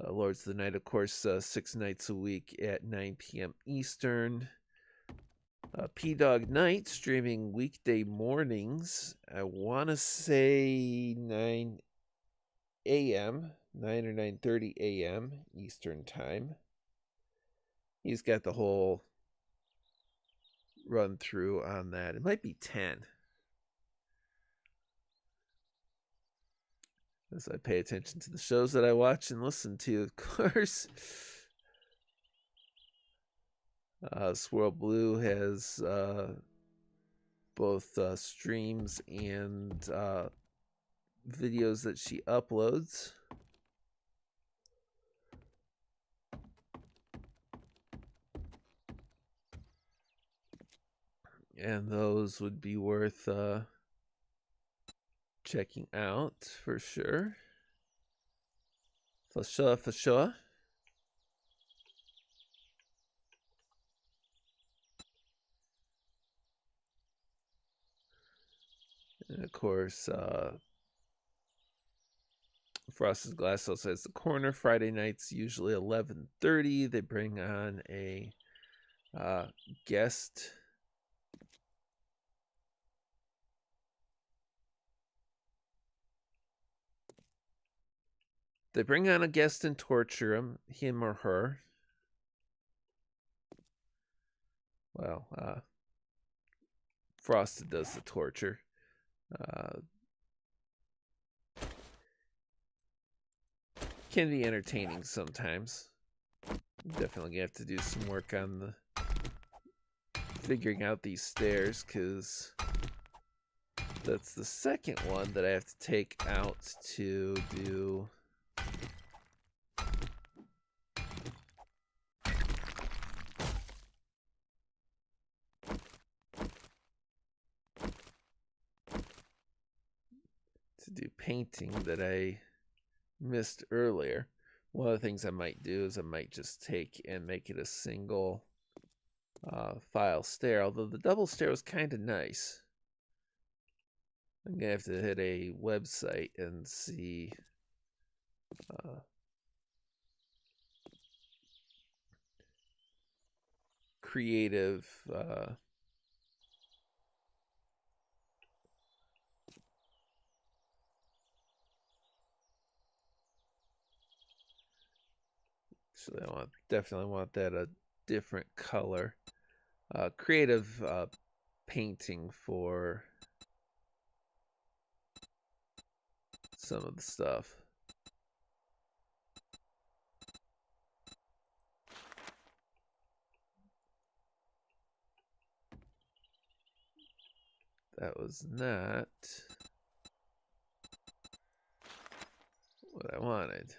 Lords of the Night, of course, 6 nights a week at 9 p.m. Eastern. P-Dog Night streaming weekday mornings. I want to say 9 a.m., 9 or 9:30 a.m. Eastern Time. He's got the whole run through on that. It might be 10. As I pay attention to the shows that I watch and listen to, of course. Swirl Blue has both streams and videos that she uploads. And those would be worth checking out for sure. For sure. And of course, Frosted Glass also has the corner. Friday nights, usually 11:30. They bring on a guest. They bring on a guest and torture him or her. Well, Frosted does the torture. Can be entertaining sometimes. Definitely have to do some work on the figuring out these stairs, because that's the second one that I have to take out to do painting that I missed earlier. One of the things I might do is I might just take and make it a single file stair, although the double stair was kind of nice. I'm gonna have to hit a website and see creative so I definitely want that a different color. Creative painting for some of the stuff. That was not what I wanted.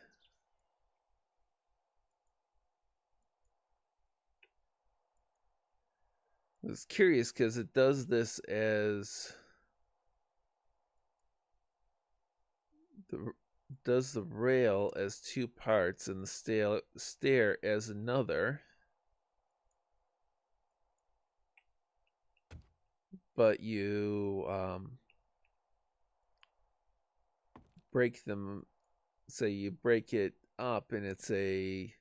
I was curious because it does this as the rail as two parts and the stair as another. But you break them, say you break it up and it's a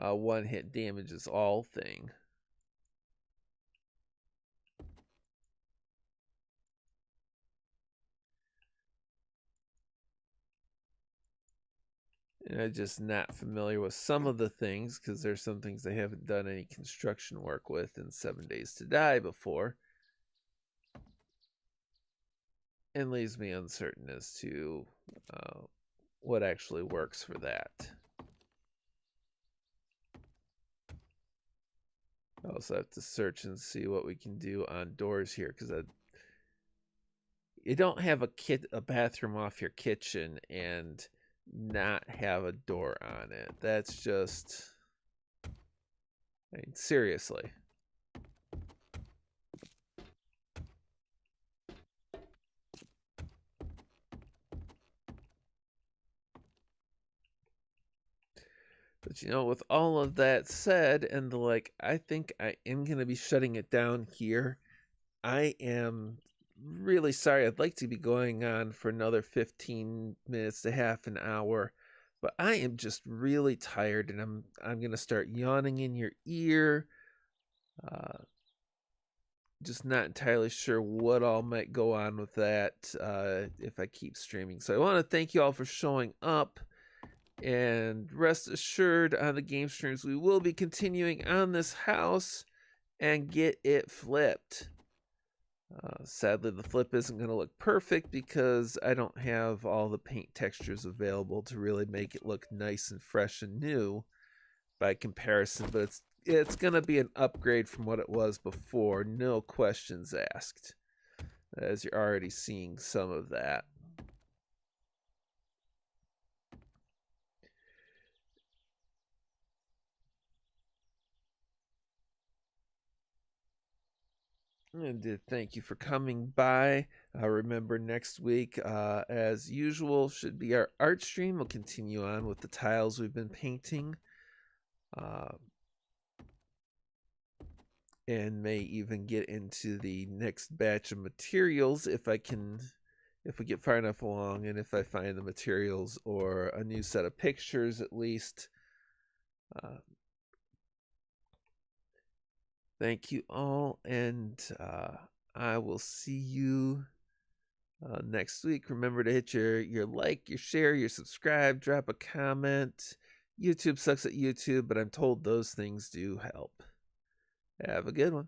one hit damages all thing. And I'm just not familiar with some of the things because there's some things I haven't done any construction work with in 7 Days to Die before. And leaves me uncertain as to what actually works for that. I also have to search and see what we can do on doors here because you don't have a bathroom off your kitchen and not have a door on it. That's just, I mean, seriously. But you know, with all of that said, and I think I am going to be shutting it down here. I am really sorry. I'd like to be going on for another 15 minutes to half an hour, but I am just really tired, and I'm going to start yawning in your ear. Just not entirely sure what all might go on with that if I keep streaming. So I want to thank you all for showing up. And rest assured, on the game streams, we will be continuing on this house and get it flipped. Sadly, the flip isn't going to look perfect because I don't have all the paint textures available to really make it look nice and fresh and new by comparison. But it's going to be an upgrade from what it was before, no questions asked, as you're already seeing some of that. And thank you for coming by. Remember, next week, as usual, should be our art stream. We'll continue on with the tiles we've been painting. And may even get into the next batch of materials if we get far enough along, and if I find the materials or a new set of pictures at least. Thank you all, and I will see you next week. Remember to hit your like, your share, your subscribe, drop a comment. YouTube sucks at YouTube, but I'm told those things do help. Have a good one.